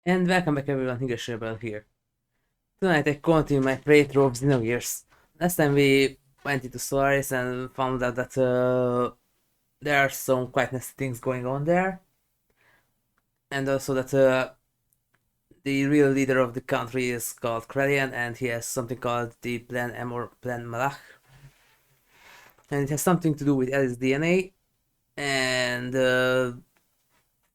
And welcome back everyone, Higashabel here. Tonight I continue my playthrough of Xenogears. Last time we went into Solaris and found out that there are some quite nasty things going on there. And also that the real leader of the country is called Krelian and he has something called the Plan M or Plan Malach. And it has something to do with Ellie's DNA. And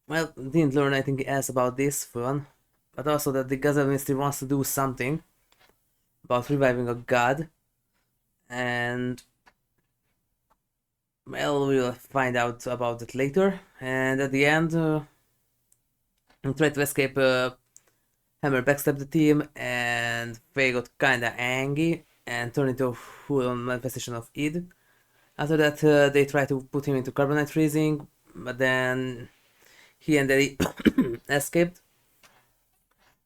well, didn't learn anything else about this one. But also that the Gaza Ministry wants to do something about reviving a god, and well, we'll find out about it later. And at the end, we tried to escape. Hammer backstabbed the team, and Fei got kinda angry and turned into a full-on manifestation of id. After that, they tried to put him into carbonite freezing, but then he and Elly escaped,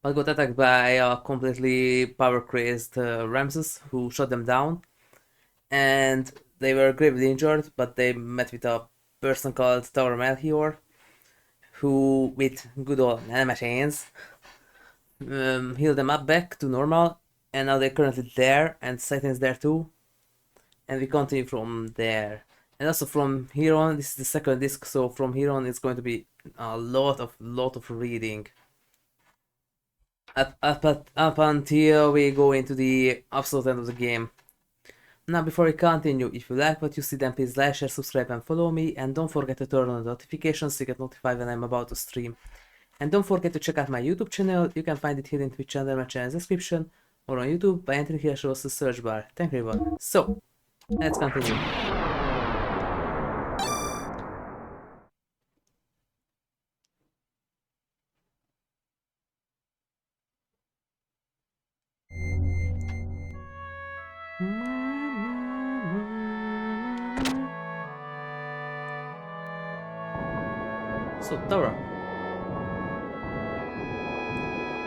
but got attacked by a completely power-crazed Ramses, who shot them down. And they were gravely injured, but they met with a person called Tower Melchior, who, with good old nanomachines, healed them up back to normal, and now they're currently there, and Satan's there too. And we continue from there. And also from here on, this is the second disc, so from here on it's going to be a lot of reading. Up until we go into the absolute end of the game. Now before we continue, if you like what you see then please like, share, subscribe and follow me, and don't forget to turn on the notifications so you get notified when I'm about to stream. And don't forget to check out my YouTube channel, you can find it here in Twitch under my channel's description, or on YouTube by entering here shows the search bar. Thank you everyone. So, let's continue. So, Dora,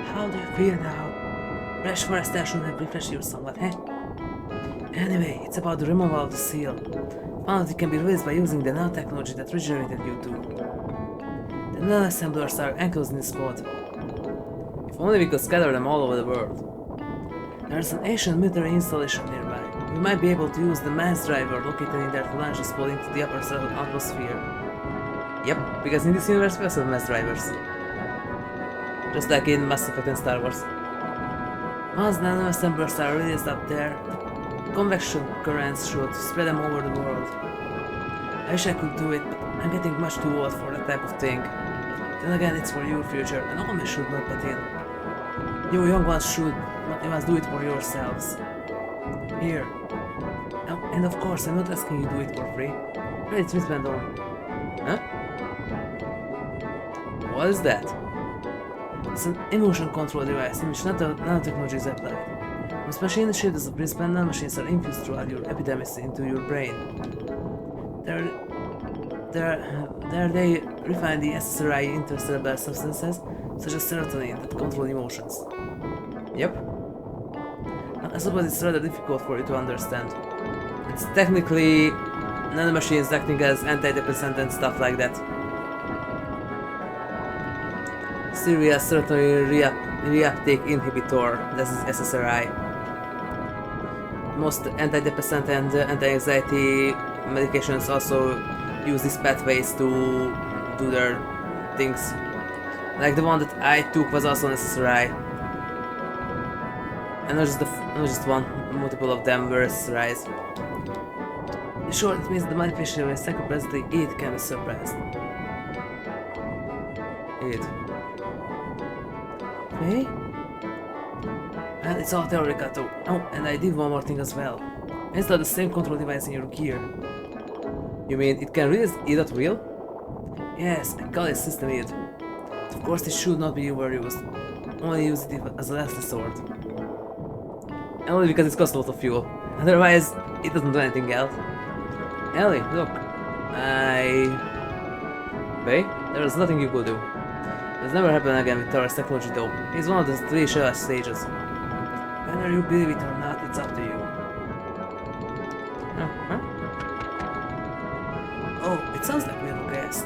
how do you feel now? Fresh forest air should have refreshed you somewhat, eh? Anyway, it's about the removal of the seal. Found that it can be released by using the nanotechnology that regenerated you too. The nanoassemblers are enclosed in this pod. If only we could scatter them all over the world. There's an ancient military installation nearby. We might be able to use the mass driver located in there to launch this pod into the upper atmosphere. Yep, because in this universe we also have mass drivers. Just like in Mass Effect and Star Wars. Once nanoassemblers are released up there, the convection currents should spread them over the world. I wish I could do it, but I'm getting much too old for that type of thing. Then again, it's for your future, and all men should not butt in. You young ones should, but you must do it for yourselves. Here. Oh, and of course, I'm not asking you to do it for free. It's wristband on. Huh? What is that? It's an emotion control device in which nanotechnology is applied. Once machine shaped as a wristband, nanomachines are infused throughout your epidermis into your brain. There they refine the SSRI intercellular substances, such as serotonin, that control emotions. Yep. I suppose it's rather difficult for you to understand. It's technically nanomachines acting as antidepressant and stuff like that. Serious serotonin reuptake inhibitor, this is SSRI. Most antidepressant and anti-anxiety medications also use these pathways to do their things. Like the one that I took was also an SSRI. And not just one, multiple of them were SSRIs. In short, it means the manifestation when psychopathically it can be suppressed. It. Okay? And it's all theoretical too. Oh, and I did one more thing as well. Install the same control device in your gear. You mean it can release id at will? Yes, I call it System id. Of course it should not be overused. Only use it as a last resort. And only because it costs a lot of fuel. Otherwise, it doesn't do anything else. Elly, look. Hey, there was nothing you could do. This never happened again with Taurus technology though. It's one of the 3 Shell stages. Whether you believe it or not, it's up to you. Huh? Oh, it sounds like we have a guest.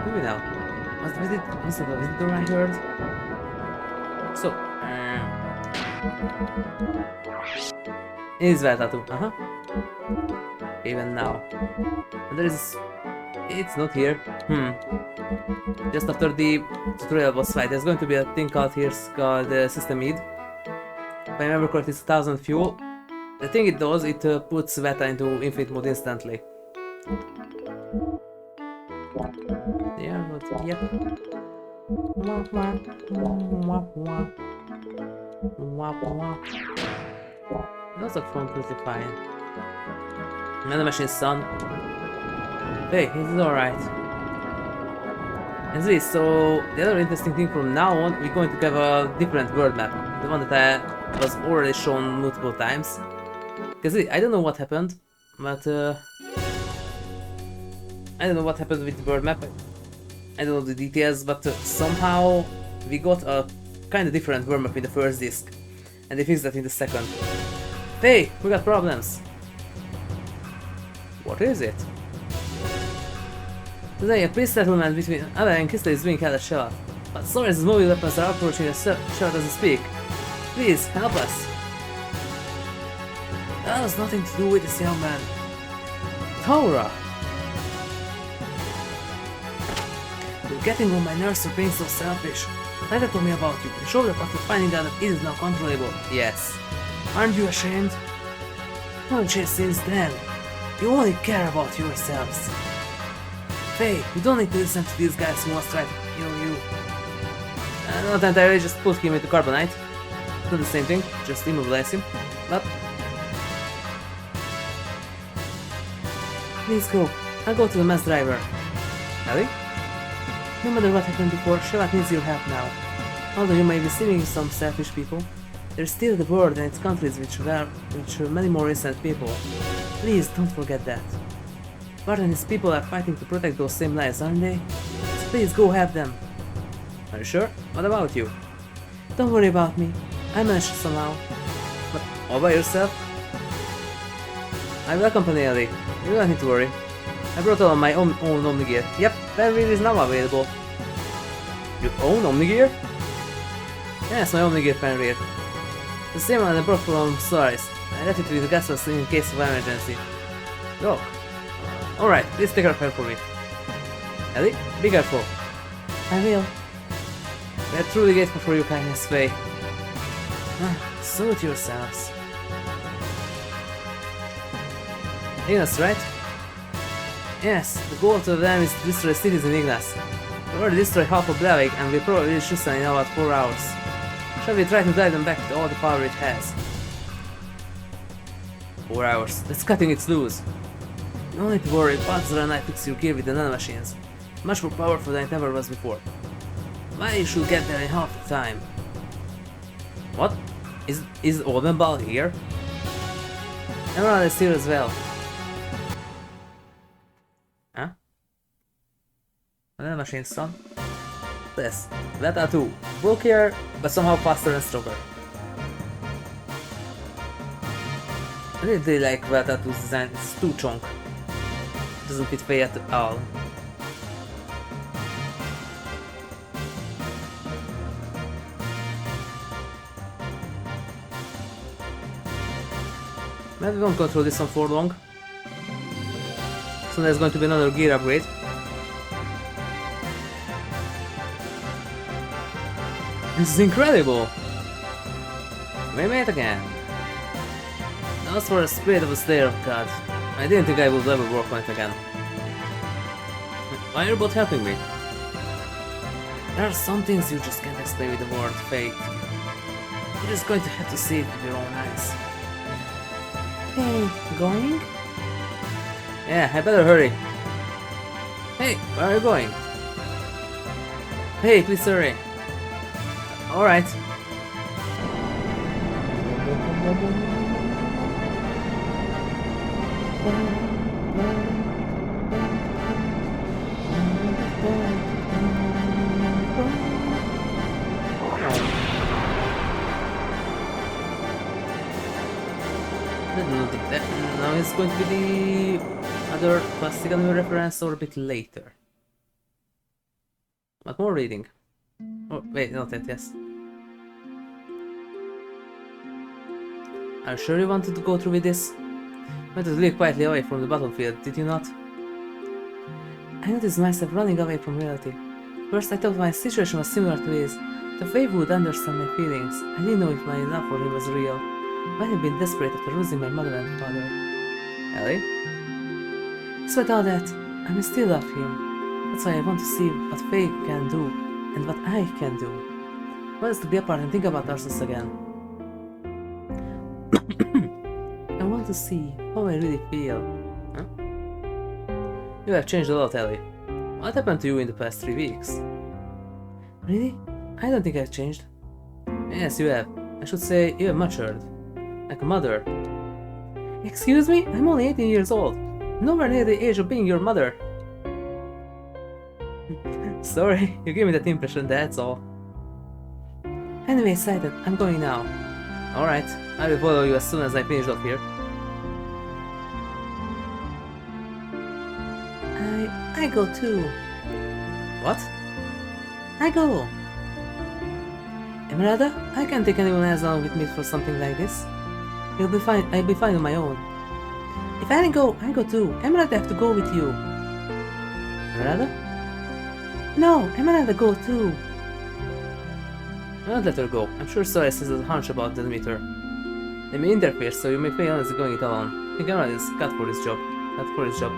Who we now? Was that a visitor I heard? So, is that tattoo? Even now. And there is... It's not here. Just after the tutorial boss fight, there's going to be a thing called here called System Mead. If I remember correctly, it's 1000 fuel. The thing it does, it puts Veta into infinite mode instantly. Yeah, but yep. Those are completely fine. Another machine's son. Hey, he's alright. And this, so the other interesting thing from now on, we're going to have a different world map. The one that was already shown multiple times. Because I don't know what happened, but I don't know what happened with the world map. I don't know the details, but somehow we got a kind of different world map in the first disc. And they fixed that in the second. Hey, we got problems. What is it? Today, a peace settlement between Ella and Kista is being held at Shell. But Soren's mobile weapons are approaching the Shell as we speak. Please, help us. That has nothing to do with this young man. Taura! You're getting on my nerves for being so selfish. Leta told me about you. You showed up after finding out that it is now controllable. Yes. Aren't you ashamed? Haven't changed since then. You only care about yourselves. Fei, you don't need to listen to these guys who must try to kill you. Not entirely, just put him into carbonite. Not the same thing, just immobilize him. But... Please go. I'll go to the mass driver. Elly? No matter what happened before, Shevat needs your help now. Although you may be seeming some selfish people, there's still the world and its countries which are many more innocent people. Please don't forget that. Bart and his people are fighting to protect those same lives, aren't they? So please go help them. Are you sure? What about you? Don't worry about me. I managed somehow. But all by yourself? I will accompany Elly. You don't need to worry. I brought along my own OmniGear. Yep, that wheel is now available. Your own OmniGear? Yes, my OmniGear fan rear. The same one I brought from Solaris. I left it with the gas mask in case of emergency. Go. Alright, please take care for me. Elly, be careful. I will. We are truly grateful for your kindness, Fei. Suit yourselves. Ignis, right? Yes, the goal to them is to destroy cities in Ignis. We already destroyed half of Blavik and we probably reach Tristan in about 4 hours. Shall we try to drive them back to all the power it has? 4 hours, that's cutting it loose. No need to worry, Panzer and I fix your gear with the nanomachines. Much more powerful than it ever was before. Why you should get there in half the time? What? Is Oldenball here? Emerald is here as well. Huh? Nanomachines, son? This. Veta 2. Bulkier, but somehow faster and stronger. I really like Veta 2's design, it's too chunk. Doesn't fit Fei at all. Maybe we won't control this one for long. So there's going to be another gear upgrade. This is incredible! We made it again. That was for a spirit of a slayer of God. I didn't think I would ever work on it again. Why are you both helping me? There are some things you just can't explain with the word fate. You're just going to have to see it with your own eyes. Hey, going? Yeah, I better hurry. Hey, where are you going? Hey, please hurry. Alright. Now it's going to be the other plastic anime reference or a bit later. But more reading. Oh, wait, not that, yes. Are you sure you wanted to go through with this? You went to live quietly away from the battlefield, did you not? I noticed myself running away from reality. First I thought my situation was similar to his. The Fei would understand my feelings. I didn't know if my love for him was real. I might have been desperate after losing my mother and father. Elly? Despite all that, I may still love him. That's why I want to see what Fei can do, and what I can do. I want us to be apart and think about ourselves again. I want to see how I really feel. Huh? You have changed a lot, Elly. What happened to you in the past 3 weeks? Really? I don't think I've changed. Yes, you have. I should say you have matured. Like a mother. Excuse me? I'm only 18 years old. Nowhere near the age of being your mother. Sorry, you gave me that impression, that's all. Anyway, excited. I'm going now. Alright, I will follow you as soon as I finish off here. I go too. What? I go. Emeralda, I can't take anyone else along with me for something like this. You'll be fine. I'll be fine on my own. If I go too. Emeralda have to go with you. Emeralda? No, Emeralda go too. Don't let her go. I'm sure Solis has a hunch about the meter. They may interfere, so you may fail honestly going it alone. I think Emeralda is cut for this job. Cut for his job.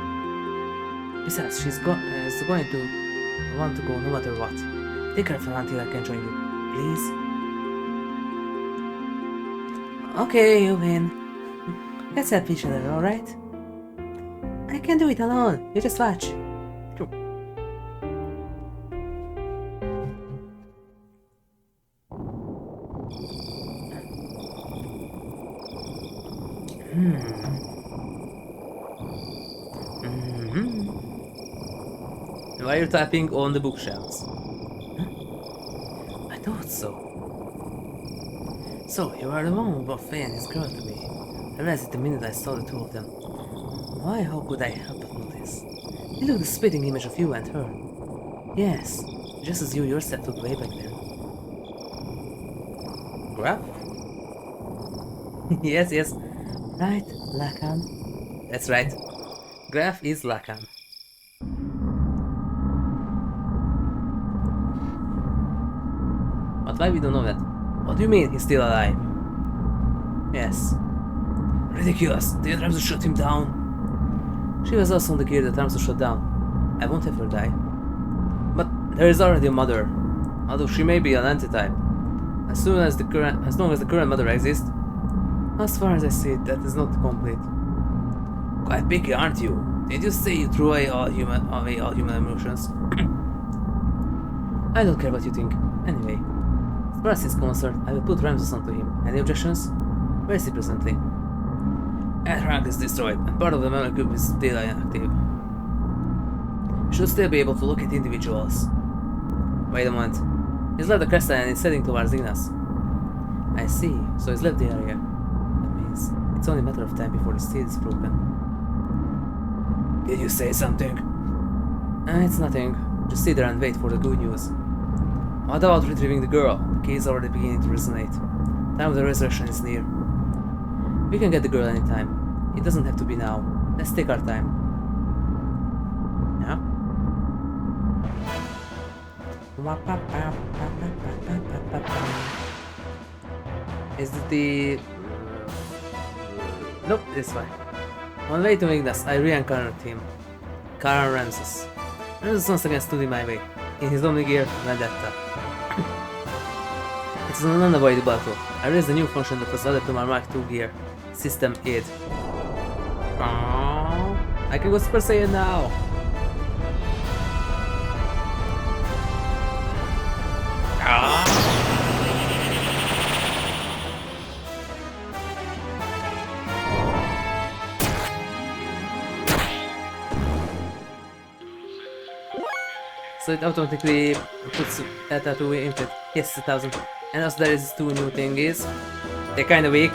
Besides, she's going to want to go no matter what. Take her until I can join you, please. Okay, you win. Let's help each other, alright? I can do it alone. You just watch. Why are you tapping on the bookshelves? Huh? I thought so. So, you are the one who brought Fei and his girl to me. I realized it the minute I saw the two of them. Why, how could I help but notice? They look the spitting image of you and her. Yes, just as you yourself looked way back then. Graph? Yes. Right, Lacan? That's right. Graph is Lacan. But why we don't know that? What do you mean he's still alive? Yes. Ridiculous. The attempts to shut him down. She was also on the gear that attempts to shut down. I won't have her die. But there is already a mother. Although she may be an antitype. As long as the current mother exists. As far as I see it, that is not complete. Quite picky, aren't you? Did you say you threw away all human emotions? I don't care what you think. Anyway, as far as he's concerned, I will put Ramses onto him. Any objections? Where is he presently? That rank is destroyed, and part of the memory cube is still inactive. You should still be able to locate individuals. Wait a moment. He's left the Krelian and is heading towards Ignas. I see, so he's left the area. That means it's only a matter of time before the steel is broken. Did you say something? It's nothing. Just sit there and wait for the good news. What about retrieving the girl? The key is already beginning to resonate. Time of the resurrection is near. We can get the girl anytime. It doesn't have to be now. Let's take our time. Yeah? Is it the... Nope, this way. On the way to Ignas, I reincarnated him. Karan Ramses. Ramses once again stood in my way. In his OmniGears, Vendetta. It's an unavoidable battle. I raised a new function that was added to my Mark II gear. System Aid. I can go Super Saiyan now! So it automatically puts that tattoo input. Yes, 1000. And also there is two new thingies. They're kinda weak.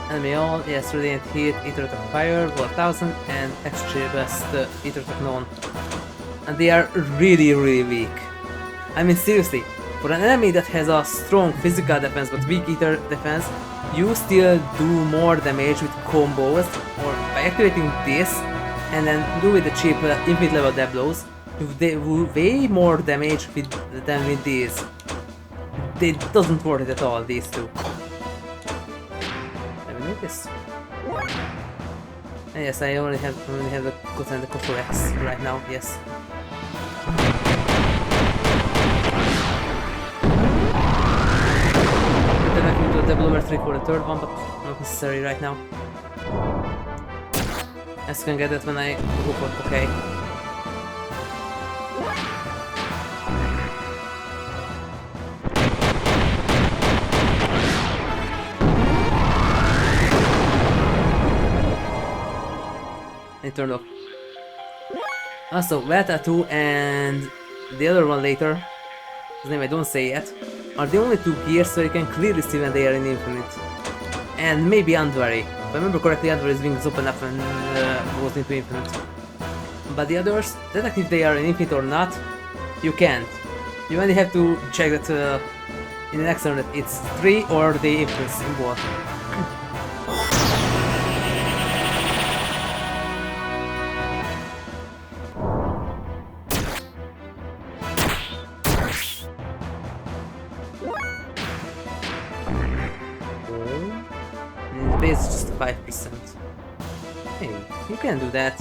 Enemy all, yes, Radiant Heat, Ether Attack Fire, 1000, and extra best Ether Attack Known. and they are really weak. I mean seriously, for an enemy that has a strong physical defense but weak ether defense, you still do more damage with combos, or by activating this and then do with the cheap infinite level death blows, you do way more damage than with these. It doesn't worth it at all, these two. Have you noticed? And yes, I only have the control X right now, yes. Then I can do a double over 3 for the third one, but not necessary right now. I can get that when I go for okay. It turned off. Also, Veta 2 and the other one later, his name I don't say yet, are the only two gears so you can clearly see when they are in infinite. And maybe Andvari. If I remember correctly, Andvari's wings open up and goes into infinite. But the others, detect if they are in infinite or not, you can't. You only have to check that in the next turn that it's 3 or the infinite symbol. Base is just 5%. Hey, you can do that.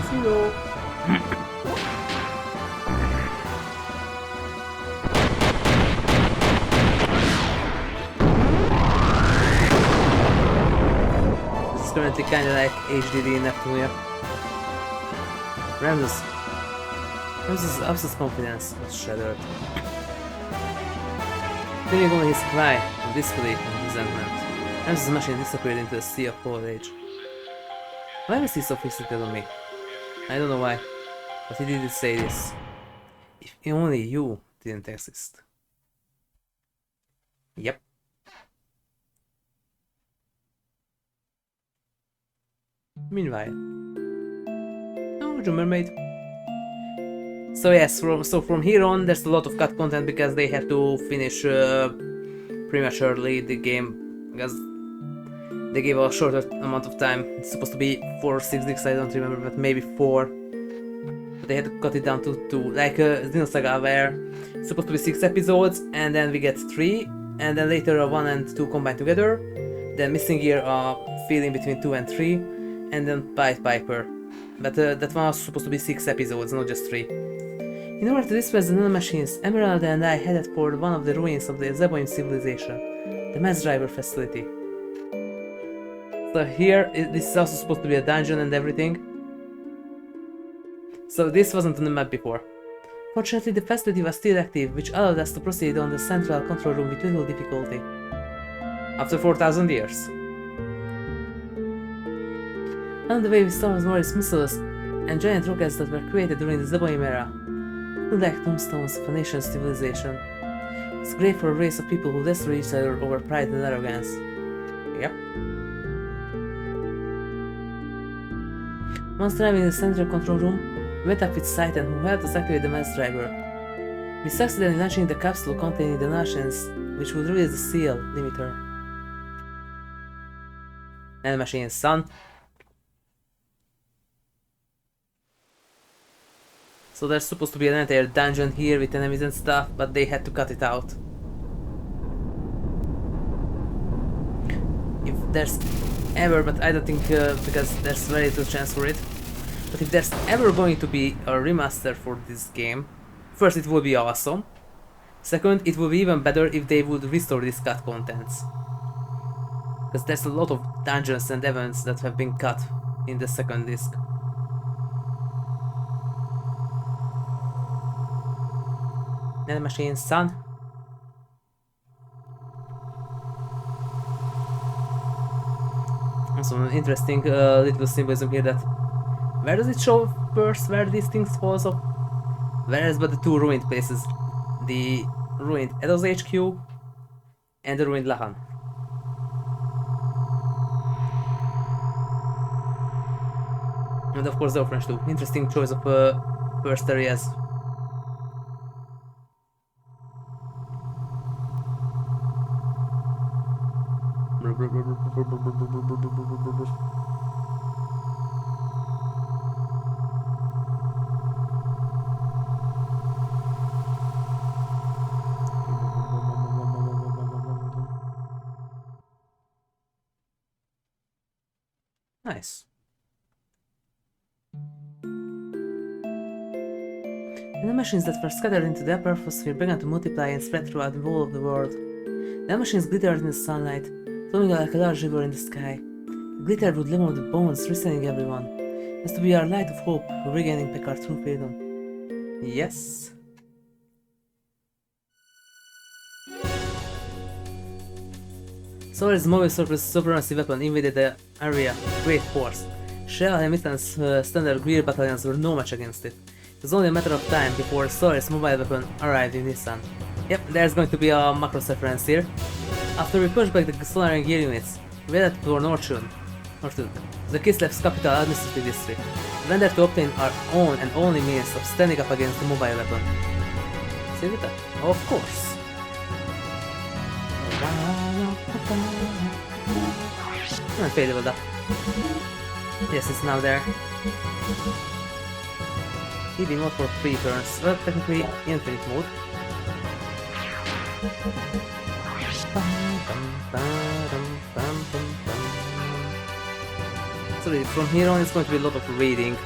0. This is currently kinda like HDD in Neptunia. Ramses' absolute confidence was shattered. Feeling only his cry of disbelief and resentment, Ramses' machine disappeared into the sea of foliage. Why was he so fixated on me? I don't know why, but he did say this. If only you didn't exist. Yep. Meanwhile, oh, Junior Mermaid. So yes, from here on there's a lot of cut content because they have to finish prematurely the game because they gave a shorter amount of time. It's supposed to be 4 or 6 weeks, I don't remember, but maybe 4. But they had to cut it down to 2, like Xenosaga where it's supposed to be 6 episodes and then we get 3 and then later 1 and 2 combined together. Then Missing Gear feeling between 2 and 3 and then Pied Piper. But that one was supposed to be 6 episodes, not just 3. In order to disperse the nanomachines, Emerald and I headed for one of the ruins of the Zeboim civilization, the mass driver facility. So here, this is also supposed to be a dungeon and everything. So this wasn't on the map before. Fortunately, the facility was still active, which allowed us to proceed on the central control room with little difficulty. After 4,000 years. On the way we saw Morris missiles and giant rockets that were created during the Zeboim era. Like tombstones of a nation's civilization. It's great for a race of people who destroy each other over pride and arrogance. Yep. Once arriving in the central control room, we met up with Titan who helped us activate the mass driver. We succeeded in launching the capsule containing the nanomachines, which would release the seal limiter. Nanomachines, son. So there's supposed to be an entire dungeon here with enemies and stuff, but they had to cut it out. If there's ever, but I don't think because there's very little chance for it. But if there's ever going to be a remaster for this game, first it will be awesome. Second, it will be even better if they would restore these cut contents. Because there's a lot of dungeons and events that have been cut in the second disc. Nanomachines, son. Also, interesting little symbolism here that where does it show first where these things fall off? Whereas but the two ruined places, the ruined Edo's HQ and the ruined Lahan. And of course the French too. Interesting choice of first areas. Nice. And the machines that were scattered into the upper atmosphere began to multiply and spread throughout the whole of the world. The machines glittered in the sunlight, flowing like a large river in the sky. The glitter would limit the bones, restraining everyone. As to be our light of hope, regaining back our true freedom. Yes. Solaris' mobile supremacy weapon invaded the area with great force. Shell and Mitten's standard Greer battalions were no match against it. It was only a matter of time before Solaris' mobile weapon arrived in Nissan. Yep, there's going to be a Macross reference here. After we pushed back the Solar Gear units, we headed toward Northshun, the Kislev's capital administrative district, we went there to obtain our own and only means of standing up against the mobile weapon. See with that? Of course. And fade leveled up. Yes, it's now there. EV mode for 3 turns. Well, technically infinite mode. So from here on it's going to be a lot of reading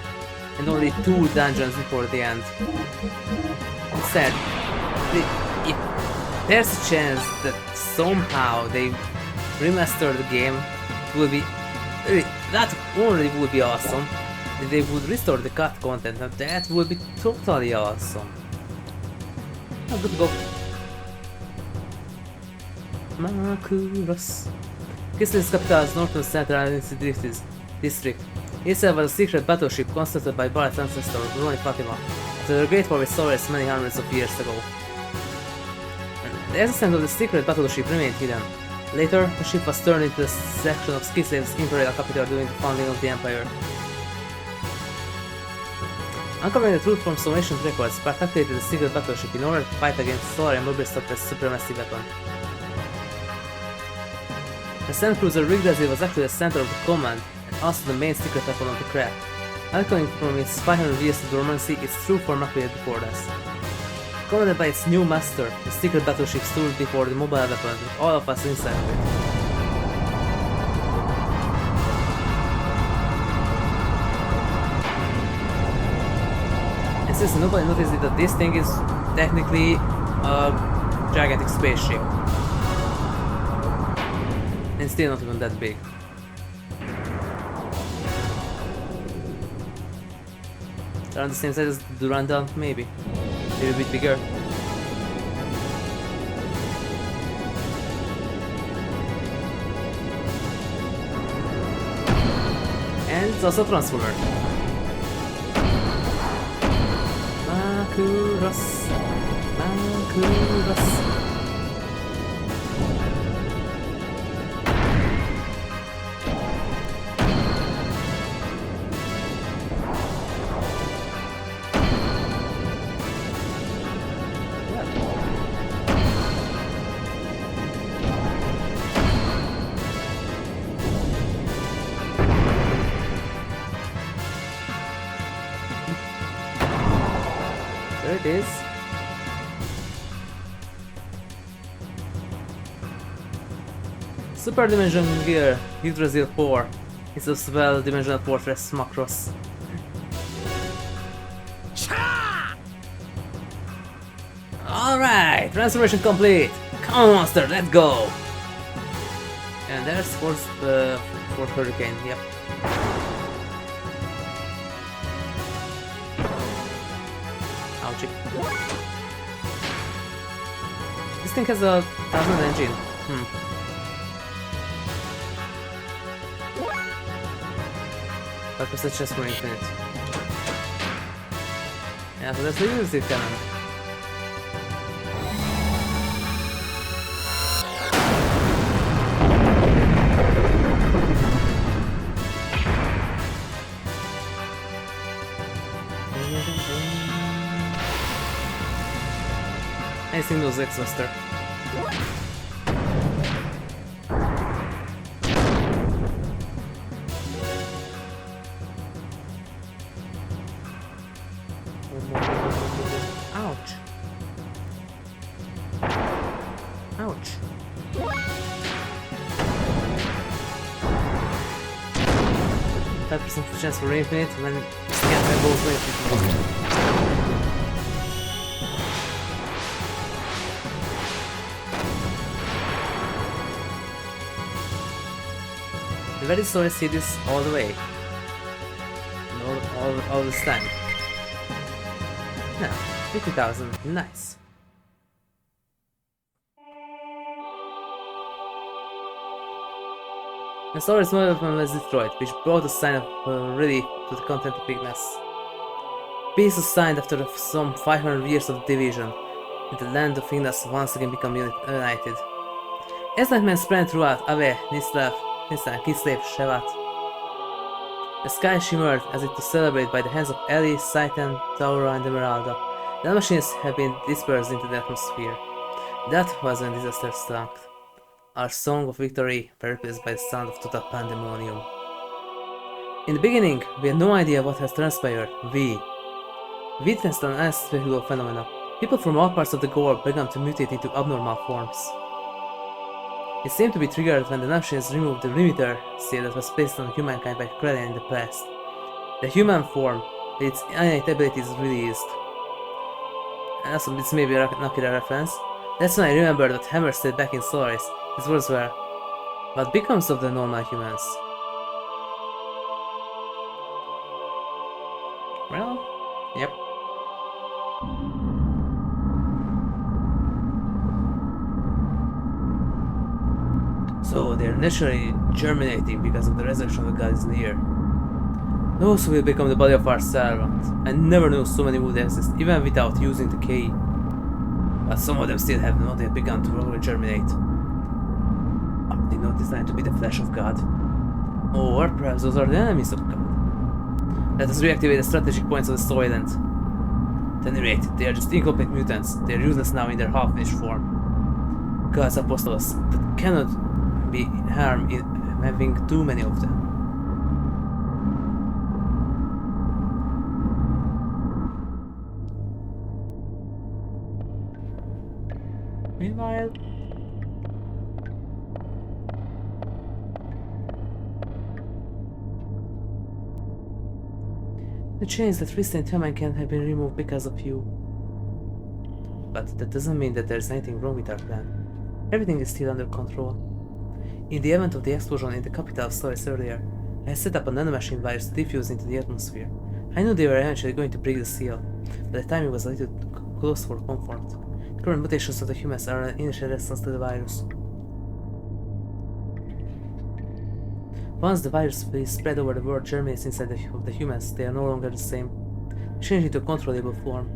and only 2 dungeons before the end. Instead, if there's a chance that somehow they remaster the game, it will be that already would be awesome. If they would restore the cut content, now that would be totally awesome. Oh, good to go. Makuros. Kislev's capital's northern central district. Itself was a secret battleship constructed by Barat's ancestor, Roni Fatima, after the Great War with Solaris many hundreds of years ago. The existence of the secret battleship remained hidden. Later, the ship was turned into a section of Kislev's imperial capital during the founding of the empire. Uncovering the truth from some ancient records, Bart activated the secret battleship in order to fight against Solarian Mobile's supremacy weapon. The sand cruiser rigged as it was actually the center of the command and also the main secret weapon of the craft. Echoing from its 500 years of dormancy, its true form appeared before us. Commanded by its new master, the secret battleship stood before the mobile weapon with all of us inside of it. And since nobody noticed it, that this thing is technically a gigantic spaceship. And still not even that big. Around the same size as the Durandal, maybe. Maybe a bit bigger. And it's also a transformer. Makuros. Makuros. There it is. Super Dimension Gear, Yggdrasil 4. It's as well Dimensional Fortress Macross. Alright, transformation complete! Come on, monster, let's go! And there's Force Hurricane, yep. Ouchie. This thing has a 1000 engine. But it's just for infinite. Yeah, so that's the Uzi cannon. I think those exhaustor. Ouch. Ouch. 5% chance for infinite when scan by both ways. I'm very sorry to see this all the way. All this time. Yeah, 50,000, nice. The story's mobile phone was destroyed, which brought a sign of relief to the content of Ignis. Peace was signed after some 500 years of division, and the land of Ignis once again became united. As nightmen spread throughout Ave, Nislav, Kislev, Shevat. The sky shimmered as if to celebrate by the hands of Elly, Saitan, Taura, and Emeralda. The machines have been dispersed into the atmosphere. That was when disaster struck. Our song of victory were replaced by the sound of total pandemonium. In the beginning, we had no idea what has transpired. We witnessed an unexplicable phenomena. People from all parts of the globe began to mutate into abnormal forms. It seemed to be triggered when the machines removed the limiter seal that was placed on humankind by Krelian in the past. The human form, with its innate abilities, released. And also, this may be an Akira reference. That's when I remembered what Hammer said back in Solaris. His words were, "What becomes of the normal humans?" Well, yep. So they're naturally germinating because of the resurrection of the god is near. Those will become the body of our servant. I never knew so many would exist, even without using the key. But some of them still have not yet begun to really germinate. Are they not designed to be the flesh of God? Or perhaps those are the enemies of God? Let us reactivate the strategic points of the storyland. At any rate, they are just incomplete mutants. They are useless now in their half-finished form. God's apostles that cannot be harmed in having too many of them. Meanwhile, the chains that restrain humankind have been removed because of you. But that doesn't mean that there's anything wrong with our plan. Everything is still under control. In the event of the explosion in the capital of Solaris earlier, I set up a nanomachine virus to diffuse into the atmosphere. I knew they were eventually going to break the seal, but the timing was a little close for comfort. The current mutations of the humans are an initial response to the virus. Once the virus is spread over the world germinates inside the humans, they are no longer the same. They change into a controllable form.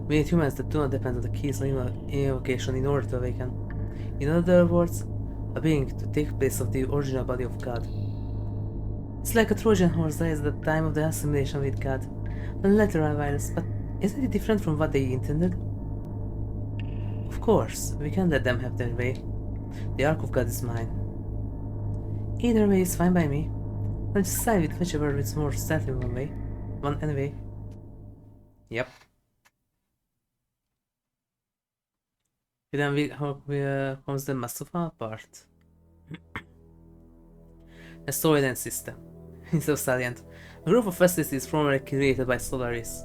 We need humans that do not depend on the keys or invocation in order to awaken. In other words, a being to take place of the original body of God. It's like a Trojan horse dies at the time of the assimilation with God, a literal virus, but isn't it different from what they intended? Of course, we can't let them have their way. The Ark of God is mine. Either way is fine by me. I'll just side with whichever is more stealthy one anyway. Yep. Then comes the Mastofa part. The storyline system. It's so salient. A group of facilities formerly created by Solaris.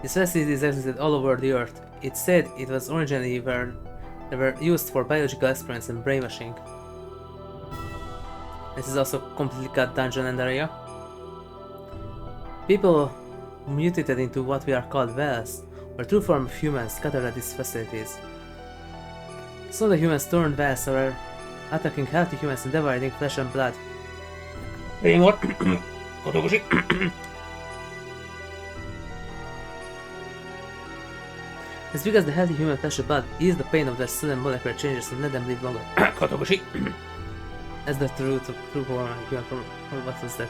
These facilities existed all over the Earth. It said it was originally they were used for biological experiments and brainwashing. This is also a completely cut dungeon and area. People mutated into what we are called Vels, or true form of humans scattered at these facilities. So the humans turned Vels are attacking healthy humans and devouring flesh and blood. Hey, what? It's because the healthy human flesh and blood ease the pain of their sudden molecular changes and let them live longer. That's the root of true form of human form. What was that?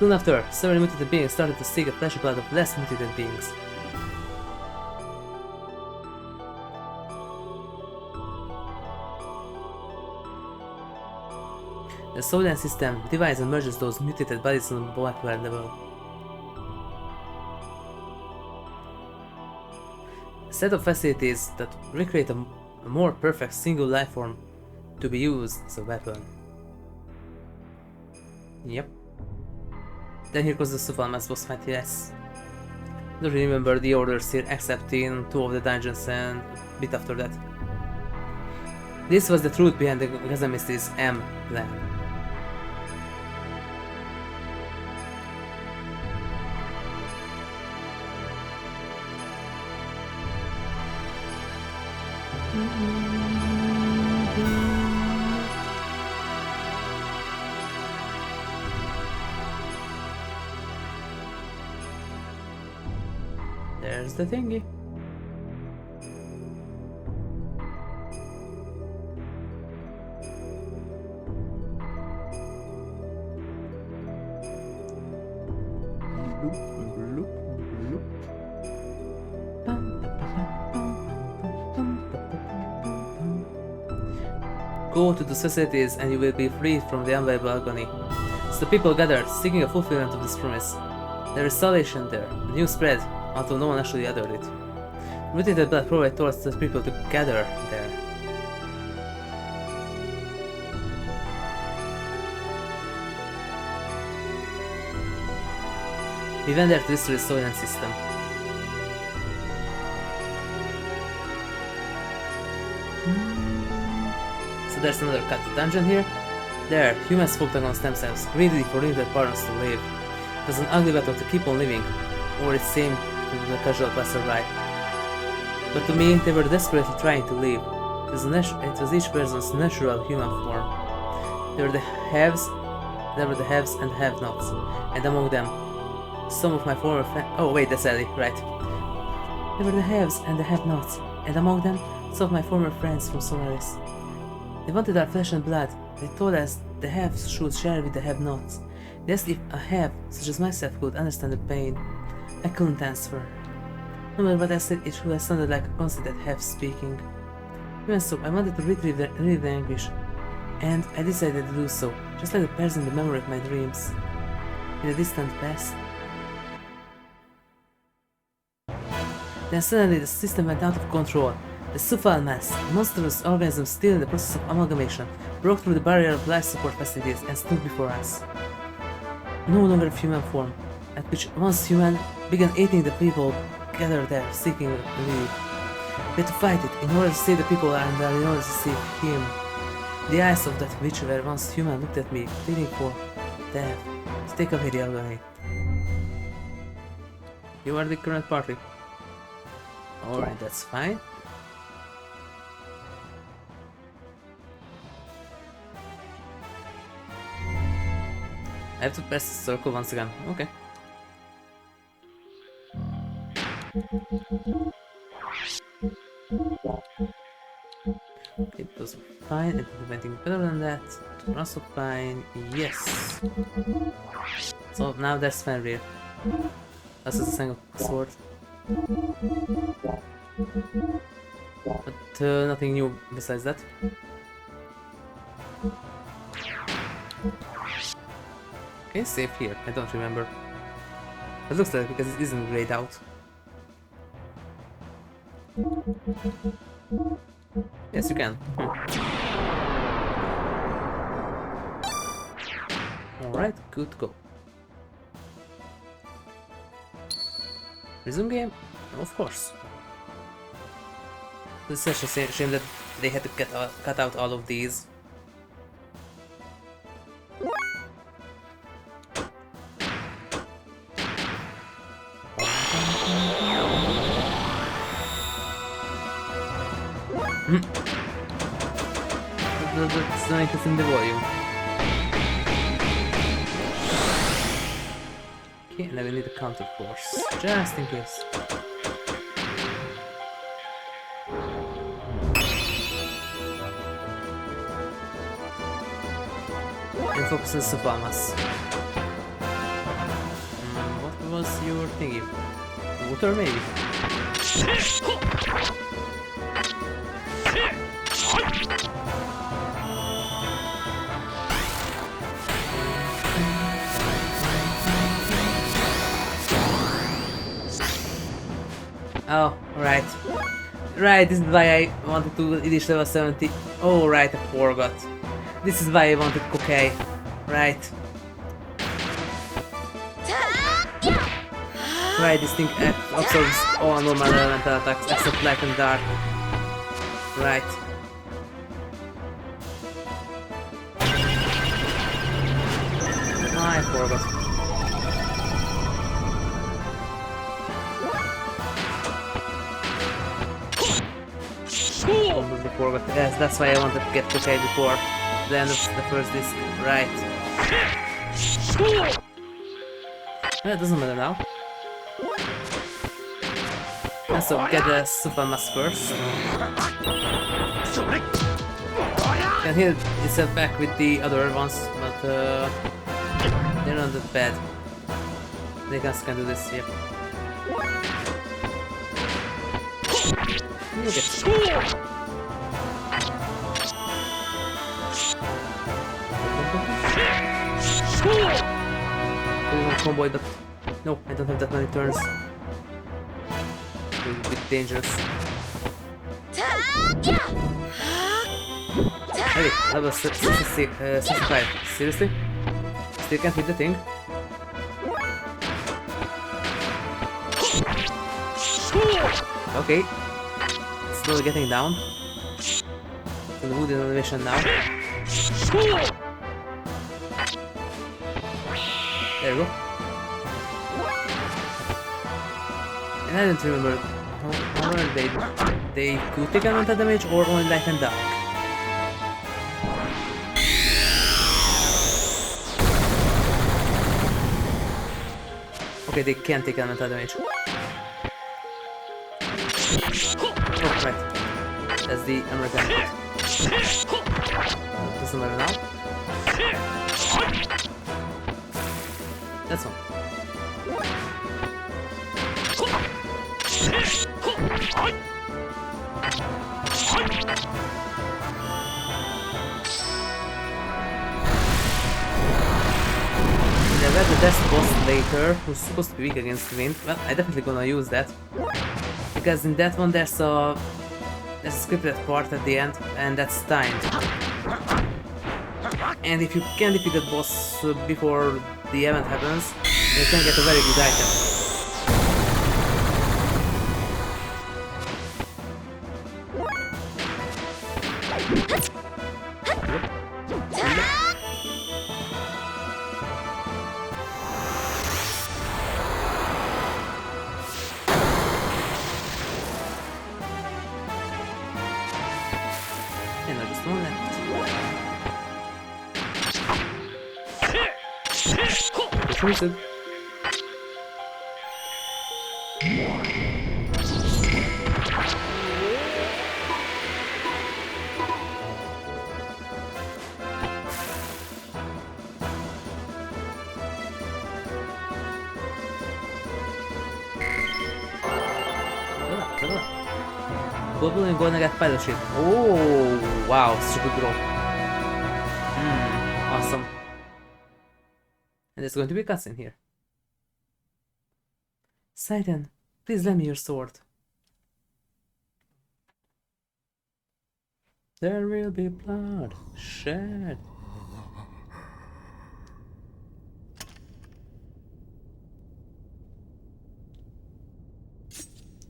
Soon after, several mutated beings started to seek the flesh and blood of less mutated beings. The solar system divides and merges those mutated bodies on the molecular level. A set of facilities that recreate a more perfect single life form to be used as a weapon. Yep. Then here goes the Sufalmas boss fight, yes. Don't remember the orders here except in 2 of the dungeons and a bit after that. This was the truth behind the Gazamisti's M plan. There's the thingy. Go to the facilities and you will be freed from the unbearable agony. So the people gathered, seeking a fulfillment of this promise. There is salvation there. The news spread, although no one actually uttered it. Mutated blood provided towards the people to gather there. We went there to destroy the solar system. So there's another cut dungeon here. There, humans fought against themselves, greedy for limited partners to live. It was an ugly battle to keep on living, or it seemed to the casual passerby. But to me, they were desperately trying to live. It was each person's natural human form. There were the haves and have-nots, and among them, some of my former friends. Oh wait, that's Elly, right. There were the haves and the have-nots, and among them, some of my former friends from Solaris. They wanted our flesh and blood. They told us the haves should share with the have-nots. They asked if a have, such as myself, could understand the pain. I couldn't answer. No matter what I said, it should have sounded like a conceited have speaking. Even so, I wanted to retrieve the anguish, and I decided to do so, just like the person in the memory of my dreams. In the distant past. Then suddenly the system went out of control. The Sufal mass, a monstrous organism still in the process of amalgamation, broke through the barrier of life support facilities and stood before us. No longer of human form, at which once human began eating the people gathered there seeking relief. We had to fight it in order to save the people and in order to save him. The eyes of that which were once human looked at me, pleading for death, to take away the agony. You are the current party. Alright, that's fine. I have to press the circle once again. Okay. It was fine. It was anything better than that. It was also fine. Yes. So now there's Fenrir. That's the single sword. But nothing new besides that. Okay, save here. I don't remember. It looks like because it isn't grayed out. Yes, you can. Alright, good to go. Resume game? Of course. It's such a shame that they had to cut out all of these. That's not increasing the volume. Okay, now we need a counter force, just in case. And focus on Supamas. was your thingy? Water, maybe? Oh, right. Right, this is why I wanted to reach level 70. Oh, right, I forgot. This is why I wanted Kokei. Right. Right, this thing absorbs all normal elemental attacks except light and dark. Right. I forgot. Completely forgot. Yes, that's why I wanted to get Kokei before the end of the first disc. Right. Well, it doesn't matter now. So get the super mask first. Can heal itself back with the other ones, but they're not that bad. They guys can do this, yep. Look at combo it, but no, I don't have that many turns. It's a bit dangerous. Hey, level 65. Seriously? Still can't hit the thing? Okay. Slowly getting down. To the wood innovation now. There we go. And I don't remember how are they could take elemental damage or only light and dark. Okay, they can take elemental damage. Oh, right. That's the American one. Doesn't matter now. That's one. There the death boss later, who's supposed to be weak against wind. Well, I definitely gonna use that. Because in that one there's a scripted part at the end, and that's timed. And if you can defeat that boss before the event happens, you can get a very good item. Twisted. Global and gonna get pilot ship. Oh wow, such a good roll. Awesome. And there's going to be a cutscene here. Siren, please lend me your sword. There will be blood shed.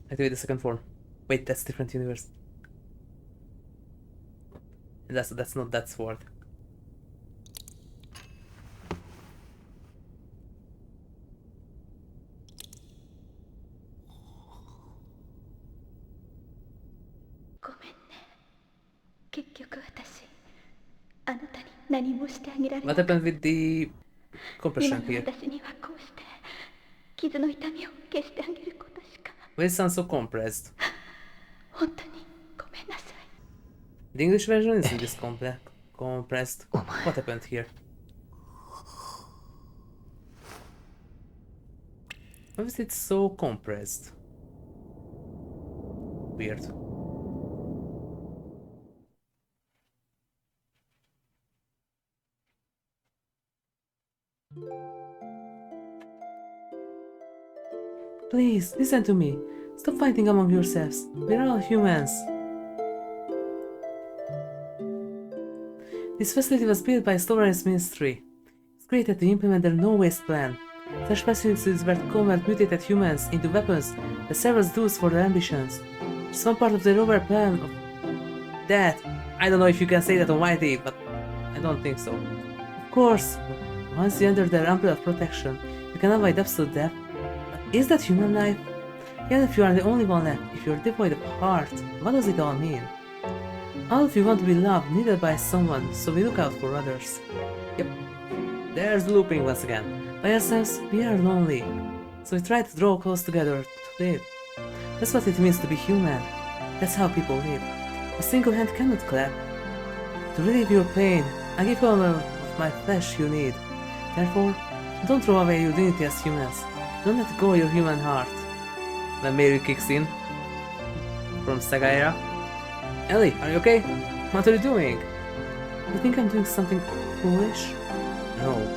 Activate the second form. Wait, that's different universe. That's not that sword. What happened with the compression here? Why it sounds so compressed? The English version isn't this compressed. What happened here? Why is it so compressed? Weird. Please, listen to me. Stop fighting among yourselves. We're all humans. This facility was built by Solaris Ministry. It's created to implement their no-waste plan. Such facilities were to convert mutated humans into weapons that serve as tools for their ambitions. It's one part of their overall plan of that. I don't know if you can say that on Whitey, but I don't think so. Of course, once you enter their umbrella of protection, you can avoid absolute death. But is that human life? Even if you are the only one left, if you are devoid of heart, what does it all mean? All of you want to be loved, needed by someone, so we look out for others. Yep, there's looping once again. By ourselves, we are lonely, so we try to draw close together to live. That's what it means to be human. That's how people live. A single hand cannot clap. To relieve your pain, I give all of my flesh you need. Therefore, don't throw away your dignity as humans. Don't let go your human heart. When Mary kicks in from Sega era. Elly, are you okay? What are you doing? You think I'm doing something foolish? No.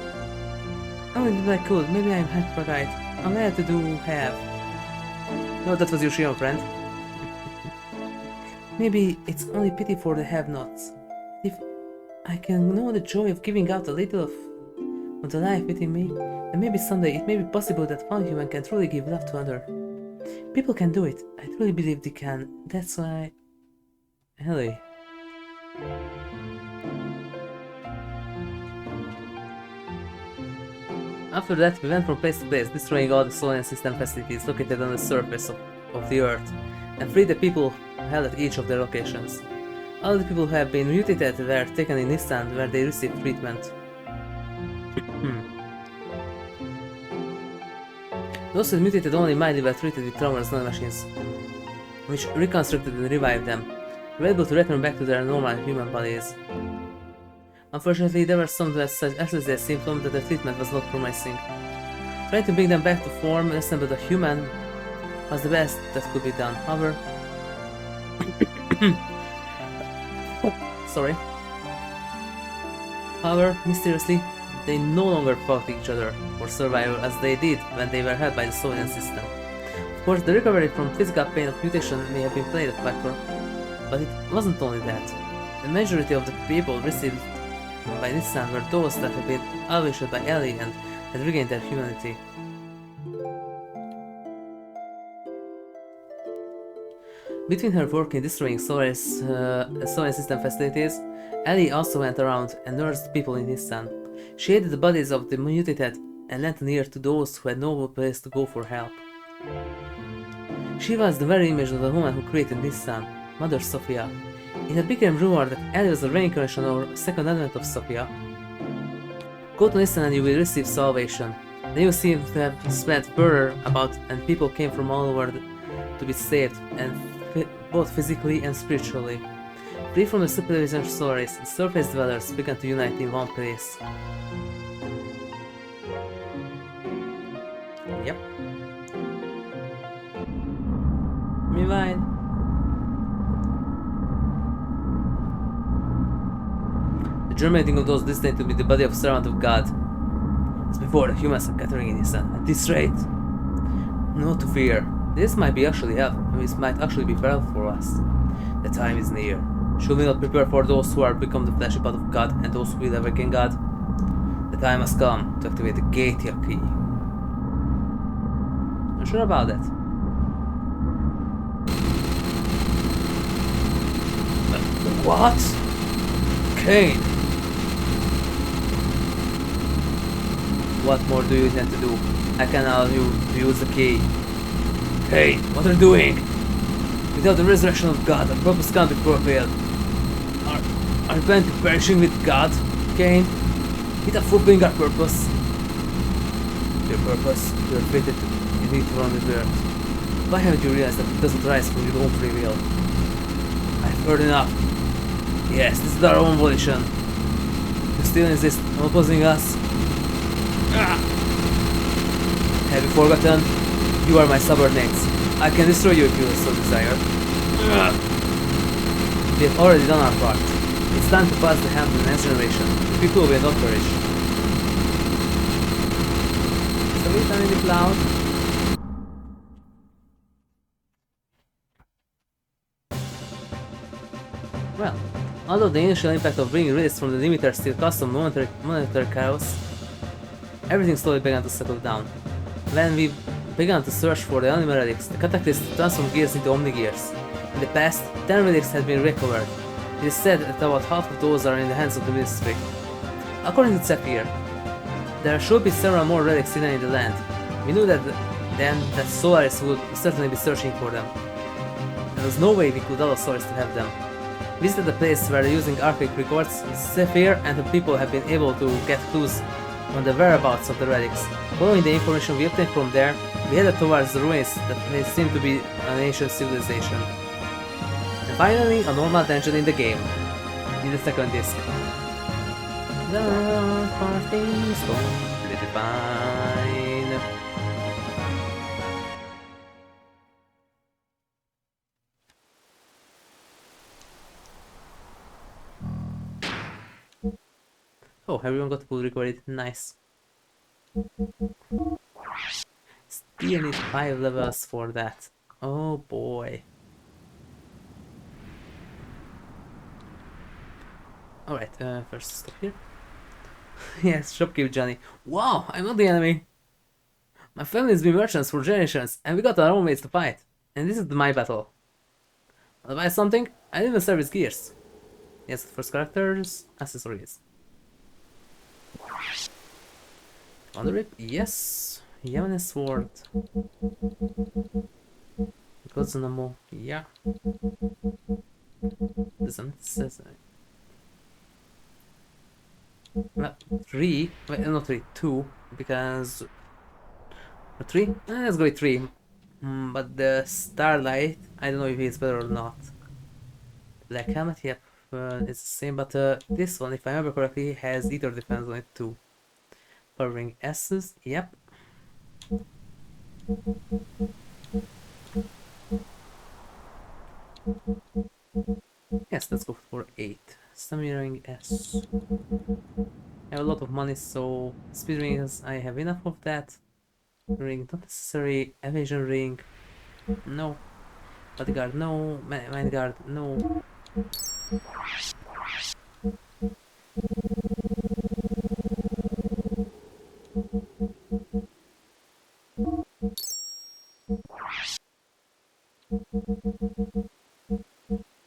Only that I could. Maybe I'm half right. I'm glad to do have. No, that was your shield friend. Maybe it's only pity for the have-nots. If I can know the joy of giving out a little of the life within me, then maybe someday it may be possible that one human can truly give love to another. People can do it. I truly believe they can. That's why... Elly. After that, we went from place to place, destroying all the solar system facilities located on the surface of the Earth, and freed the people held at each of their locations. All the people who have been mutated were taken in Nissan, where they received treatment. Those who mutated only mildly were treated with traumas nanomachines, which reconstructed and revived them. They were able to return back to their normal human bodies. Unfortunately, there were some who had such SSD symptoms that their treatment was not promising. Trying to bring them back to form and assemble a human was the best that could be done. However... Sorry. However, mysteriously, they no longer fought each other for survival as they did when they were held by the Soviet system. Of course, the recovery from physical pain of mutation may have been played a factor, but it wasn't only that. The majority of the people received by Nissan were those that had been elevation by Elly and had regained their humanity. Between her work in destroying solar system facilities, Elly also went around and nursed people in Nissan. She aided the bodies of the mutated and lent an ear to those who had no place to go for help. She was the very image of the woman who created Nissan, Mother Sophia. It had become rumored that Elly was a reincarnation or second advent of Sophia. Go to Nissan and you will receive salvation. Then you seem to have spread further about and people came from all over to be saved, and both physically and spiritually. Free from the supervision of Solaris, the surface dwellers began to unite in one place. Yep. Meanwhile, the germinating of those destined to be the body of servant of God. As before, the humans are gathering in his sun. At this rate, not to fear. This might be actually help, and this might actually be fair for us. The time is near. Should we not prepare for those who are become the fleshy part of God and those who will awaken God? The time has come to activate the Gatia key. Not sure about that. What? Kane! What more do you intend to do? I can allow you to use the key. Hey, what are you doing? Without the resurrection of God, our purpose can't be fulfilled. Are you planning to perishing with God, Cain? Without fulfilling our purpose? Your purpose, you are fated to. You need to run with earth. Why haven't you realized that it doesn't rise from your own free will? I've heard enough. Yes, this is our own volition. You still insist on opposing us? Ah! Have you forgotten? You are my subordinates. I can destroy you if you so desire. We have already done our part. It's time to pass the helm to the next generation. The people will not perish. So we turn in the cloud. Well, although the initial impact of being released from the limiter still caused some monetary chaos, everything slowly began to settle down. When we began to search for the animal relics, the Cataclysm transformed gears into OmniGears. In the past, 10 relics had been recovered. It is said that about half of those are in the hands of the Ministry. According to Zephyr, there should be several more relics hidden in the land. We knew that then that Solaris would certainly be searching for them. There was no way we could allow Solaris to have them. We visited the place where using archaic records, Zephyr and the people have been able to get clues on the whereabouts of the relics. Following the information we obtained from there, we headed towards the ruins that may seem to be an ancient civilization. And finally, a normal dungeon in the game. In the second disc. The party's completely fine. Oh, everyone got food recorded. Nice. Still need 5 levels for that. Oh boy. Alright, first stop here. Yes, shopkeep Johnny. Wow, I'm not the enemy. My family's been merchants for generations, and we got our own ways to fight. And this is my battle. Wanna buy something? I didn't service gears. Yes, first characters, accessories. Wonder Rip? Yes. Yamane Sword. Godzunamo? Yeah. Doesn't necessary. Well, 3. Wait, not 3, 2. Because. 3? Let's go with 3. But the Starlight, I don't know if it's better or not. Black Helmet, yep. It's the same, but this one, if I remember correctly, has Ether Defense on it too. Powering S's, yep. Yes, let's go for 8. Summoning S. I have a lot of money, so speed rings, I have enough of that. Ring, not necessary. Evasion ring, no. Bodyguard, no. Mind guard, no.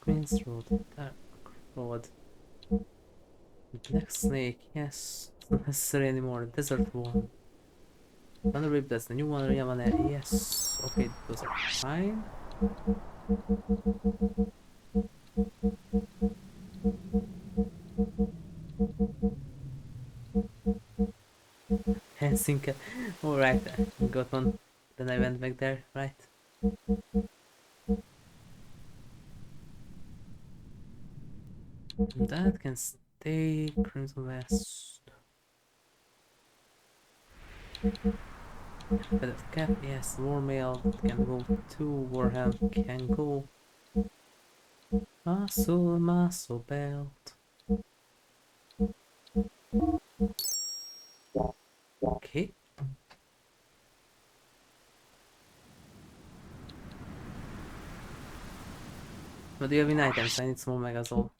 Queen's Road, Dark Road. Black Snake, yes. It's not necessary anymore. Desert one. Thunder Rip, that's the new one. Yamane, yes. Okay, those are fine. Helsinki. Alright, got one. Then I went back there, right? That can stay. Crimson West. Bed of Cap, yes. War Mail can go too. Warhelm can go. Muscle belt. Okay. But do you have any items? I need small megazol.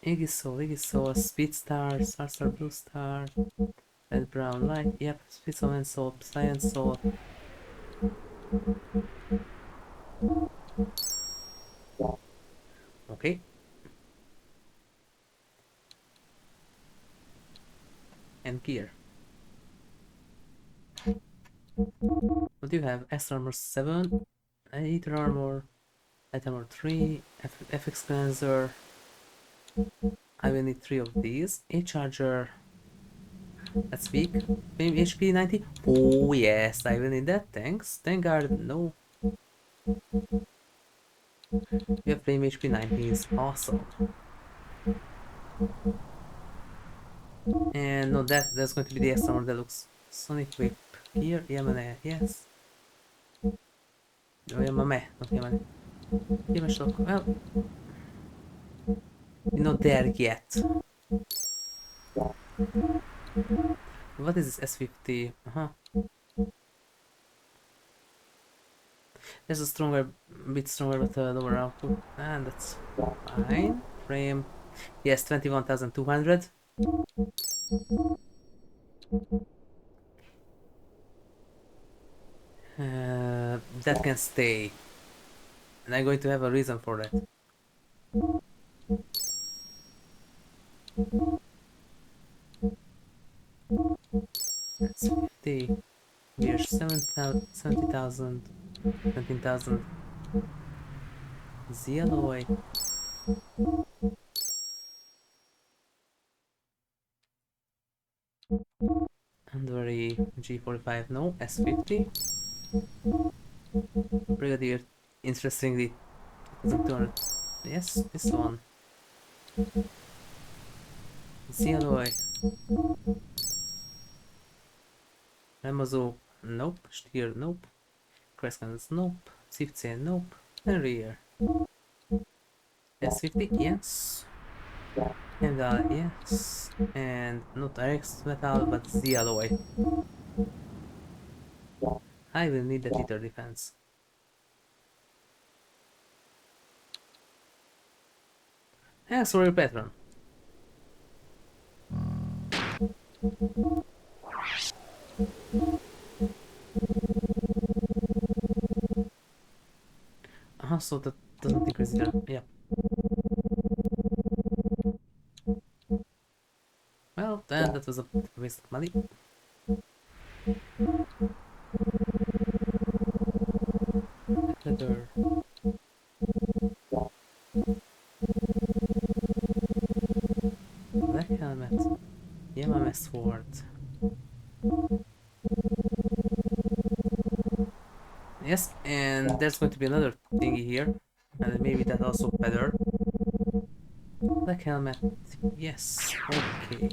Igisol, Speed Star, Star, Blue Star, Red, Brown, Light, yep, Speed Soul and Soul, Science Soul. Okay. And gear. What do you have? S armor 7, Ether armor, Light armor 3, FX cleanser. I will need 3 of these. A charger. That's weak. Maybe HP 90. Oh yes, I will need that. Thanks. Vanguard, no. We have flame HP 90s. Awesome. And no, that's going to be the extra or deluxe. Sonic Whip here, Yamane, yes. Oh, Yamame, not Yamane. Yamashok, well, we're not there yet. What is this S50? Uh-huh. There's a stronger, bit stronger but lower output. And that's fine. Frame. Yes, 21,200. That can stay. And I'm going to have a reason for that. That's 50. We're 70,000. 19,000. Zealoy. Andori G45. No. S50. Brigadier. Interestingly. 200. Yes, this one. Zealoy. Ramazo. Nope. Stier. Nope. Crescent. Nope. Sifce. Nope. And rear. S50. Yes. And yes. And not Rex metal, but the alloy. I will need that ether defense. Thanks for your patron. So that doesn't increase either. Yeah. Well, then that was a waste of money. Leather. Black helmet. Yamame sword. Yes, and there's going to be another thingy here. And maybe that also better. Black helmet. Yes. Okay.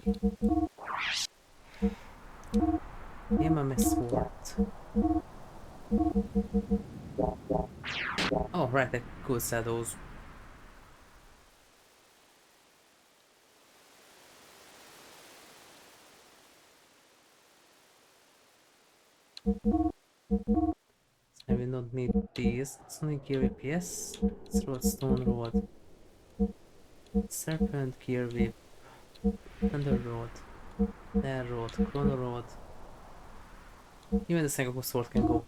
Yamame sword. Oh, right, I could sell those. I will not need these. Sonic Gear Whip, yes. Throat Stone Rod. Serpent Gear Whip. Thunder Rod. Air Rod. Chrono Rod. Even the Sengoku Sword can go.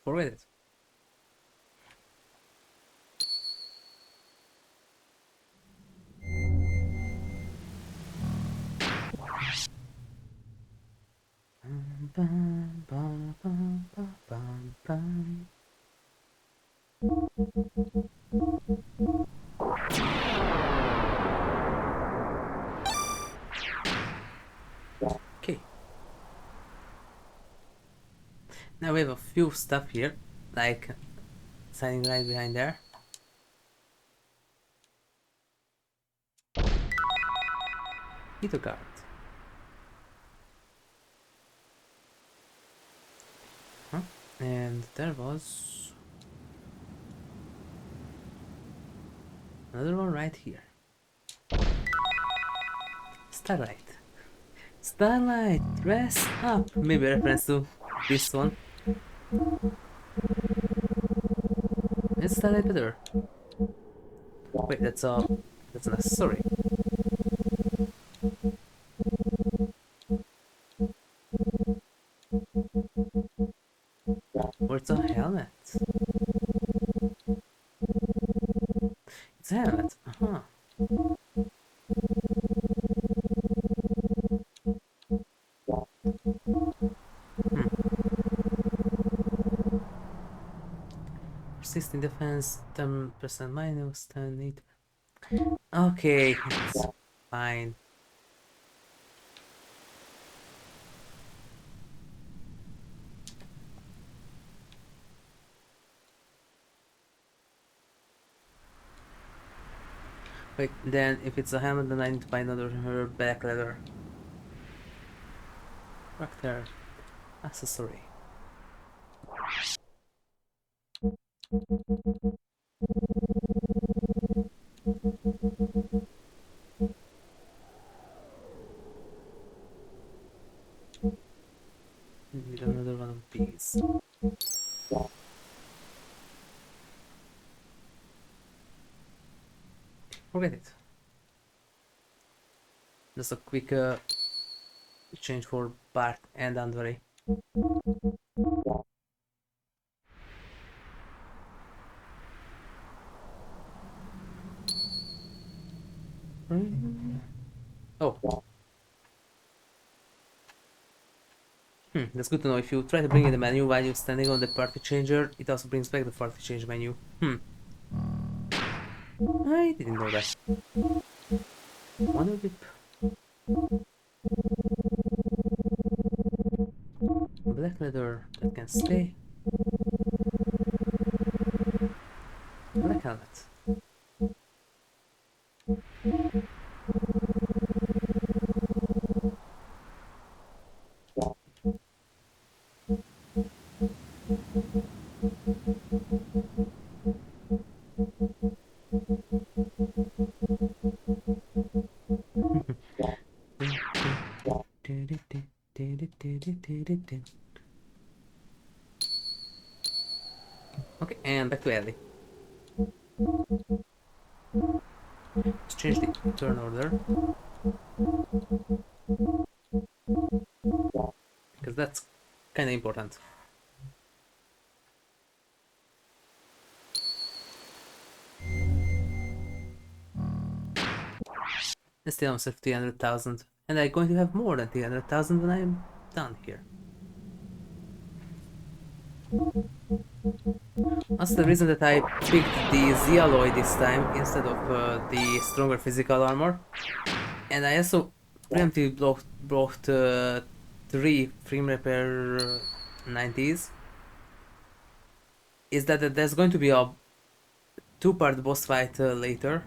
Forget it. Bum, bum, bum, bum, bum, bum. Okay. Now we have a few stuff here, like signing right behind there. Hit a card. Huh? And there was another one right here. Starlight. Starlight, dress up. Maybe a reference to this one. Is Starlight better? Wait, that's an accessory. Or it's a helmet. It's a helmet. Uh-huh. Persistent defense, 10% minus, 10, 8. Okay, it's fine. Wait, then if it's a helmet, then I need to buy another her back leather. Character accessory. Need another one of these. Forget it. Just a quick exchange for Bart and Andvari. Oh. That's good to know. If you try to bring in the menu while you're standing on the party changer, it also brings back the party change menu. I didn't know that. Wonder whip. Black leather that can stay. Black helmet. Okay, and back to Elly. Let's change the turn order. Because that's kinda important. I still have 300,000, and I'm going to have more than 300,000 when I'm done here. That's the reason that I picked the Z-alloy this time instead of the stronger physical armor. And I also preemptively brought 3 frame repair 90s. Is that there's going to be a 2-part boss fight later.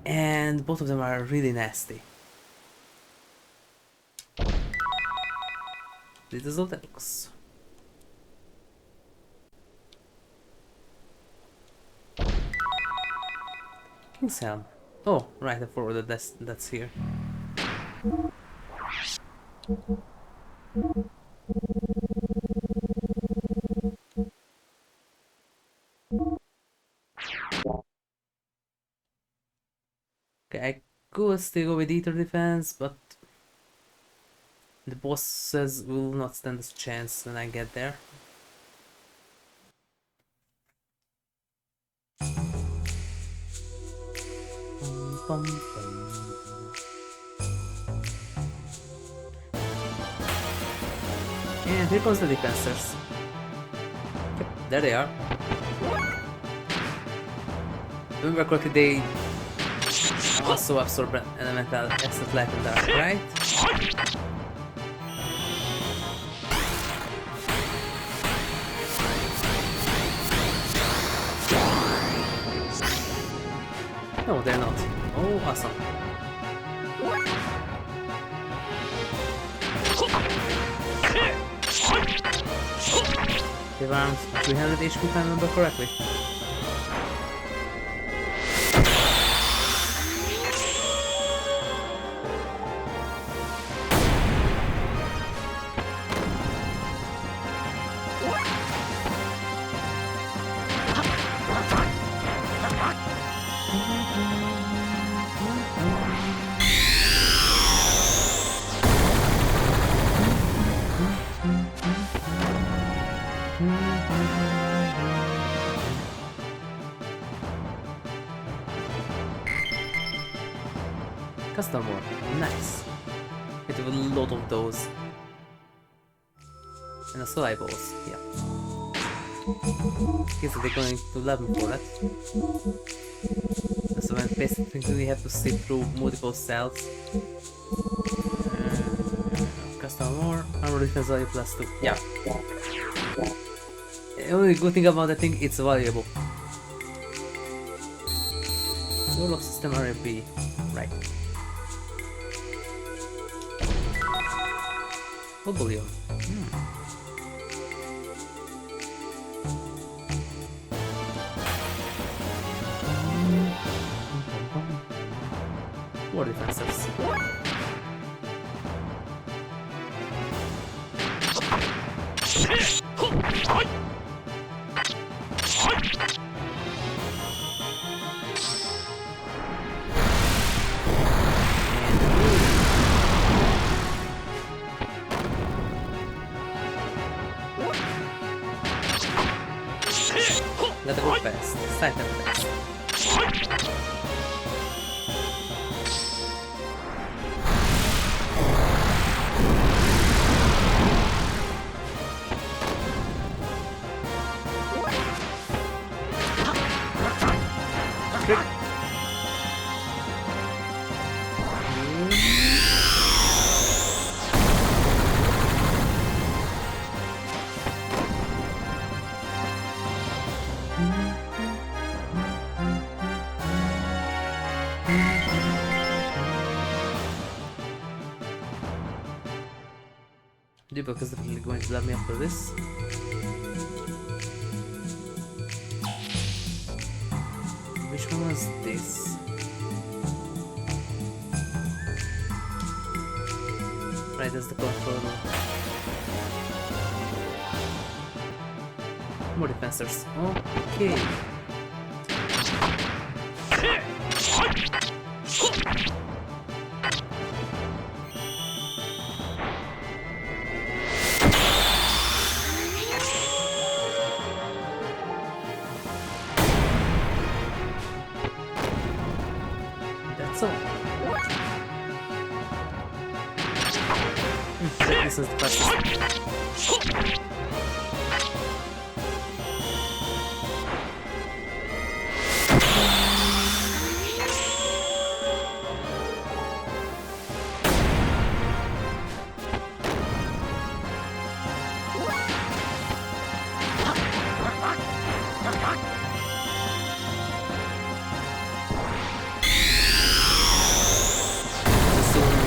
And both of them are really nasty. This is all that looks. King's Helm. Oh, right, I forwarded that's here. Okay, I could still go with Ether Defense, but the bosses will not stand a chance when I get there. And here comes the defensors. Yep, there they are. Remember correctly, they also absorb elemental extra light and dark, right? No, they're not. Oh, awesome. They have arms 300 HP if I remember correctly. Custom work, nice. Get a lot of those. And also eyeballs, yeah. Guess they're going to love me for that. So when basically we have to sit through multiple cells. Custom more, armor defense value +2. Yeah. The only good thing about that thing, it's valuable. Goal of system RFB. Right. Oblivion. War defenses. Gotta go fast. Sight them fast. Trick. Debug is definitely going to love me after this. Which one was this? Right, that's the controller. More defensors. Okay. That's all. This is the fastest.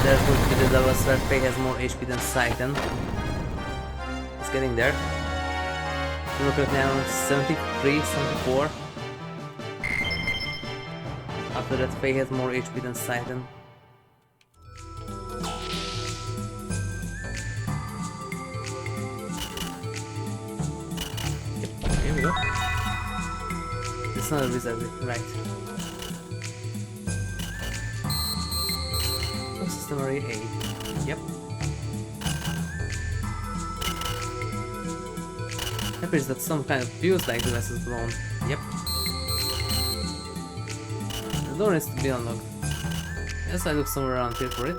There's going to be the levels where Fei has more HP than Titan. It's getting there. Look at now, 73, 74. After that, Fei has more HP than Titan. Yep, here we go. It's not a wizard, right? Summary A. Yep. Appears that some kind of fuse like device is blown. Yep. The door needs to be unlocked. Yes, I look somewhere around here for it.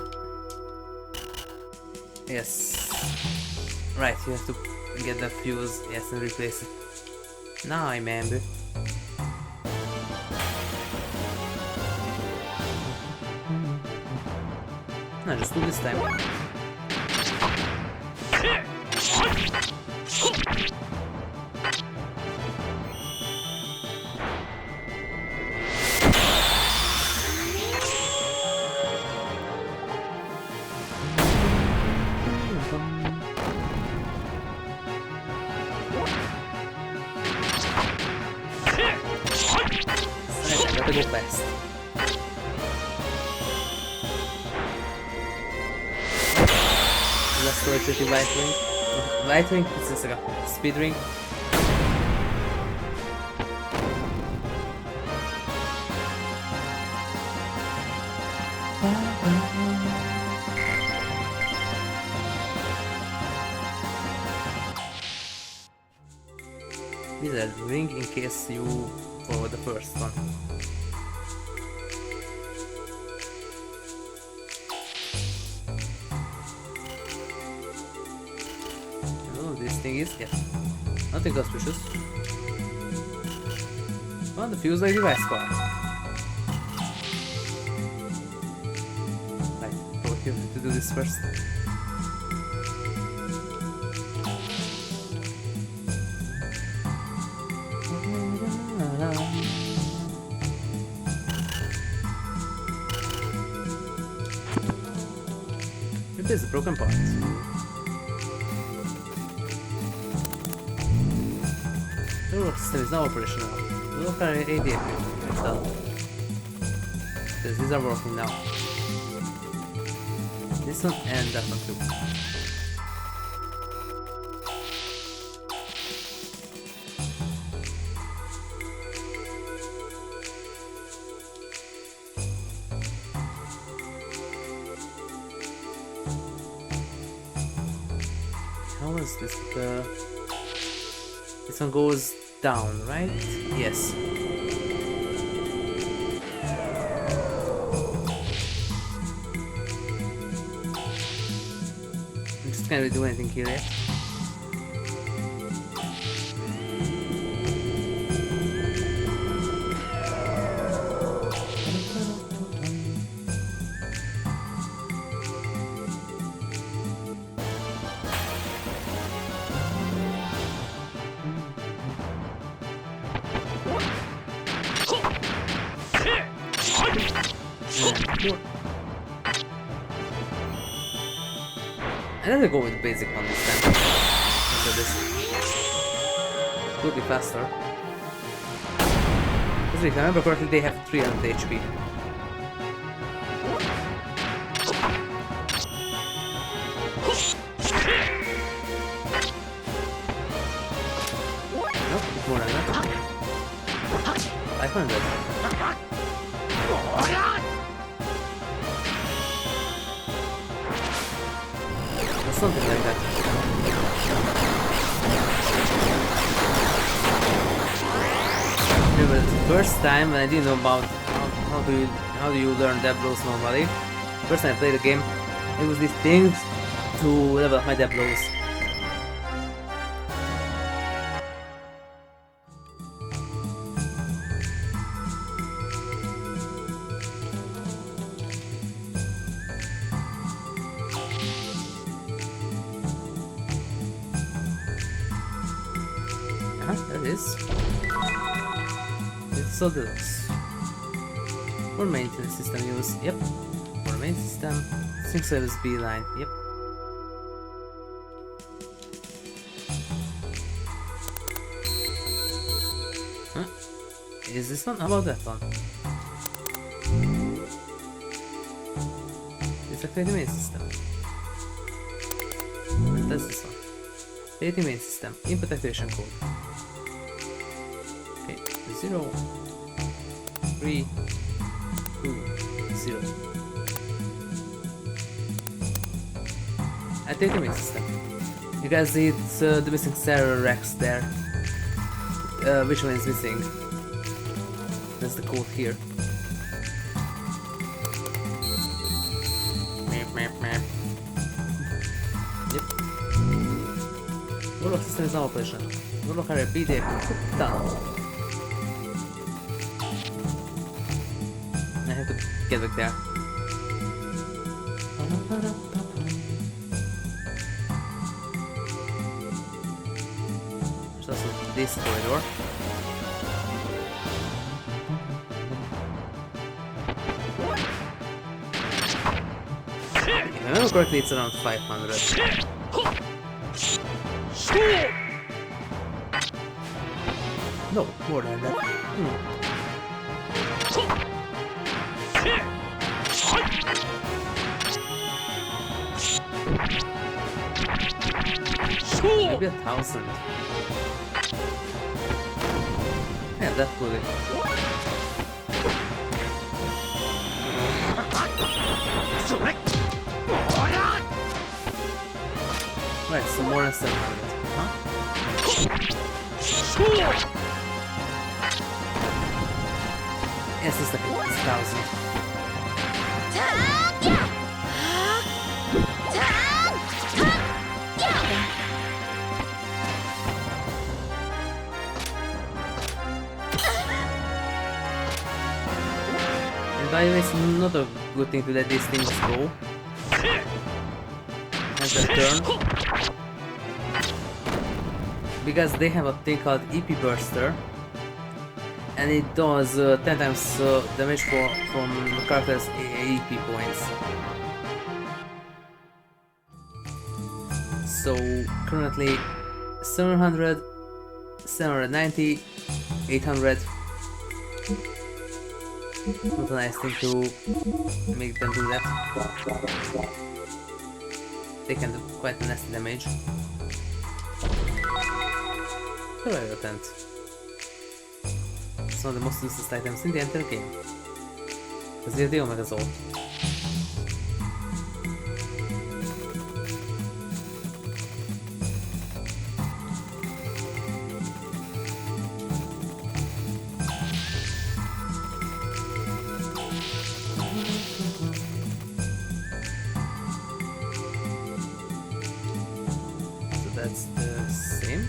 Yes. Right, you have to get the fuse, yes, and replace it. Now I remember. No, just do this time. I gotta go fast. Let's go to the light ring. Light ring, it's just like a speed ring. These are ring in case you follow the first one. This thing is, yes, nothing auspicious. Well, the fuse like device part. Right, probably have to do this first. Replace the broken part. The road system is now operational. The local AD these are working now. This one and that one too. How is this? This one goes down, right? Yes. I'm just can't really do anything here yet. I'm gonna go with the basic one this time. After this. Could be faster. Because if I remember correctly, they have 300 HP. Nope, more than that. 500. Something like that. Remember, the first time when I didn't know about how do you learn dab blows normally. First time I played the game, it was these things to level up my dab blows. There it is. It's so deluxe. For maintenance system use, yep. For main system, sync service B line, yep. Huh? Is this one? How about that one? It's actually the main system. And that's this one. Data main system, input activation code. Okay, 0, 3, 2, 0. I take the main system. You guys see it's the missing server Rex there. Which one is missing? That's the code here. Yep. Warlock system is now operational. Warlock area pt13. I have to get back there. There's also this corridor. If I remember correctly, it's around 500. No, more than that. Maybe 1,000. Yeah, that could be. Right, so more than 700. Huh? Yes, it's like 1,000. And by the way, it's not a good thing to let these things go. As a turn. Because they have a thing called EP Burster. And it does 10 times damage from characters' AP points. So currently 700, 790, 800. Not a nice thing to make them do that. They can do quite nasty damage. Survival tent. It's one of the most useless items in the entire game. Ezért jó meg az old. So that's the same.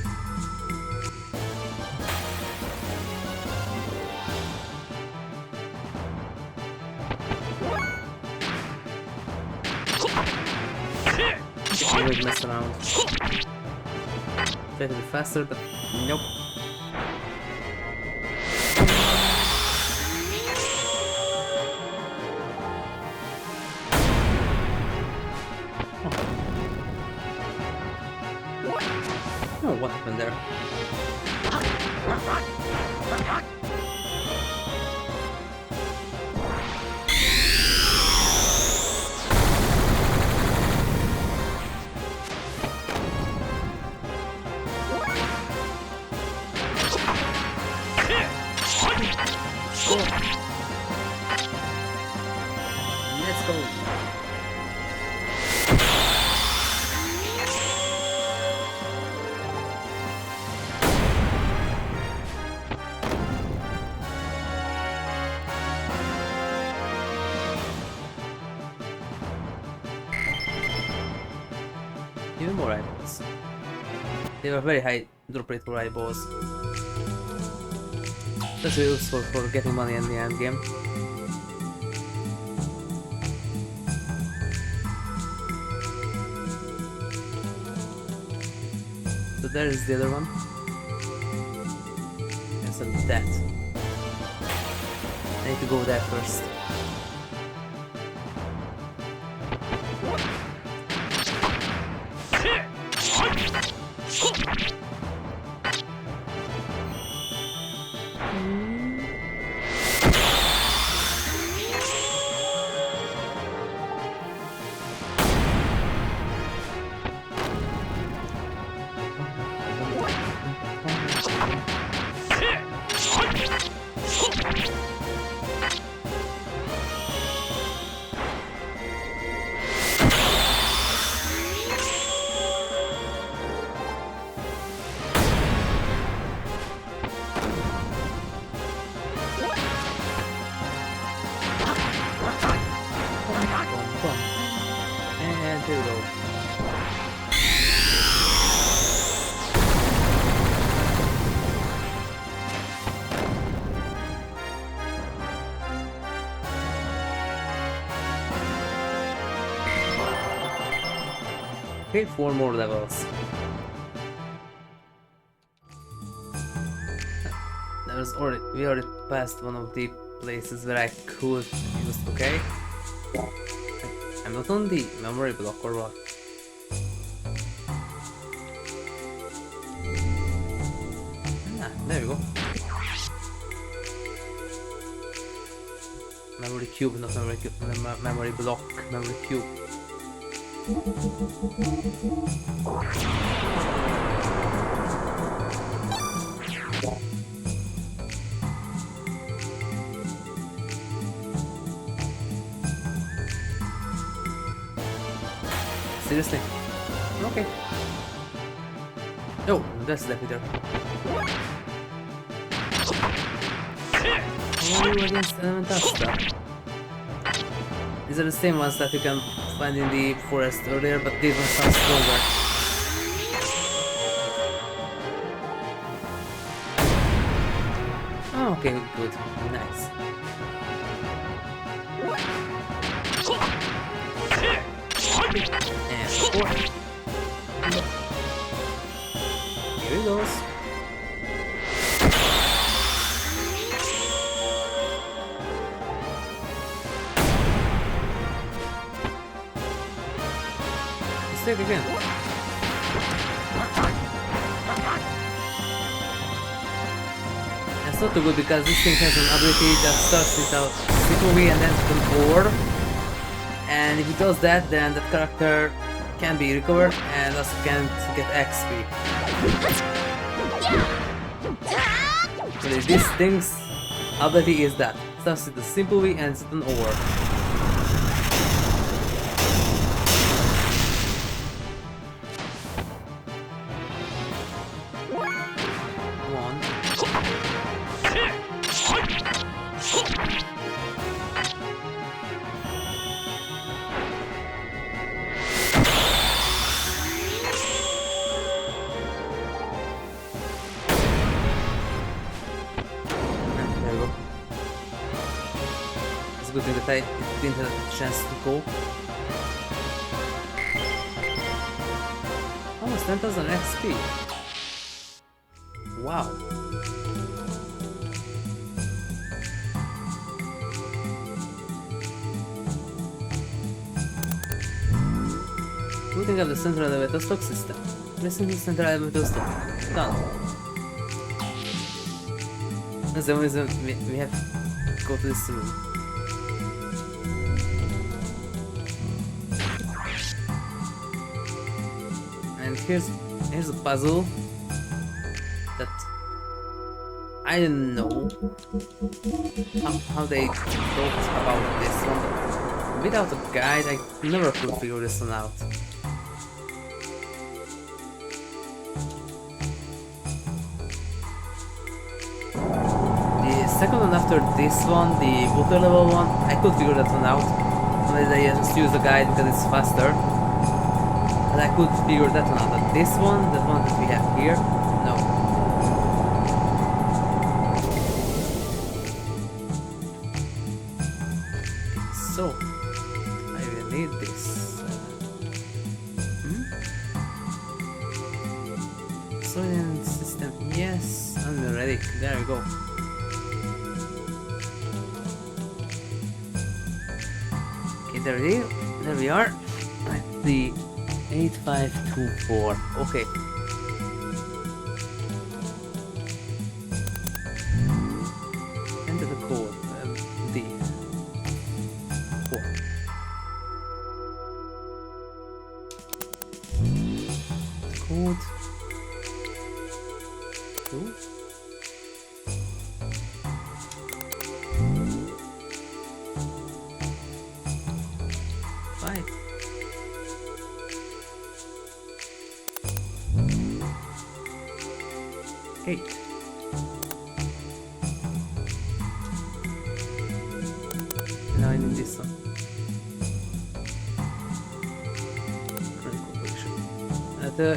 I would mess around. Try to be faster, but nope. Oh, what happened there? Let's go. Even more eyeballs. They were very high drop rate for eyeballs. That's really useful for getting money in the end game. So there is the other one. And so that. I need to go there first. And here we go. Okay, 4 more levels. We already passed one of the places where I could use. Okay. I'm not on the memory block or what? Ah, there we go. Memory cube, not memory cube, memory block, memory cube. Seriously? Okay. Oh, that's the Peter. Oh, against Elementasta. These are the same ones that you can find in the forest earlier, but these ones sound stronger. Oh, okay, good. Nice. And 4. Here he goes. Mistake again. not too good because this thing has an ability that starts with a simple V and ends with an OR. And if it does that, then that character can be recovered and also can't get XP. So this thing's ability is that. Starts with a simple V and ends with an OR. Good thing that I didn't have a chance to go. Almost 10,000 XP. Wow. Booting up the central elevator stock system. Listen to the central elevator stock. Done. That's the only reason we have to go to this room. And here's a puzzle that I don't know how they thought about this one, but without a guide I never could figure this one out. The second one after this one, the water level one, I could figure that one out. Unless I just use the guide because it's faster. And I could figure that one out, but this one, the one that we have here, no. So, I will need this. Soylent system, yes, I'm ready. There we go. Okay, there we are. At the 8524. Okay. Enter the code. D. 4. Code. 2. 5. 8. Now I need this one.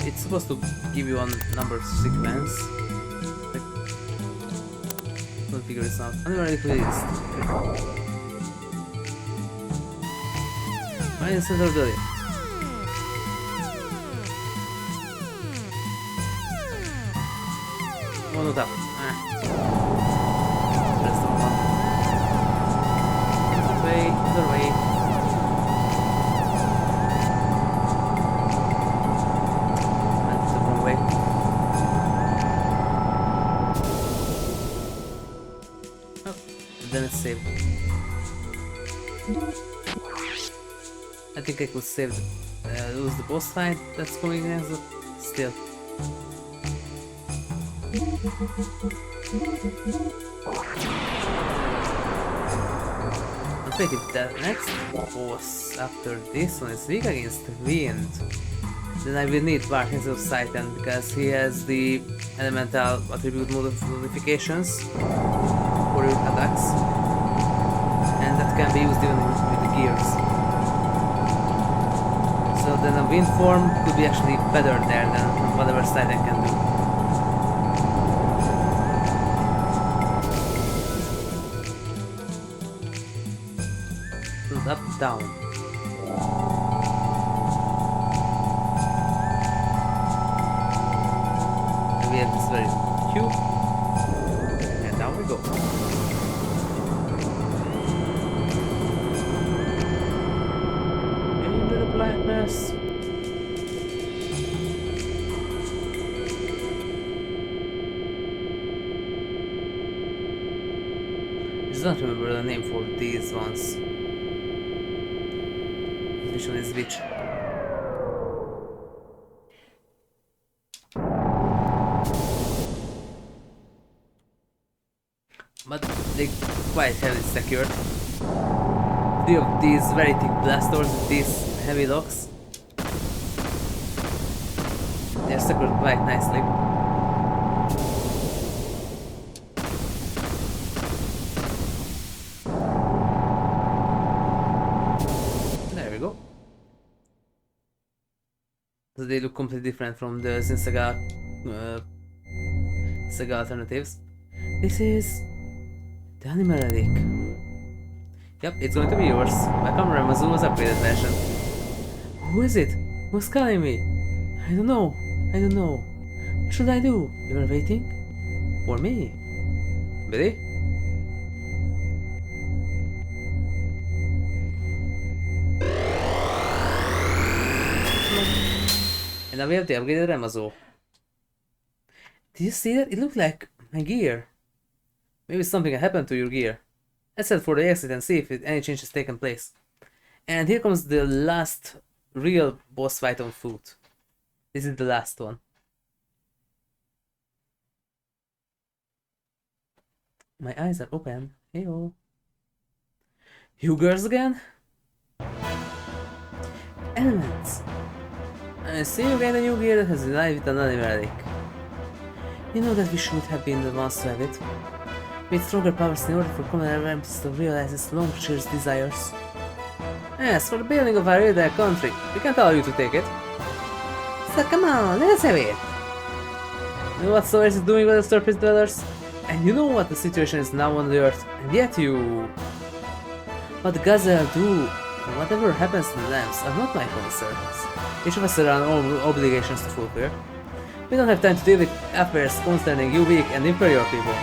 It's supposed to give you a number sequence. Don't figure this out. I'm ready for this. Right in the center of the lift. Oh, no tap. Press the one. Other way, other way. That's the wrong way. Oh, then it's saved. I think I could save lose the boss fight that's going against it still. I think if the next boss after this one is weak against wind, then I will need Barkings of Titan because he has the elemental attribute modifications for your attacks, and that can be used even with the gears. So then a wind form could be actually better there than whatever Titan can do. Up, down. And we have this very cube. And down we go. Into the blackness. don't remember the name for these ones. Which one is which? But they quite heavily secured. 3 of these very thick blast doors with these heavy locks. They're secured quite nicely. There we go. So they look completely different from the Saga alternatives. This is the animal relic. Yep, it's going to be yours. My camera muzzle was upgraded version. Who is it? Who's calling me? I don't know. What should I do? You are waiting? For me? Billy? And now we have the upgraded Ramazo. Did you see that? It looked like my gear. Maybe something happened to your gear. Let's head for the exit and see if any change has taken place. And here comes the last real boss fight on foot. This is the last one. My eyes are open. Heyo. You girls again? Elements. I see you get a new gear that has relied with another relic. You know that we should have been the ones to have it. With stronger powers in order for Commander Ramps to realize his long-cherished desires. Yes, for the building of our real country. We can't allow you to take it. So come on, let's have it! You know what Solaris is doing with the surface dwellers? And you know what the situation is now on the Earth, and yet you... What the Gazelle do, and whatever happens to the lamps are not my concerns. Each of us have our own obligations to fulfill. We don't have time to deal with affairs concerning you weak and inferior people.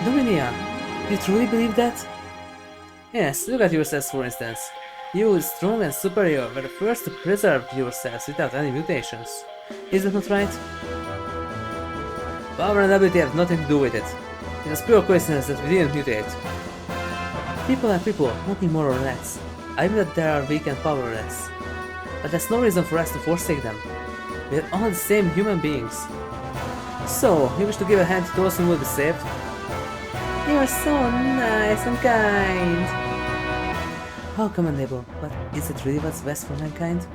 Dominia, do you truly believe that? Yes, look at yourselves for instance. You, strong and superior, were the first to preserve yourselves without any mutations. Is that not right? Power and ability have nothing to do with it. It was pure coincidence that we didn't mutate. People are people, nothing more or less. I admit that there are weak and powerless. But that's no reason for us to forsake them. We're all the same human beings. So, you wish to give a hand to those who will be saved? You are so nice and kind. How commendable, but is it really what's best for mankind?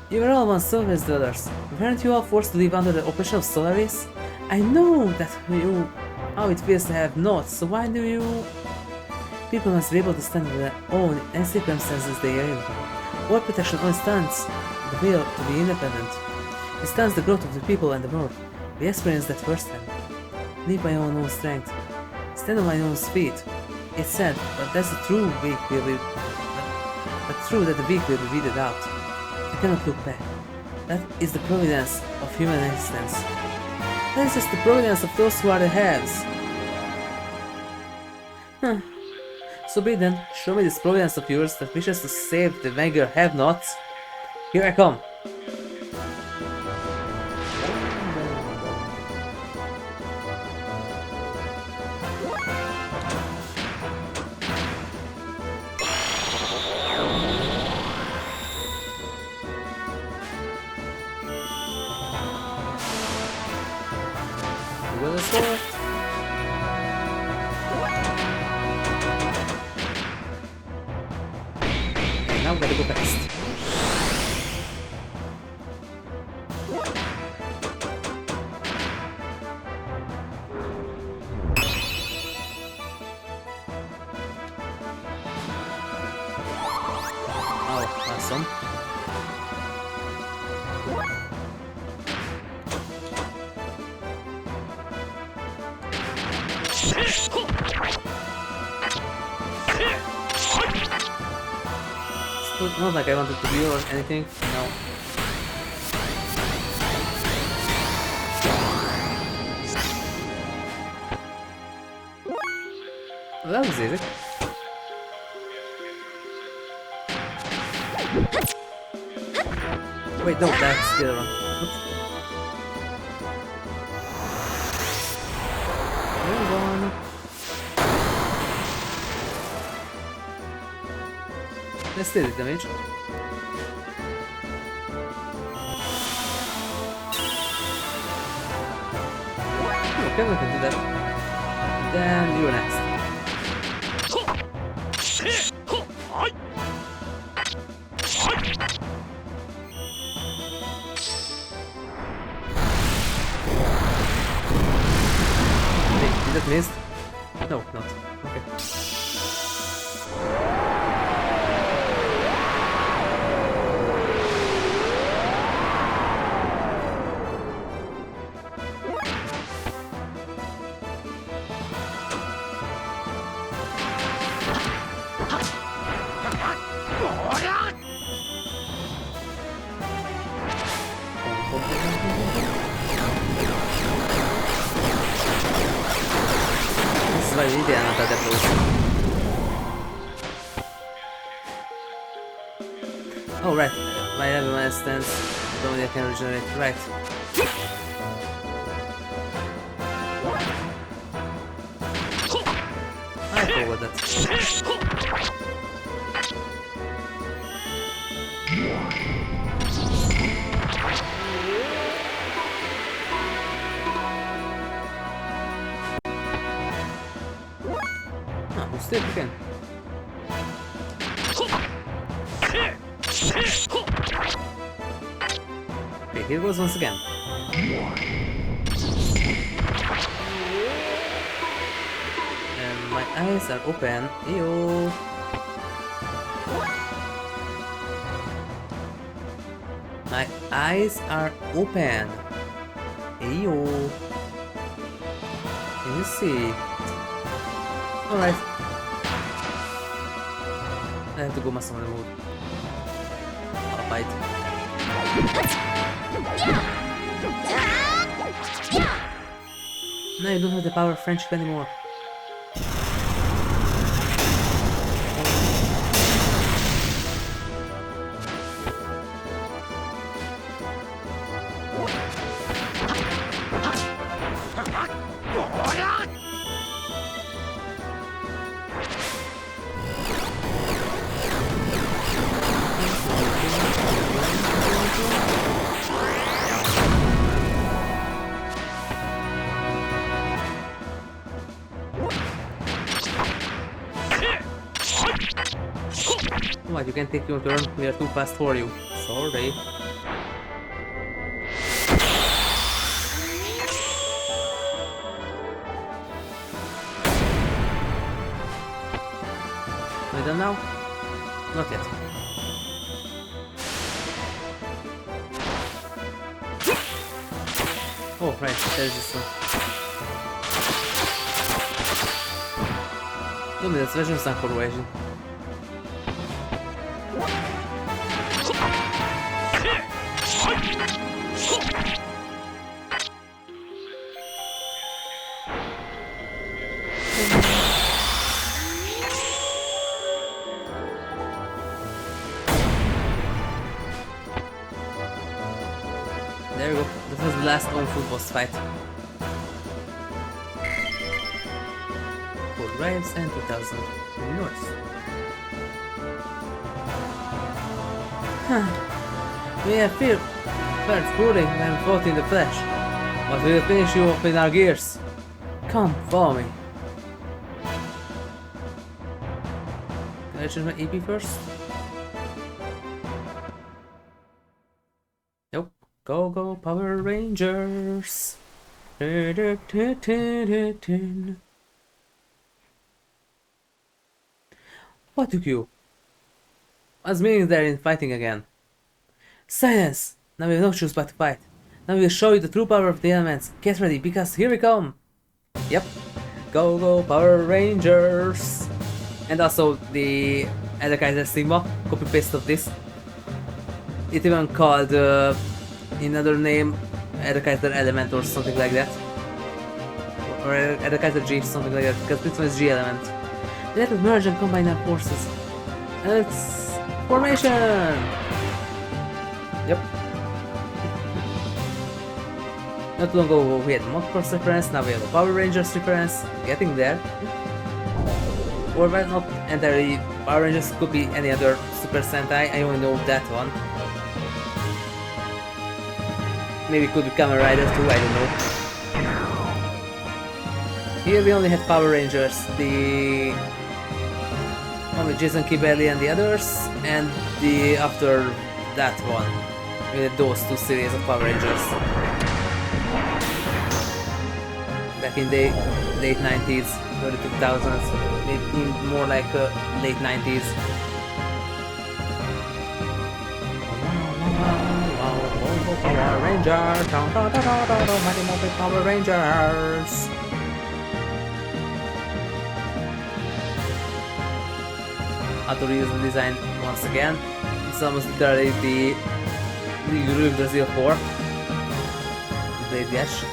You were all once Solaris dwellers. Weren't you all forced to live under the oppression of Solaris? I know that how it feels to have not, so why do you... People must be able to stand on their own in any circumstances they are in. War protection only stands the will to be independent. It stands the growth of the people and the world. We experienced that firsthand. Live by our own strength. Stand on my own feet. It's sad, but that's the true weak will be... But true that the weak will be weeded out. You cannot look back. That is the providence of human existence. That is just the providence of those who are the haves. So be then, show me this providence of yours that wishes to save the meager have-nots. Here I come. Now we gotta go fast. Oh, awesome. Not like I wanted to be or anything, no. Well, that was easy. Wait, no, that's the other one. Oops. Hold on. Let's still hit damage. Okay, we can do that. Then you're next. Wait, did that miss? No, not. Okay. Sbagliti è nata da Oh right, my level one stance, only I can regenerate, right. I forgot that. Still again. Okay, here goes once again. And my eyes are open. Ew. My eyes are open. Ew. Can you see? Alright. I have to go muscle mode. I'll fight. Now you don't have the power of friendship anymore. What, you can take your turn? We are too fast for you. Sorry. We done now? Not yet. Oh, right, there's this one. Dobry, that's weźmy sam korłeźni. There we go. That was the last on-foot boss fight. 4 lives and 2000 north. We have felt pudding and fought in the flesh, but we will finish you off in our gears. Come, follow me. Can I change my EP first? Nope. Go, go, Power Rangers! What took you? What's meaning there in fighting again? Silence! Now we have no choice but to fight. Now we will show you the true power of the elements. Get ready, because here we come! Yep. Go, go, Power Rangers! And also the Endgame Sigma, copy-paste of this. It even called another name Endgame Element or something like that. Or Endgame G, something like that, because this one is G element. Let us merge and combine our forces. And it's formation! Yep. Not long ago we had Multiverse reference, now we have a Power Rangers reference. Getting there. Or well, not entirely Power Rangers, could be any other Super Sentai, I only know that one. Maybe it could be Kamen Rider too, I don't know. Here we only had Power Rangers, the one with Jason Kibeli and the others, and the after that one, with those two series of Power Rangers. Back in the late 90s, early 2000s, maybe more like late 90s. Power Rangers, Mighty Morphin Power Rangers. How to reuse the design once again. It's almost literally the Relics Brazil 4. Blade Gash.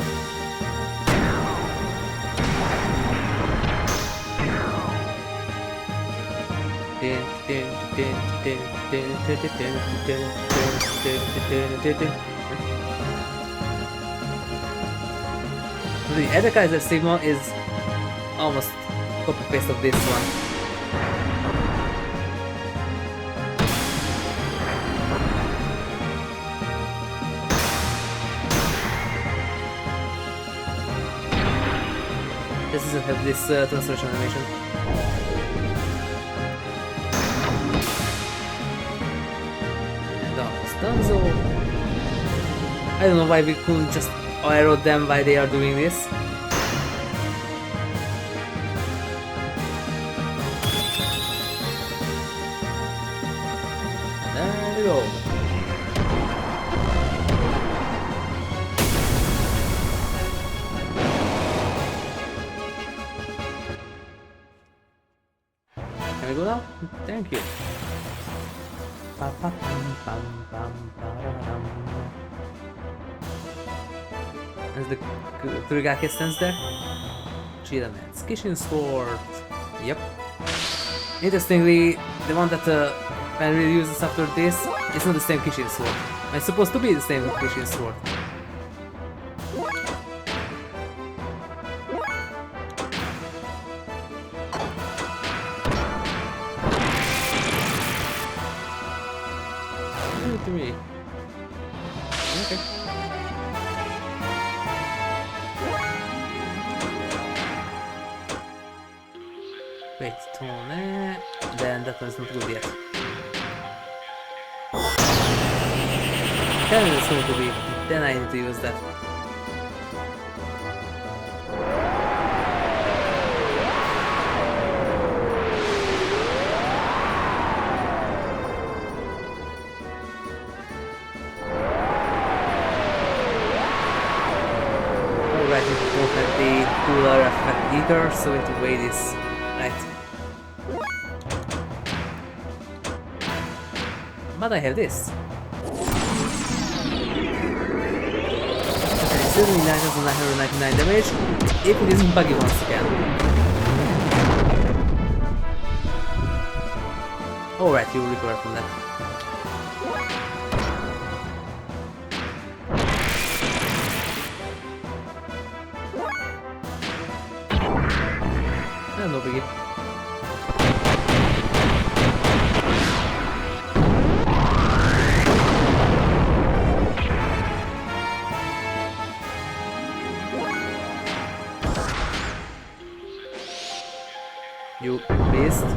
The Edekaiser Sigma is almost copy-paste of this one. This doesn't have this transformation animation. And almost done, so I don't know why we couldn't just arrow them while they are doing this. And there we go. Can we go now? Thank you. As the Kurigake stands there. Cheetah Man's Kishin Sword. Yep. Interestingly, the one that man really uses after this is not the same Kishin Sword. It's supposed to be the same Kishin Sword. Three. Okay. Wait, Tone. Then that one's not good yet. Then it's going to be. Then I need to use that. Alright, we don't have the cooler effect either, so we have to wait this. Right. But I have this. Okay, 79,999 damage, if it isn't buggy once again. Alright, you will recover from that. No biggie. You beast.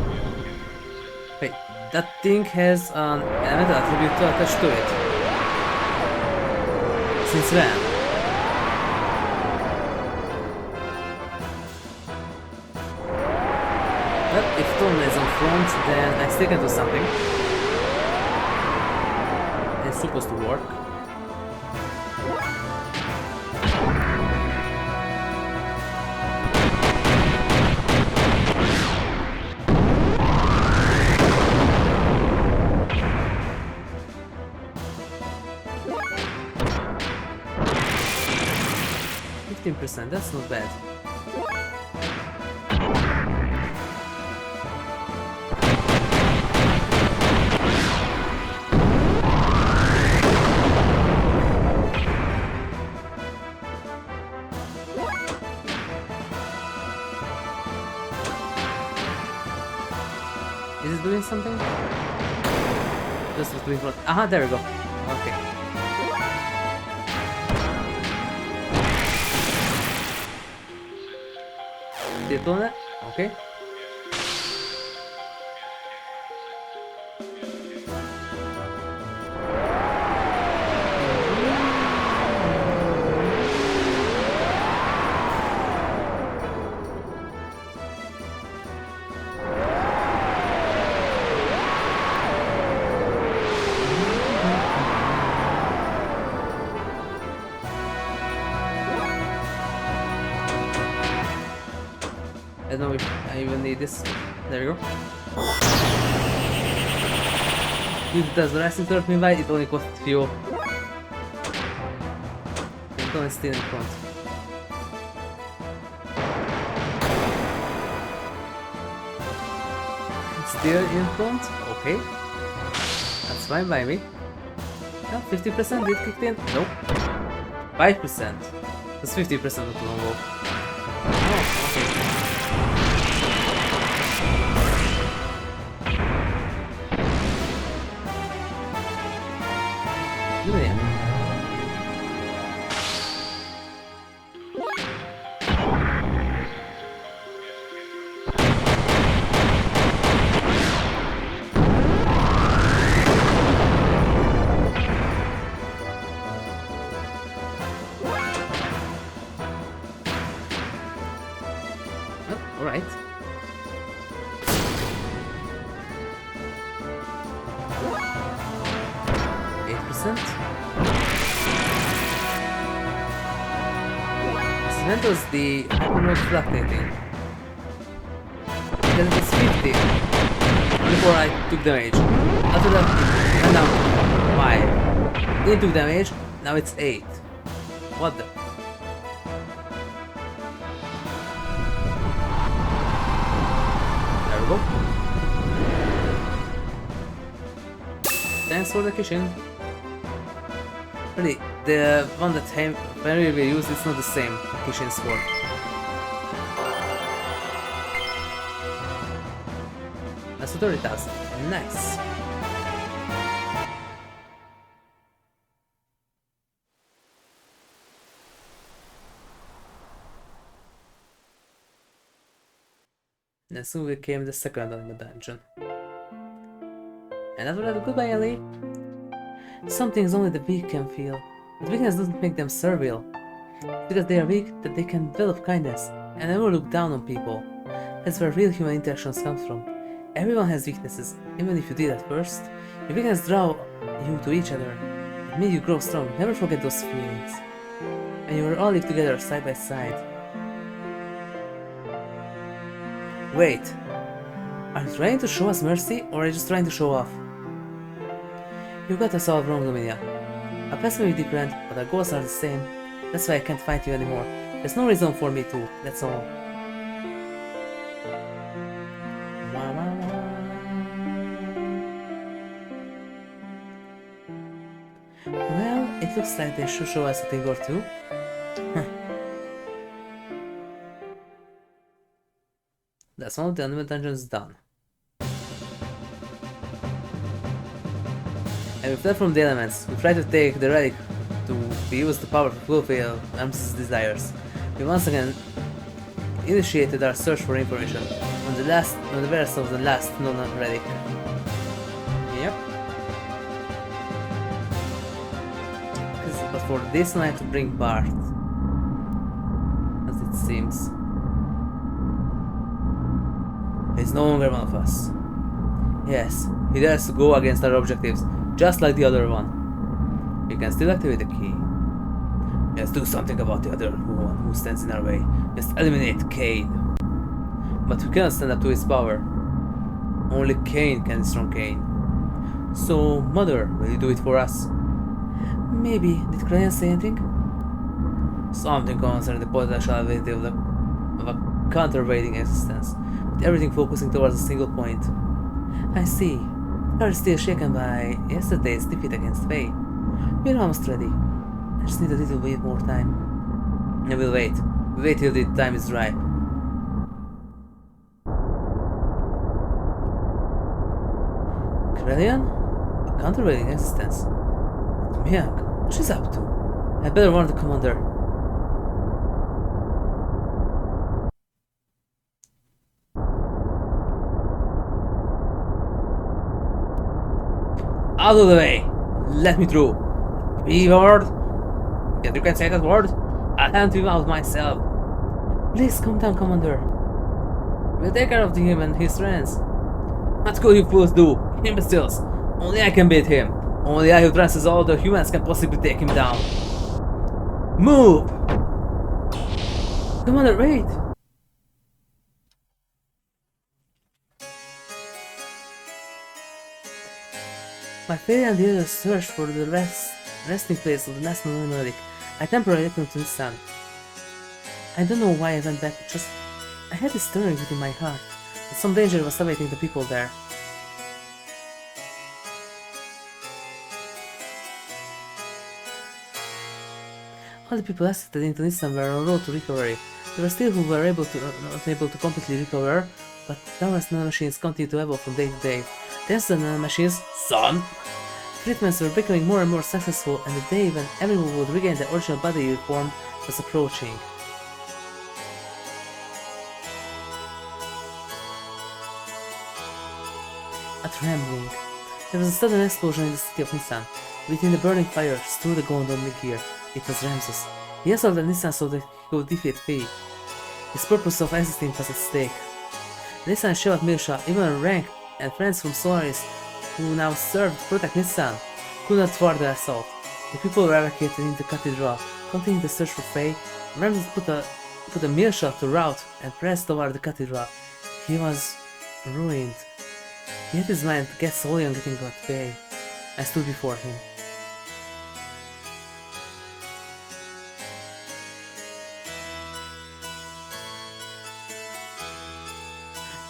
Wait, that thing has an elemental attribute attached to it. Since when? Well, if Tom is on front, then I still can do something. It's supposed to work. That's not bad. Is it doing something? Just was doing what? Aha, there we go. Okay. Did it on that? Okay. I don't know if I even need this. There we go. If it does the rest turret meanwhile, it only costs fuel. It's only still in front. It's still in front? Okay. That's fine by me. Yeah, 50% did kick in? Nope. 5%. That's 50% of the long walk. Oh, okay. Yeah. Oh, all right. That was the most fluctuating. Because it was 50 before I took damage. After that it went down to 5. Then took damage, now it's 8. What the? There we go. Thanks for the kitchen. Really, the one that Henry will use is not the same kitchen sword. That's 30,000. Nice. And soon we came the second on the dungeon. And after that, goodbye, Elly. Some things only the weak can feel. But weakness doesn't make them servile. Because they are weak, that they can develop kindness and never look down on people. That's where real human interactions come from. Everyone has weaknesses, even if you did at first. Your weakness draw you to each other. It made you grow strong. Never forget those feelings. And you will all live together side by side. Wait. Are you trying to show us mercy, or are you just trying to show off? You got us all wrong, Luminia. Our paths may be different, but our goals are the same. That's why I can't fight you anymore. There's no reason for me to, that's all. Well, it looks like they should show us a thing or two. That's one of the enemy dungeons done. And we fled from the elements. We tried to take the relic to use the power to fulfill Ams's desires. We once again initiated our search for information on the verse of the last known relic. Yep. But for this one I have to bring Bart, as it seems. He's no longer one of us. Yes, he dares to go against our objectives, just like the other one. We can still activate the key. Let's do something about the other one who stands in our way. Let's eliminate Cain. But we cannot stand up to his power. Only Cain can destroy Cain. So, Mother, will you do it for us? Maybe. Did Krelian say anything? Something concerning the potentiality of a countervailing existence, with everything focusing towards a single point. I see. You are still shaken by yesterday's defeat against Fei. We're almost ready. I just need a little bit more time. And we'll wait. We'll wait till the time is ripe. Krelian? A countervailing existence. Myang, what she's up to? I better warn the commander. Out of the way! Let me through! B-word? Yes, you can say that word? I'll hand him out myself. Please calm down, Commander. We'll take care of him and his friends. What could you fools do? Imbeciles! Only I can beat him. Only I who trances all the humans can possibly take him down. Move! Commander, wait! My Fei and the others searched for the resting place of the last known relic. I temporarily returned to the sun. I don't know why I went back, just... I had this stirring within my heart, that some danger was awaiting the people there. All the people exited into Nissan were on road to recovery. There were still who were not able to completely recover, but numerous nanomachines continued to evolve from day to day. Thanks to the nanomachines, son! Treatments were becoming more and more successful, and the day when everyone would regain their original body form was approaching. A trembling. There was a sudden explosion in the city of Nissan. Within the burning fire stood a gaunt OmniGear. It was Ramsus. He assaulted Nissan so that he could defeat Fei. His purpose of existing was at stake. Nissan shot Milsha, even rank and friends from Solaris who now served to protect Nissan, could not thwart the assault. The people were evacuated in the cathedral, continuing the search for Fei. Ramsus put a Milsha to rout and pressed toward the cathedral. He was ruined. He had his mind get solely on getting at Fei. I stood before him.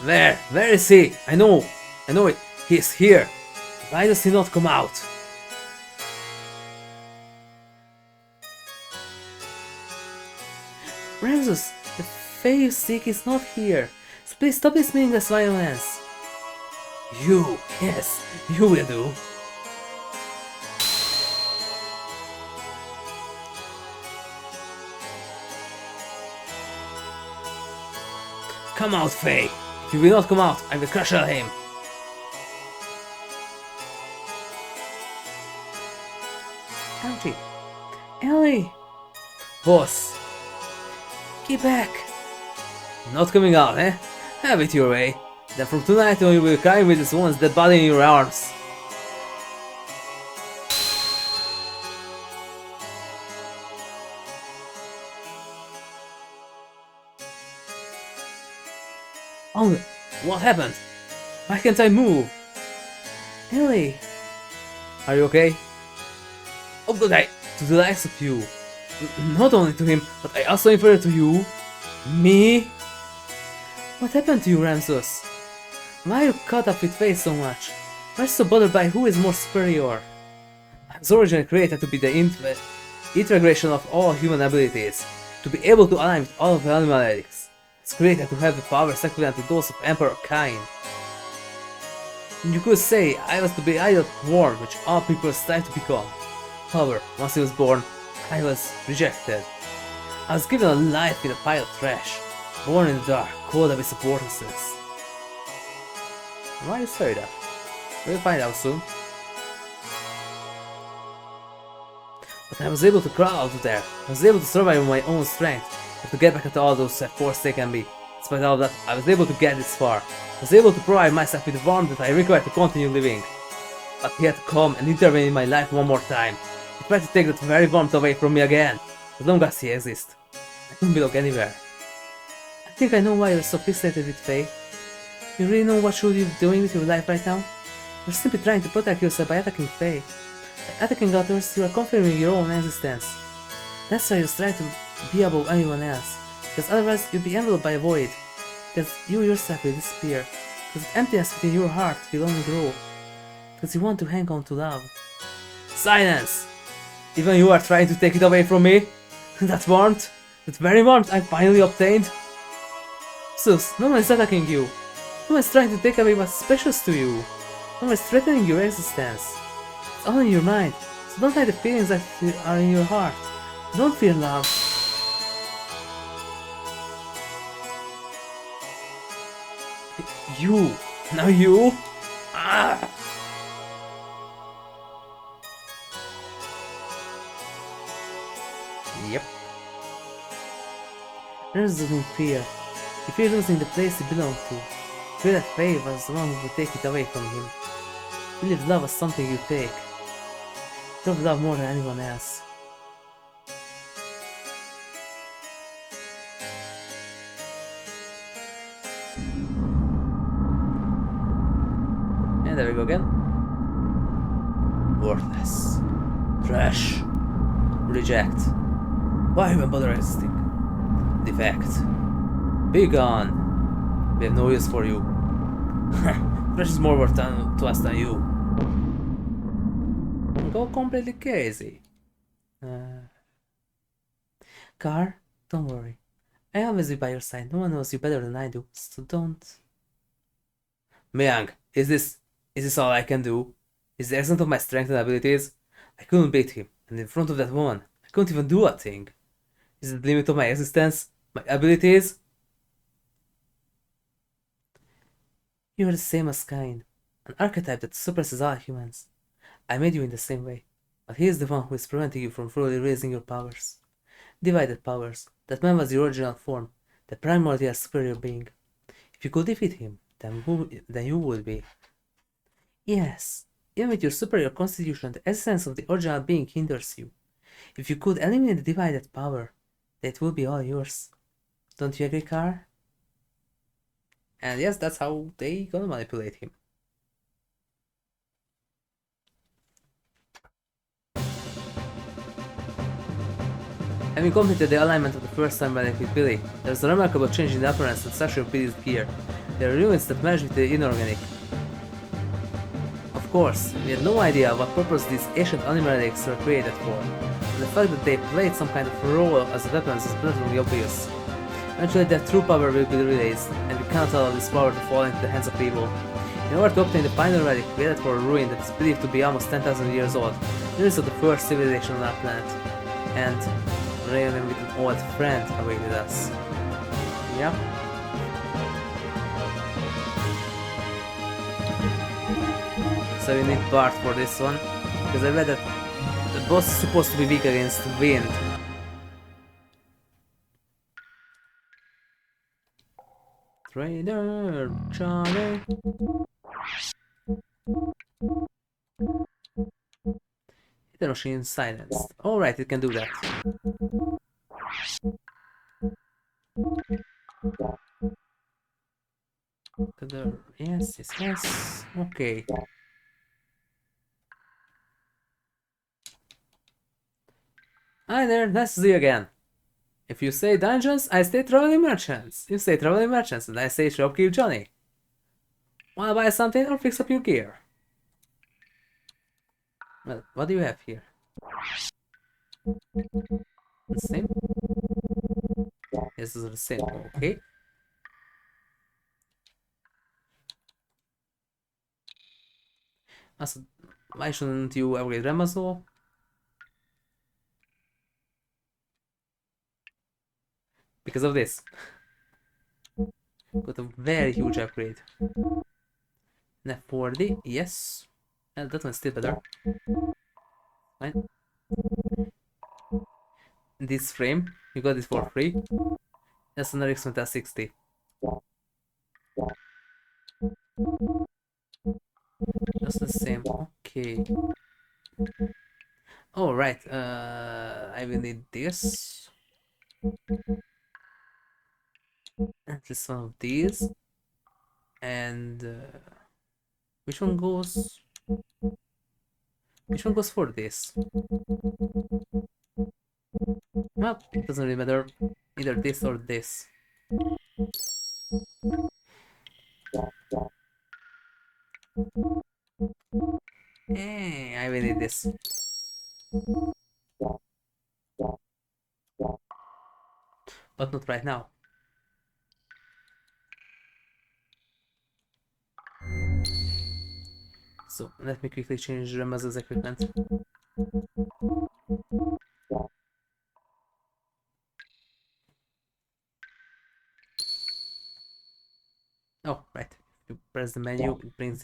Where is he? I know it. He is here. Why does he not come out? Ramsus, the Fei you seek is not here. So please stop this meaningless violence. Yes, you will do. Come out, Fei. If you will not come out, I will crush him. Ouchie. Elly! Boss! Get back! Not coming out, eh? Have it your way. Then from tonight on you will cry with this woman's dead body in your arms. Oh, what happened? Why can't I move? Elly! Are you okay? Oh, good day to the likes of you. Not only to him, but I also inferior to you. Me? What happened to you, Ramsus? Why are you caught up with Fei so much? Why are you so bothered by who is more superior? I was originally created to be the integration of all human abilities, to be able to align with all of the animal relics. I was created to have the powers equivalent to those of Emperor Cain. You could say I was to be idol born, which all people strive to become. However, once I was born, I was rejected. I was given a life in a pile of trash, born in the dark, cold abyss of worthlessness. Why you say that? We'll find out soon. But I was able to crawl out of there. I was able to survive on my own strength, and to get back at all those who had forsaken me. Despite all that, I was able to get this far. I was able to provide myself with the warmth that I required to continue living. But he had to come and intervene in my life one more time. He tried to take that very warmth away from me again. As long as he exists, I don't belong anywhere. I think I know why you're so fixated with Fei. You really know what should you be doing with your life right now? You're simply trying to protect yourself by attacking Fei. By attacking others, you are confirming your own existence. That's why you strive to be above anyone else, because otherwise you'll be enveloped by a void. Because you yourself will disappear. Because the emptiness within your heart will only grow. Because you want to hang on to love. Silence! Even you are trying to take it away from me? That warmth? That very warmth I finally obtained? Sus, no one is attacking you. No one is trying to take away what's precious to you. Someone is threatening your existence. It's all in your mind, so don't hide the feelings that are in your heart. Don't fear love. You! Now you! Ah! Yep. Ernest doesn't fear. He fears losing the place he belonged to. Fear that Fei was the one who would take it away from him. He believes love as something you take. You love love more than anyone else. And there we go again. Worthless. Trash. Reject. Why even bother existing? Defect. Be gone. We have no use for you. Trash is more worth to us than you. Go completely crazy. Car, don't worry. I always be by your side. No one knows you better than I do, so don't. Myang, is this all I can do? Is the extent of my strength and abilities? I couldn't beat him, and in front of that woman, I couldn't even do a thing. Is it the limit of my existence? My abilities? You are the same as Cain, an archetype that suppresses all humans. I made you in the same way, but he is the one who is preventing you from fully raising your powers. Divided powers. That man was the original form, the primordial superior being. If you could defeat him, then you would be. Yes, even with your superior constitution, the essence of the original being hinders you. If you could eliminate the divided power, that would be all yours. Don't you agree, Car? And yes, that's how they gonna manipulate him. Having completed the alignment of the first time with Billy, there's a remarkable change in the appearance and structure of Billy's gear. There are ruins that merge with the inorganic. Of course, we had no idea what purpose these ancient animal relics were created for, and the fact that they played some kind of role as weapons is blatantly obvious. Eventually their true power will be released, and we cannot allow this power to fall into the hands of evil. In order to obtain the final relic created for a ruin that is believed to be almost 10,000 years old, there is of the first civilization on our planet, and reunion with an old friend awaited us. Yeah. So we need Bart for this one, because I read that the boss is supposed to be weak against wind. Trader Charlie. The machine silenced. Alright, it can do that. Yes, yes, yes. Okay. Hi there, nice to see you again. If you say dungeons, I say traveling merchants. You say traveling merchants, and I say shopkeep Johnny. Wanna buy something or fix up your gear? Well, what do you have here? The same? This is the same, okay. Also, why shouldn't you upgrade Ramazol? Because of this. Got a very huge upgrade. F40, yes. And that one's still better. Fine. This frame, you got it for free. That's another X 60. Just the same, okay. Oh, right, I will need this. At least one of these. And which one goes? Which one goes for this? Well, it doesn't really matter. Either this or this. I will need this. But not right now. So let me quickly change Ramaz's equipment. Oh, right. If you press the menu, it brings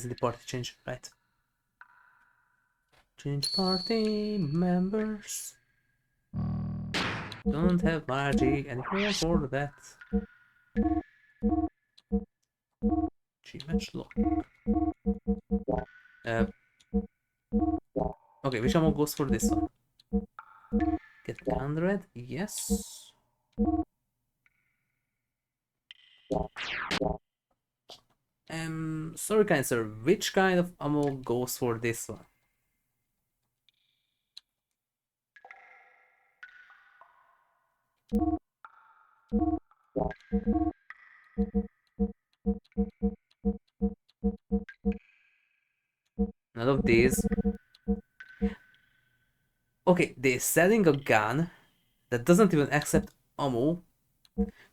the party change. Right. Change party members. Don't have Margie anymore for that. G-match lock. Okay, which ammo goes for this one? Get 100, yes. Sorry kind sir, which kind of ammo goes for this one? None of these. Okay, they're selling a gun that doesn't even accept ammo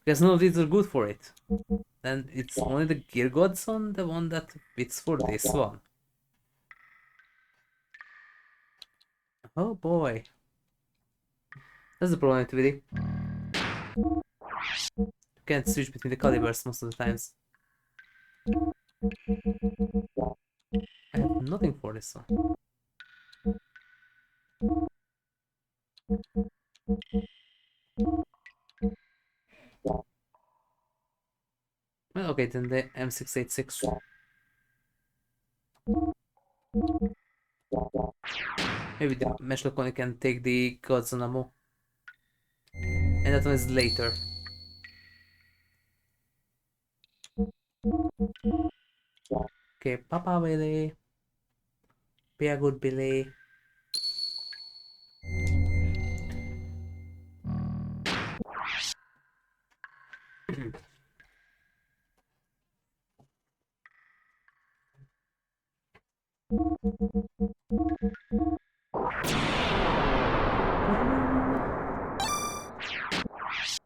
because none of these are good for it. Then it's only the Gear Godson, the one that fits for this one. Oh boy. That's the problem with it. You can't switch between the calibers most of the times. I have nothing for this one. Well, okay, then the M686. Maybe the Meshlakoni can take the Godson ammo. And that one is later. Okay, Papa Billy. Be a good Billy.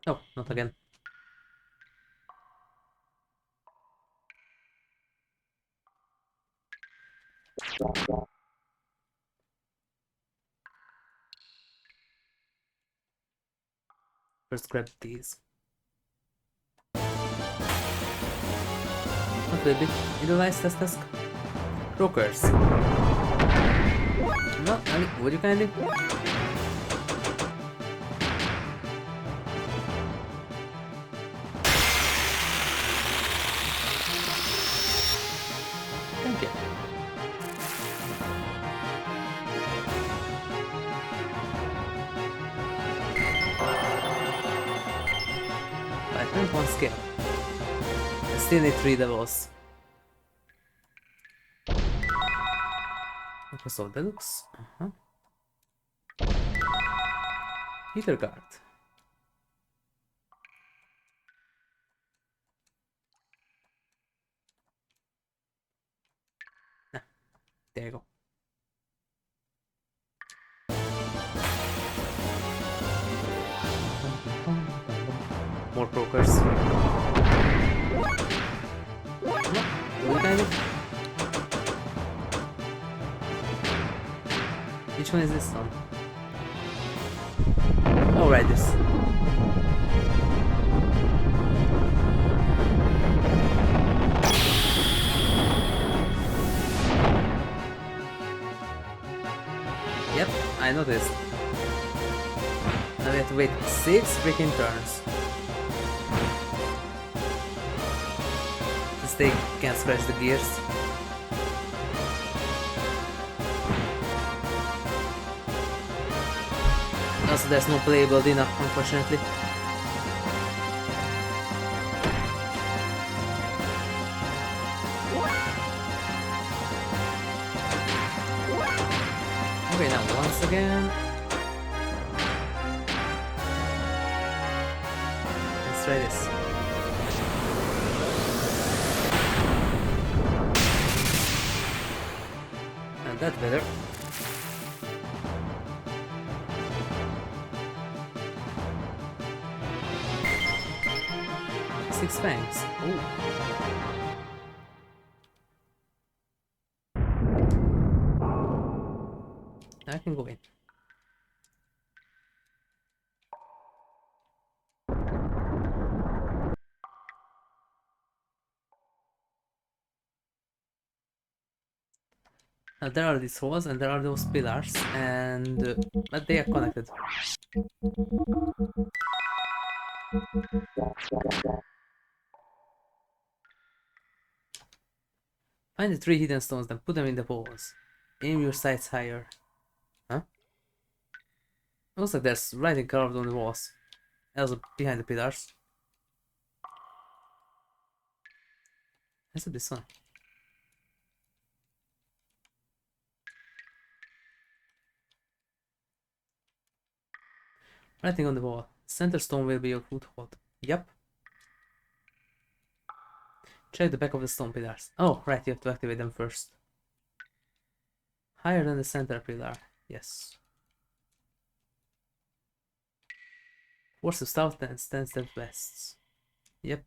Oh, not again. First grab these. Not really. Individualized task. Brokers. No, Ali, would you kindly? Thank you. I turned one scale. I still need 3 levels. Microsoft Deluxe. Heater guard. Nah, there you go. More brokers. Which one is this one? Oh, right, this. Yep, I noticed. Now we have to wait 6 freaking turns. This thing can't scratch the gears. Also, there's no playable Dina, unfortunately. Okay, now once again. Let's try this. And that's better. Six fangs. Ooh. I can go in. There are these holes and there are those pillars, and but they are connected. Find the 3 hidden stones, then put them in the holes. Aim your sights higher. Huh? Looks like there's writing carved on the walls. Also behind the pillars. Has to be this one. Writing on the wall. Center stone will be your foothold. Yep. Check the back of the stone pillars. Oh, right, you have to activate them first. Higher than the center pillar. Yes. Force of south and stands at west. Yep.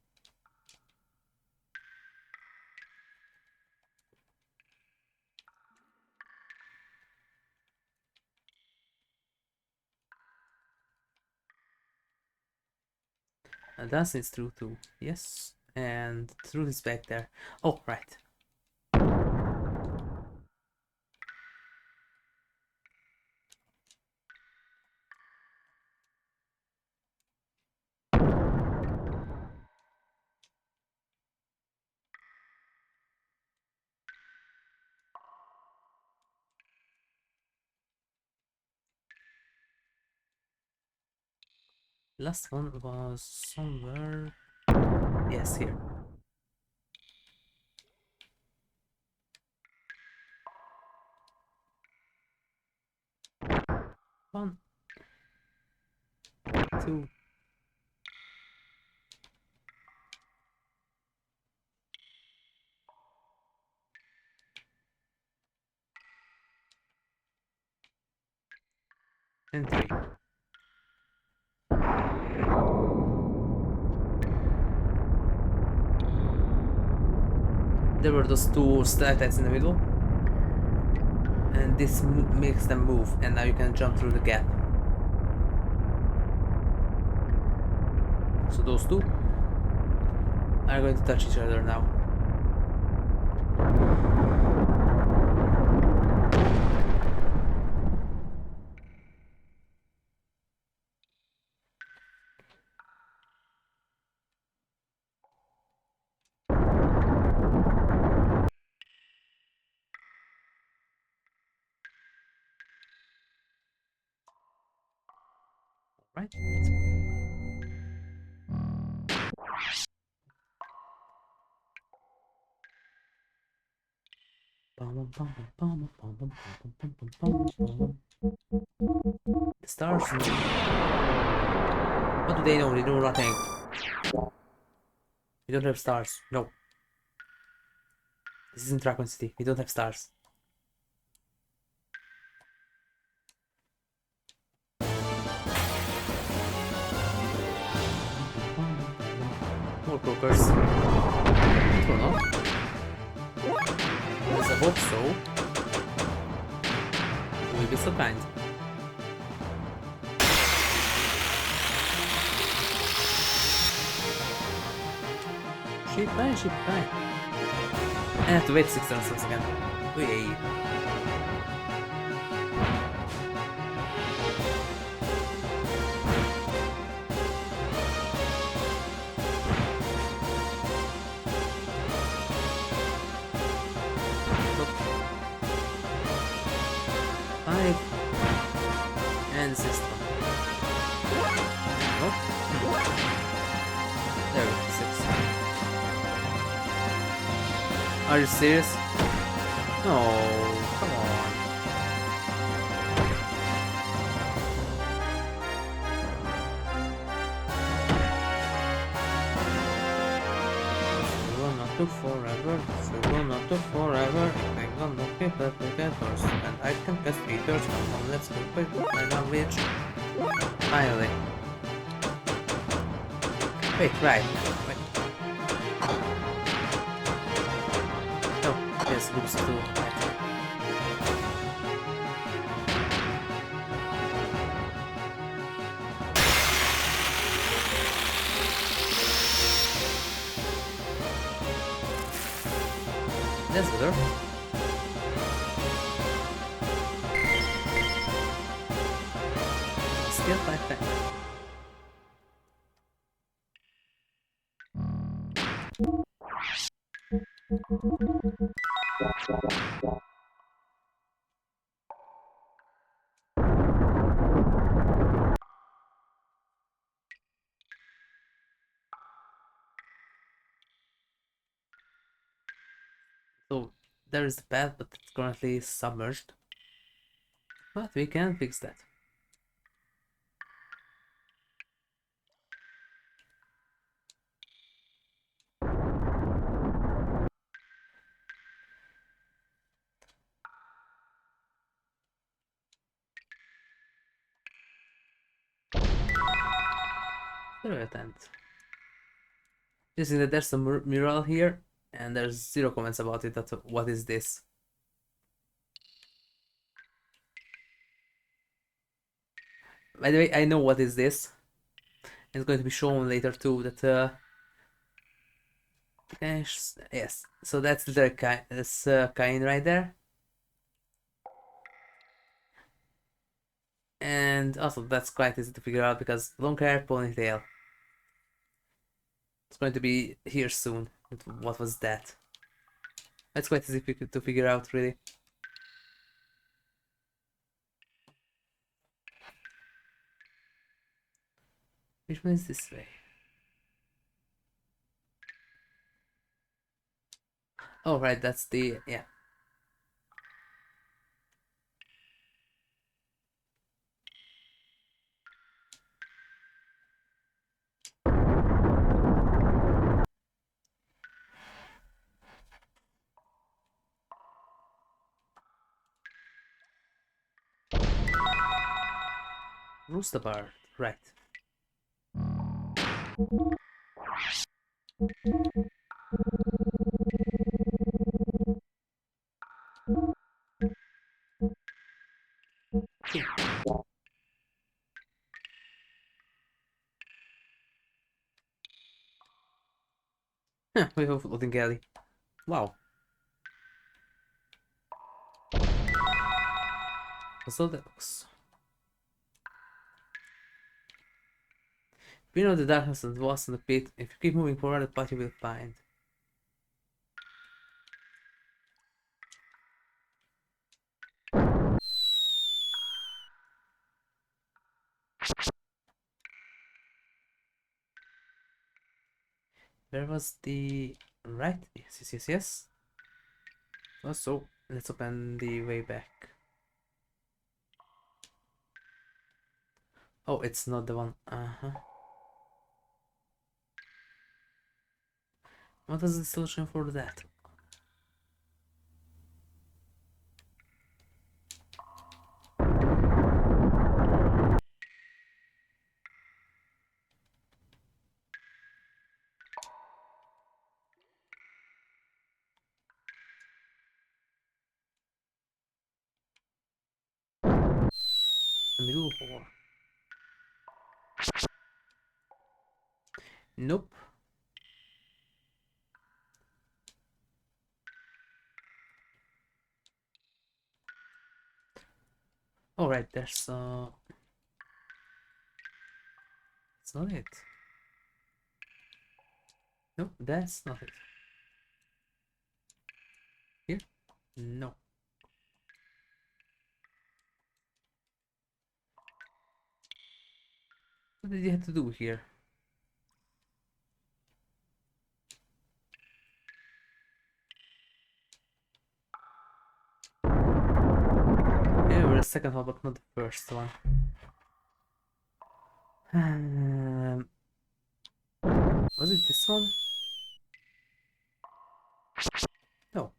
And that is through too. Yes. And through is back there. Oh, right. Last one was somewhere. Yes, here. One, two. And 3. There were those 2 stalactites in the middle. And this makes them move, and now you can jump through the gap. So those 2 are going to touch each other now. Right? The stars. What do they know? They know nothing. We don't have stars. No. This isn't Raccoon City. We don't have stars. More cloakers. Or not. Yes, I hope so. We'll be so kind. Sheep pie, sheep pie. I have to wait 6 turns again. Wait. And this one. Nope. There we go, 6. Are you serious? No, come on. We will not do forever. We will not do forever. I'm gonna keep replicators, and I can cast features. Come on, let's go quick. I don't reach. Finally. Wait, right. Wait. No, yes, looks too right. That's better. Skill 5. So there is the path, but it's currently submerged. But we can fix that. Attempt. You see that there's a mural here, and there's zero comments about it. That what is this? By the way, I know what is this. It's going to be shown later too. That yes. So that's the kind. That's kind right there. And also that's quite easy to figure out because long hair, ponytail. It's going to be here soon. What was that? That's quite easy to figure out, really. Which one is this way? Oh, right, that's the... yeah. Rooster bar, right. Huh, we have floating galley. Wow. So that looks. We know the darkness and was in the pit. If you keep moving forward, the path you will find. Where was the right? Yes. Oh, so let's open the way back. Oh, it's not the one. What is the solution for that? Middle hole. Nope. All right, there's it's not it. Nope, that's not it. Here? No. What did you have to do here? Yeah, we're the second one, but not the first one. Was it this one? No.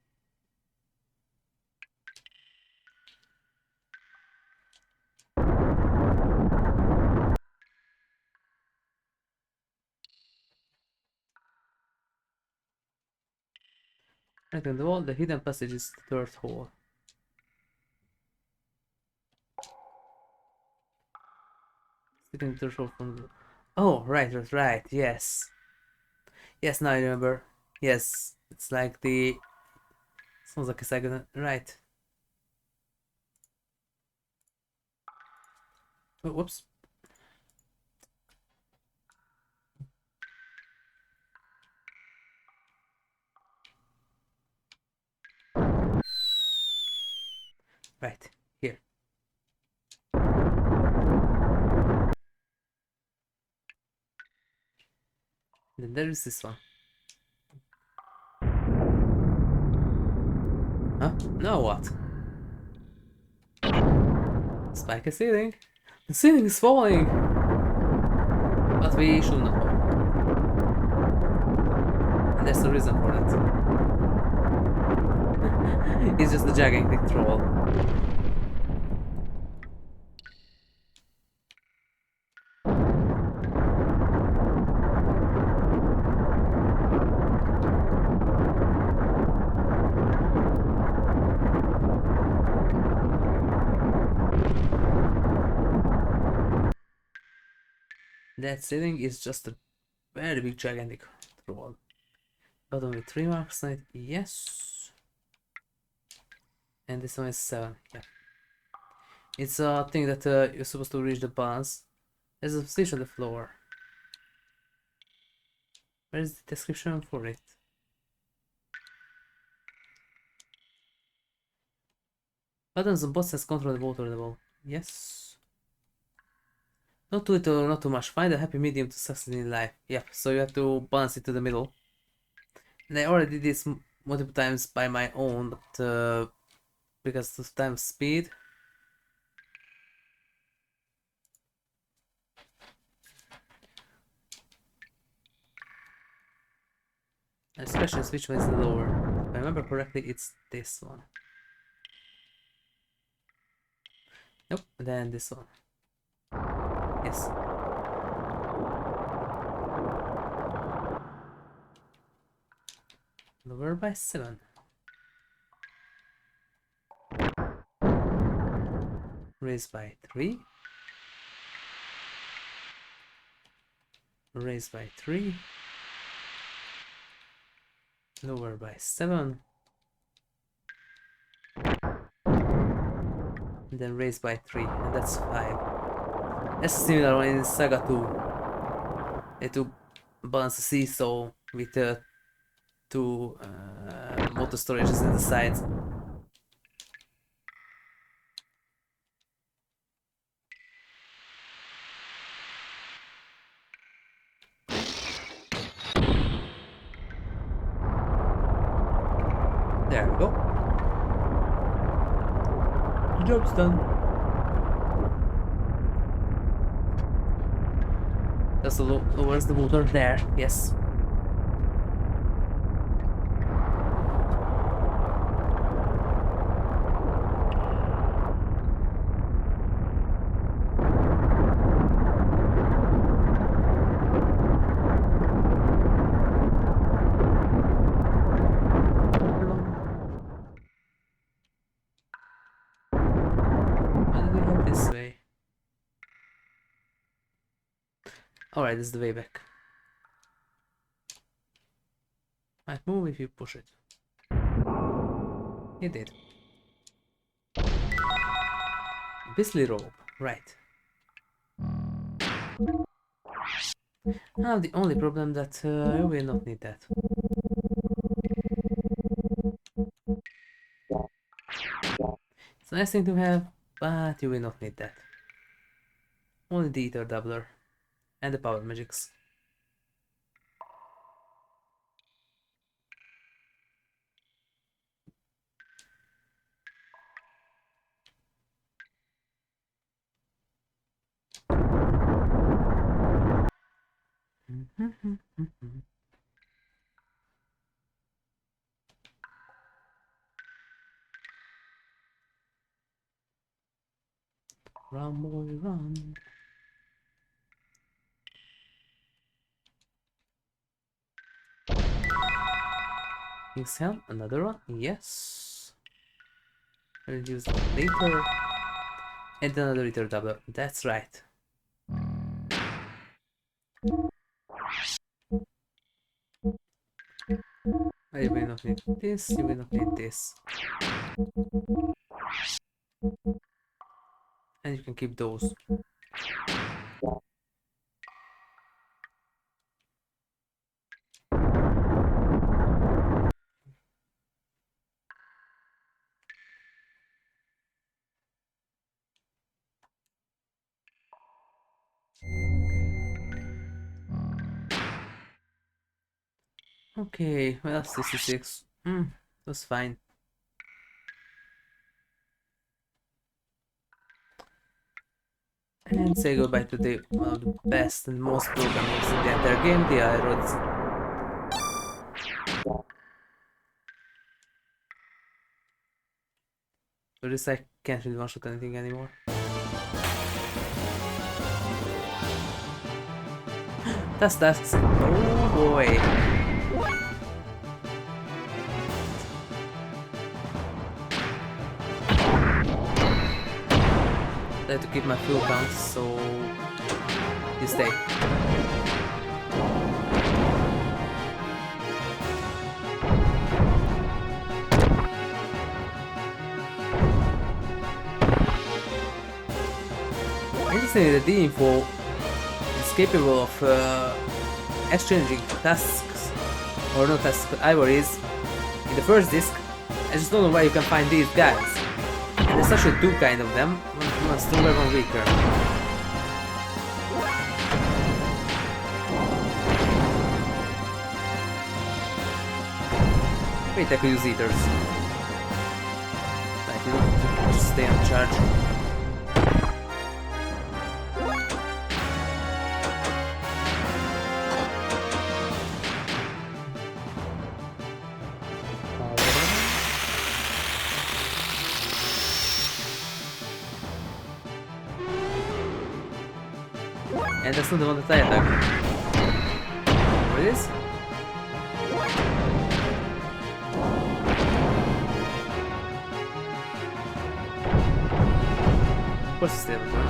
Right on the wall, the hidden passage is the third hole. Sitting the third hole from the... Oh, right, yes. Yes, now I remember. Yes, it's like the... Sounds like a second. Right. Oh, whoops. Right. Here. Then there is this one. Huh? Now what? Spike a ceiling. The ceiling is falling! But we should not fall. And there's a reason for that. It's just a gigantic troll. That ceiling is just a very big gigantic troll. Bottom with 3 marks on it, yes. And this one is 7, yeah. It's a thing that you're supposed to reach the balance. There's a switch on the floor. Where is the description for it? Buttons on both sides control the water level. Yes. Not too little, not too much. Find a happy medium to succeed in life. Yep, so you have to balance it to the middle. And I already did this multiple times by my own, but because of time speed. And especially which one is the lower. If I remember correctly, it's this one. Nope, then this one. Yes. Lower by 7. Raise by 3. Raise by 3. Lower by 7. And then raise by 3. And that's 5. That's a similar one in Saga 2. They had to balance the seesaw with 2 water storages in the sides. There we go. The job's done. That's the lowers the water there, yes. Alright, this is the way back. Might move if you push it. It did. Beastly rope, right. Now the only problem that you will not need that. It's a nice thing to have, but you will not need that. Only the ether doubler and the power magics. Run, boy, run. King's Helm, another one, yes. I'll use that later. And another ether doubler, that's right. You will not need this, you will not need this. And you can keep those. Okay, well, 66. That's fine. And say goodbye to the one of the best and most broken moves in the entire game, the Irods. So this I can't really one-shot anything anymore. That's oh boy. I have to keep my fuel count, so you stay. Interestingly, the D-info is capable of exchanging tasks, or not tasks, but ivories in the first disc. I just don't know why you can find these guys. And there's actually two kind of them, one stronger, one weaker. Wait, I could use eaters. Like, you don't just stay on charge. And that's not the one that I attack. What it is? Of course it's the other one.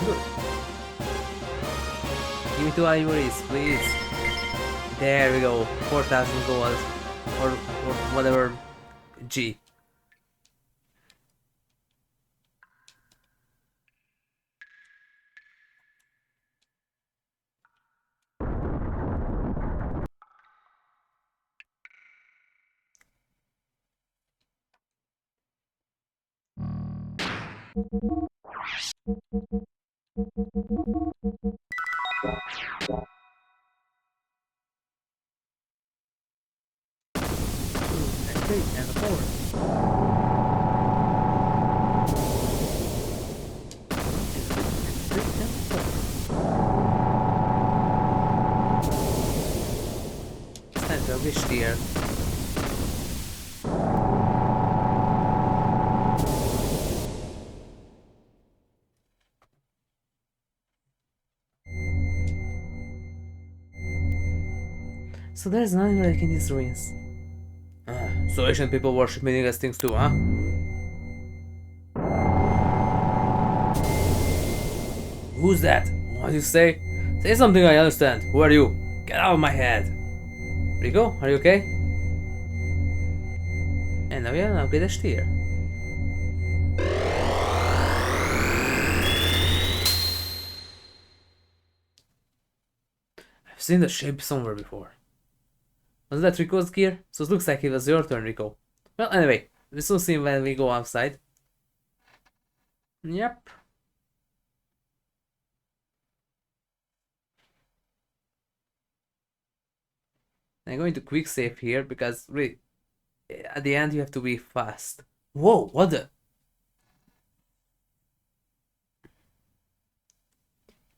Good. Give me 2 ivories, please. There we go. 4,000 gold. Or whatever. G. And 3 and a 4. Wish dear. So there's an relic in these ruins. So ancient people worship meaningless things too, huh? Who's that? What do you say? Say something I understand. Who are you? Get out of my head. Rico, are you okay? And now we have an upgraded steer. I've seen the shape somewhere before. Was that Rico's gear? So it looks like it was your turn, Rico. Well, anyway, we'll soon see when we go outside. Yep. I'm going to quick save here because really, at the end you have to be fast. Whoa, what the?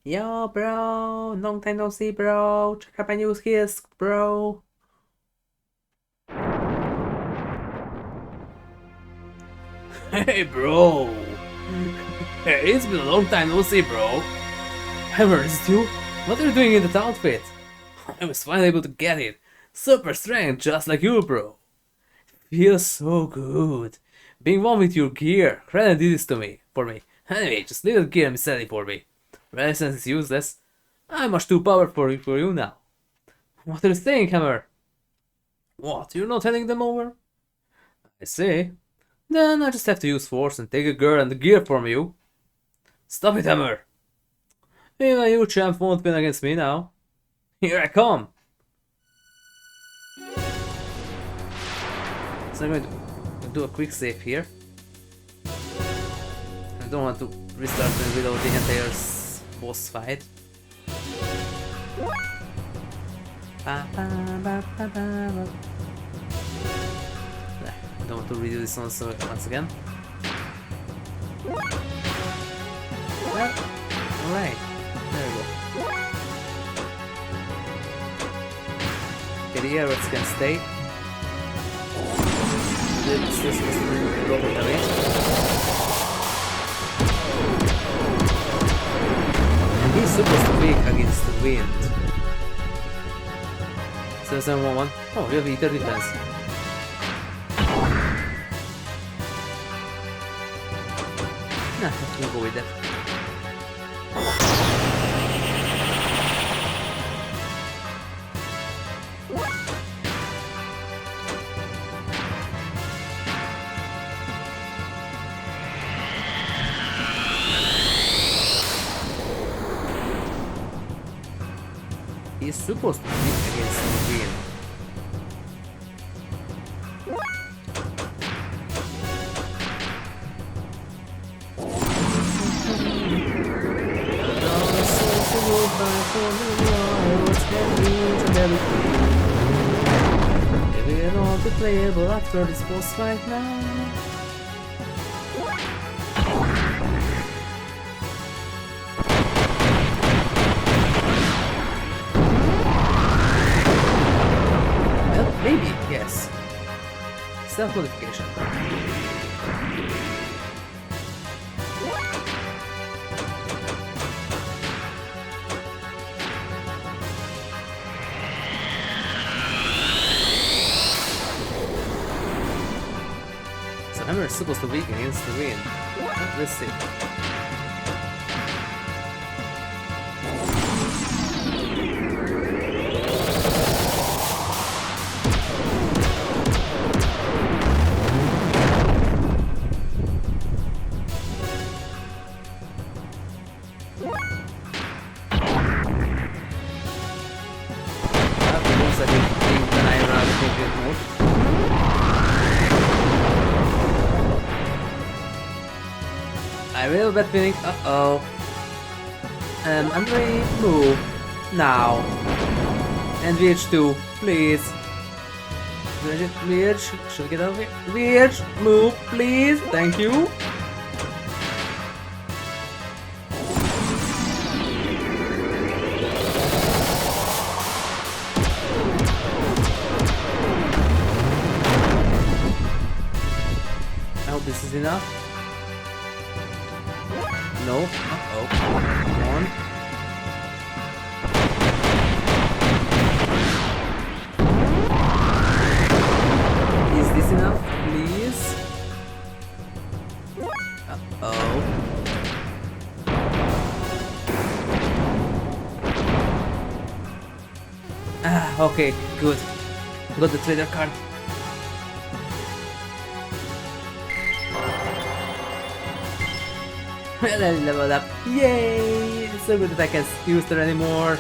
Yo, bro, long time no see, bro. Check out my new skills, bro. Hey, bro. Hey, it's been a long time no see, bro. Ever, is it you? What are you doing in that outfit? I was finally able to get it. Super strength, just like you, bro. Feels so good. Being one with your gear. Krelian did this to me, for me. Anyway, just leave the gear and be steady for me. Resistance is useless. I'm much too powerful for you now. What are you saying, Hammer? What, you're not handing them over? I see. Then I just have to use force and take a girl and the gear from you. Stop it, Hammer! Even you, champ, won't win against me now. Here I come! So I'm going to do a quick save here. I don't want to restart without the entire boss fight. I don't want to redo this once again. Well, alright, there we go. Okay, the arrows can stay. This is drop it away. And he's supposed to weak against the wind. 711. Oh, we have ether defense. Nah, I can go with that. He's supposed to be against the wind. We're all be playable after this boss fight now. Maybe, yes. Self-modification. So Hammer is supposed to weaken against the wind. Let's see. I will bet feeling. Uh-oh. Andre, move. Now. And VH2, please. VH, should get over here. VH, move, please. Thank you. I hope this is enough. No. Uh-oh. Come on. Is this enough, please? Uh-oh. Ah, okay, good. Got the trader card. Well, I leveled up. Yay! It's so good that I can't use her anymore.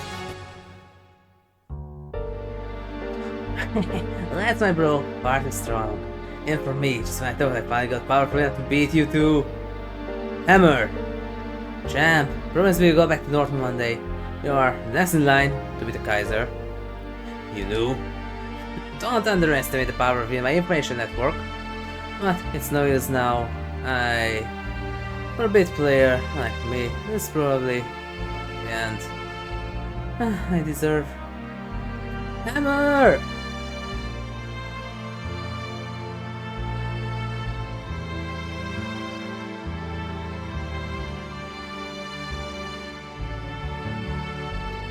That's my bro. Part is strong. And for me, just when I thought I finally got powerful enough to beat you two. Hammer! Champ, promise me you'll go back to Northern one day. You are next in line to be the Kaiser. You do? Don't underestimate the power of my information network. But it's no use now. For a bit player like me, this is probably the end. I deserve. Hammer!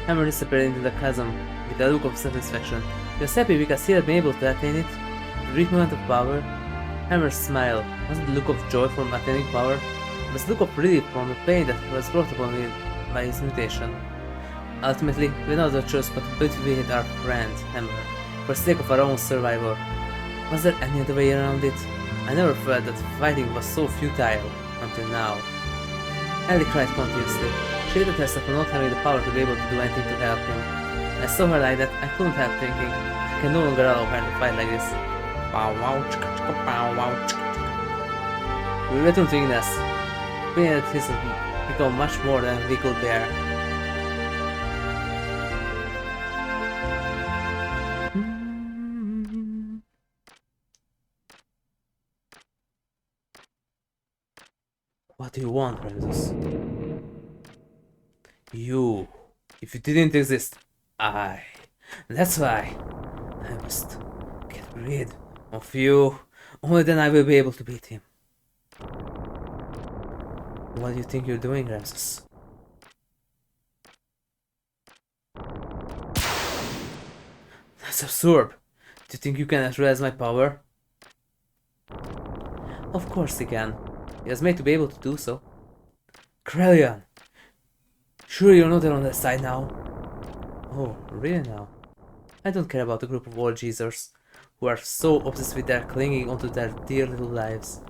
Hammer disappeared into the chasm with a look of satisfaction. He was happy because he had been able to attain it. A brief moment of power. Hammer's smile. Was it the look of joy from attaining power? was the look of relief from the pain that was brought upon me by his mutation. Ultimately, we had no other choice but to beat our friend, Hammer, for the sake of our own survival. Was there any other way around it? I never felt that fighting was so futile, until now. Elly cried continuously. She hated herself for not having the power to be able to do anything to help him. I saw her like that, I couldn't help thinking, I can no longer allow her to fight like this. Pow wow chicka chicka pow wow chicka chicka. We returned to Ignace. Pain had become much more than we could bear. What do you want, Ramses? You. If you didn't exist, I. That's why. I must get rid of you. Only then I will be able to beat him. What do you think you're doing, Ramses? That's absurd. Do you think you can neutralize my power? Of course he can. He was made to be able to do so. Krelian! Sure you're not on that side now? Oh, really now? I don't care about a group of old geezers who are so obsessed with their clinging onto their dear little lives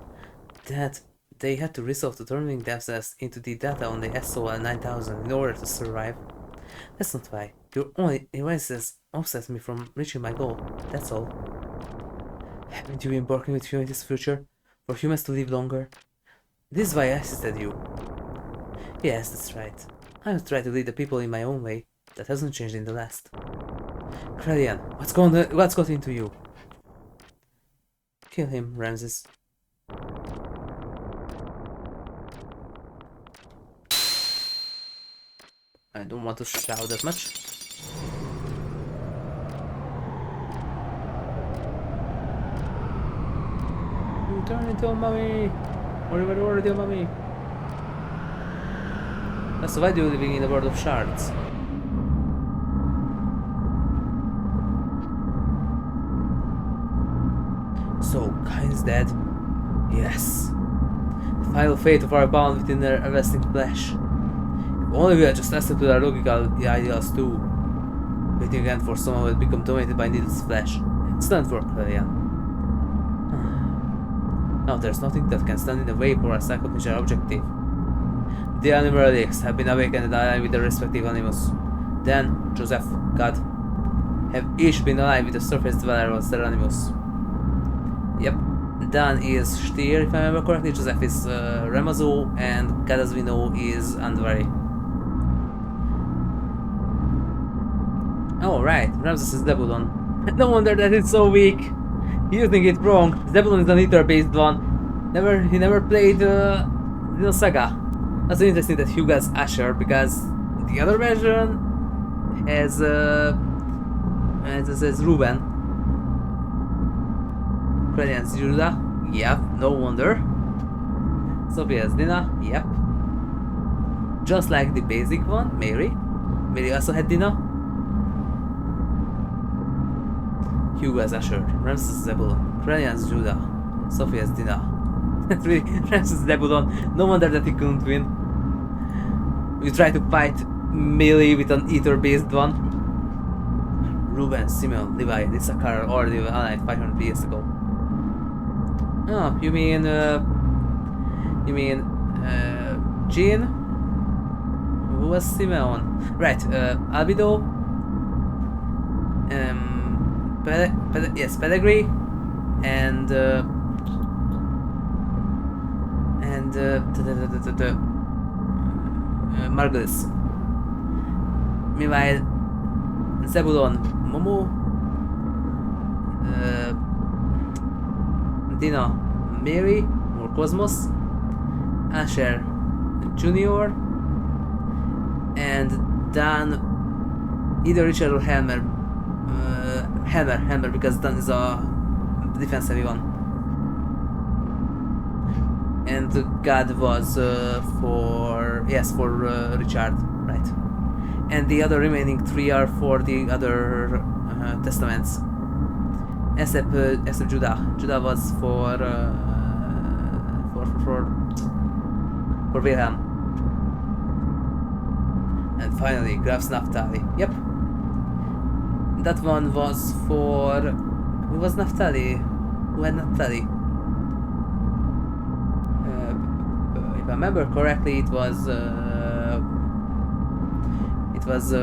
that they had to resort to turning themselves into the data on the SOL 9000 in order to survive. That's not why. Your only devices offset me from reaching my goal, that's all. Haven't you been working with humanity's future? For humans to live longer? This is why I assisted you. Yes, that's right. I will try to lead the people in my own way. That hasn't changed in the last. Krelian, what's got into you? Kill him, Ramses. I don't want to shout that much. You turn into a mummy! Whatever the mummy! So why do you living in the world of shards? So, Kain is dead? Yes. The final fate of our bound within their everlasting flesh. If only we had just accepted our logical ideals too. Waiting again for someone who had become dominated by needless flesh. Stand for Krelian. Now there's nothing that can stand in the way for our psychometric objective. The animal relics have been awakened and aligned with their respective animals. Dan, Joseph, God, have each been aligned with the surface dweller of their animals. Yep, Dan is Stier if I remember correctly, Joseph is Ramazo, and God as we know is Andvari. Oh right, Ramses is Zebulon. No wonder that it's so weak. Using it wrong. Zebulon is an ether-based one. He never played Saga. That's interesting that Hugo has Asher because the other version has Ruben. Krelian's Judah. Yep, no wonder. Sophia's Dina. Yep. Just like the basic one, Mary. Mary also had Dina. Hugo has Asher. Ramses Zebulon. Krelian's Judah. Sophia's Dina. That's really Ramses Zebulon. No wonder that he couldn't win. You try to fight melee with an ether-based one. Ruben, Simeon, Levi, Issachar already were allied 500 years ago. Oh, you mean Jean? Who was Simeon? Right, Albedo. Yes, Pedigree, and Margulis. Meanwhile, Zebulon, Momo, Dina, Mary, or Cosmos, Asher, Junior, and Dan, either Richard or Helmer. Helmer, because Dan is a defense heavy one. And God was for Richard, right? And the other remaining three are for the other testaments, except Judah. Judah was for For Wilhelm. And finally, Graf Naphtali. Yep. That one was for... Who was Naphtali? Who had Naphtali? If I remember correctly, it was... It was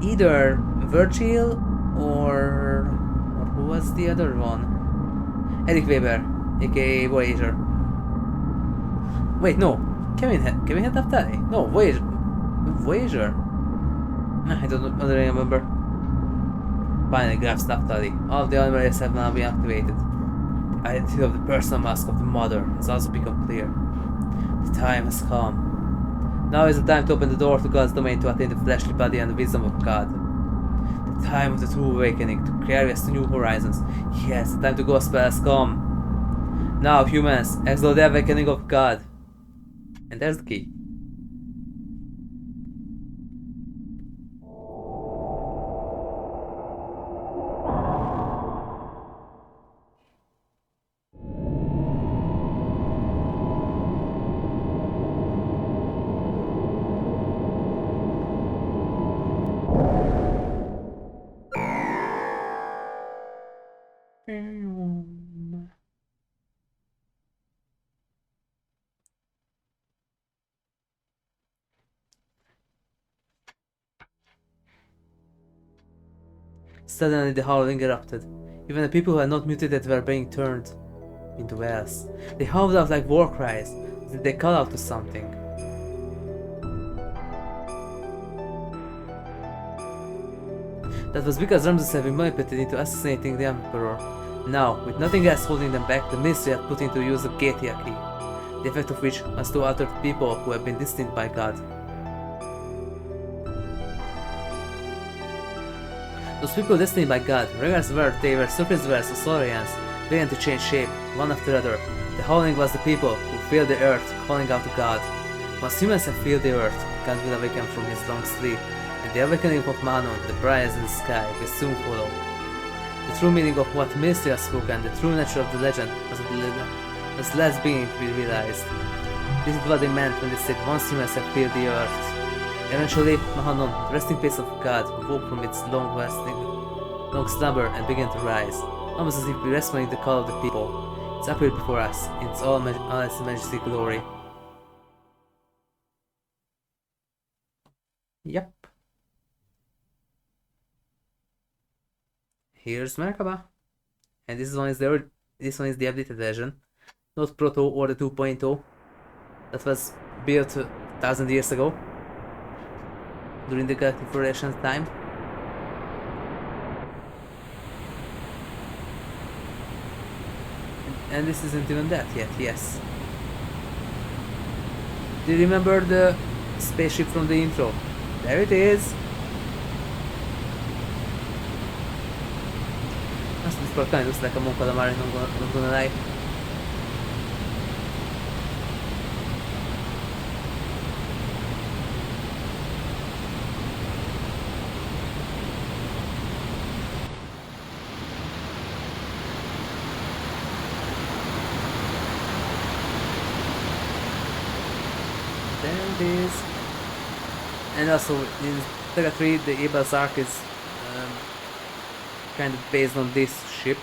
either Virgil or who was the other one? Eric Weber, aka Voyager. Wait, no. Kevin had Naphtali? No, Voyager. I don't really remember. Finally, Graf Naphtali. All of the anomalous have now been activated. The identity of the personal mask of the Mother has also become clear. The time has come. Now is the time to open the door to God's domain to attain the fleshly body and the wisdom of God. The time of the true awakening, to carry us to new horizons. Yes, the time to gospel has come. Now, humans, explore the awakening of God. And there's the key. Suddenly the howling erupted. Even the people who had not mutated were being turned into whales. They howled out like war cries. They called out to something. That was because Ramses had been manipulated into assassinating the Emperor. Now, with nothing else holding them back, the ministry had put into use the Getia key, the effect of which was to alter people who have been destined by God. Those people destined by God, regardless of whether they were Surprisers or Saurians, began to change shape, one after another. The howling was the people who filled the earth, calling out to God. Once humans have filled the earth, God will awaken from his long sleep, and the awakening of Manon, the brightness in the sky, will soon follow. The true meaning of what Ministry has spoken, the true nature of the legend, was last beginning to be realized. This is what they meant when they said once humans have filled the earth. Eventually, Mahanon, the resting place of God, woke from its long slumber and began to rise, almost as if responding the call of the people. It appeared before us, in its all its majestic glory. Yep. Here's Merkaba. And this one is the updated version, not Proto or the 2.0 that was built 1,000 years ago during the Galactic Federation's time. And this isn't even that yet, yes. Do you remember the spaceship from the intro? There it is! This part kind of looks like a Mon Calamari, not gonna lie. There it is. And also in Saga 3, the Ebal's arc is kind of based on this ship.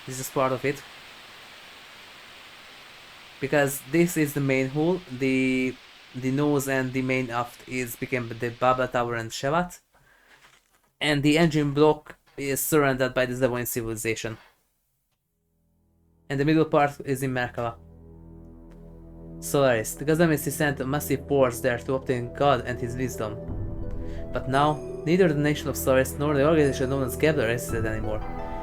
This is part of it. Because this is the main hull, the nose and the main aft became the Baba Tower and Shevat. And the engine block is surrounded by the Zevonian civilization. And the middle part is in Merkava. Solaris, the Gazamisi sent a massive force there to obtain God and his wisdom. But now, neither the nation of Solaris nor the organization known as Gabler existed anymore.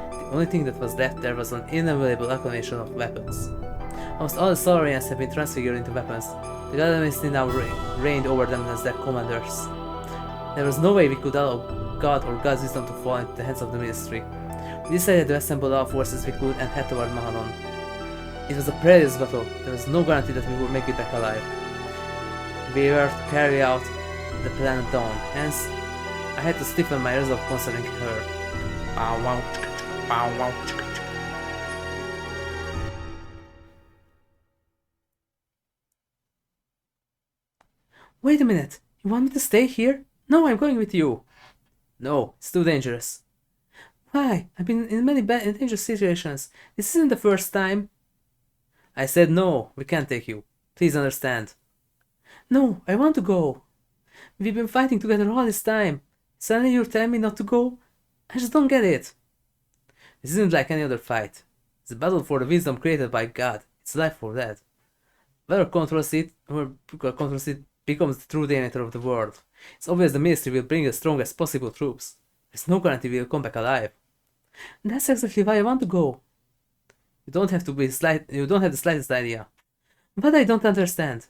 The only thing that was left there was an inavailable accumulation of weapons. Almost all the Solarians have been transfigured into weapons. The Gazamisi now reigned over them as their commanders. There was no way we could allow God or God's wisdom to fall into the hands of the ministry. We decided to assemble all forces we could and head toward Mahanon. It was a perilous battle. There was no guarantee that we would make it back alive. We were to carry out the plan at dawn, hence I had to stiffen my resolve concerning her. Wait a minute. You want me to stay here? No, I'm going with you. No, it's too dangerous. Why? I've been in many bad and dangerous situations. This isn't the first time. I said no, we can't take you. Please understand. No, I want to go. We've been fighting together all this time. Suddenly you're telling me not to go? I just don't get it. This isn't like any other fight. It's a battle for the wisdom created by God. It's life or death. Whoever controls it becomes the true dictator of the world. It's obvious the ministry will bring the strongest possible troops. There's no guarantee we'll come back alive. That's exactly why I want to go. You don't have the slightest idea. But I don't understand.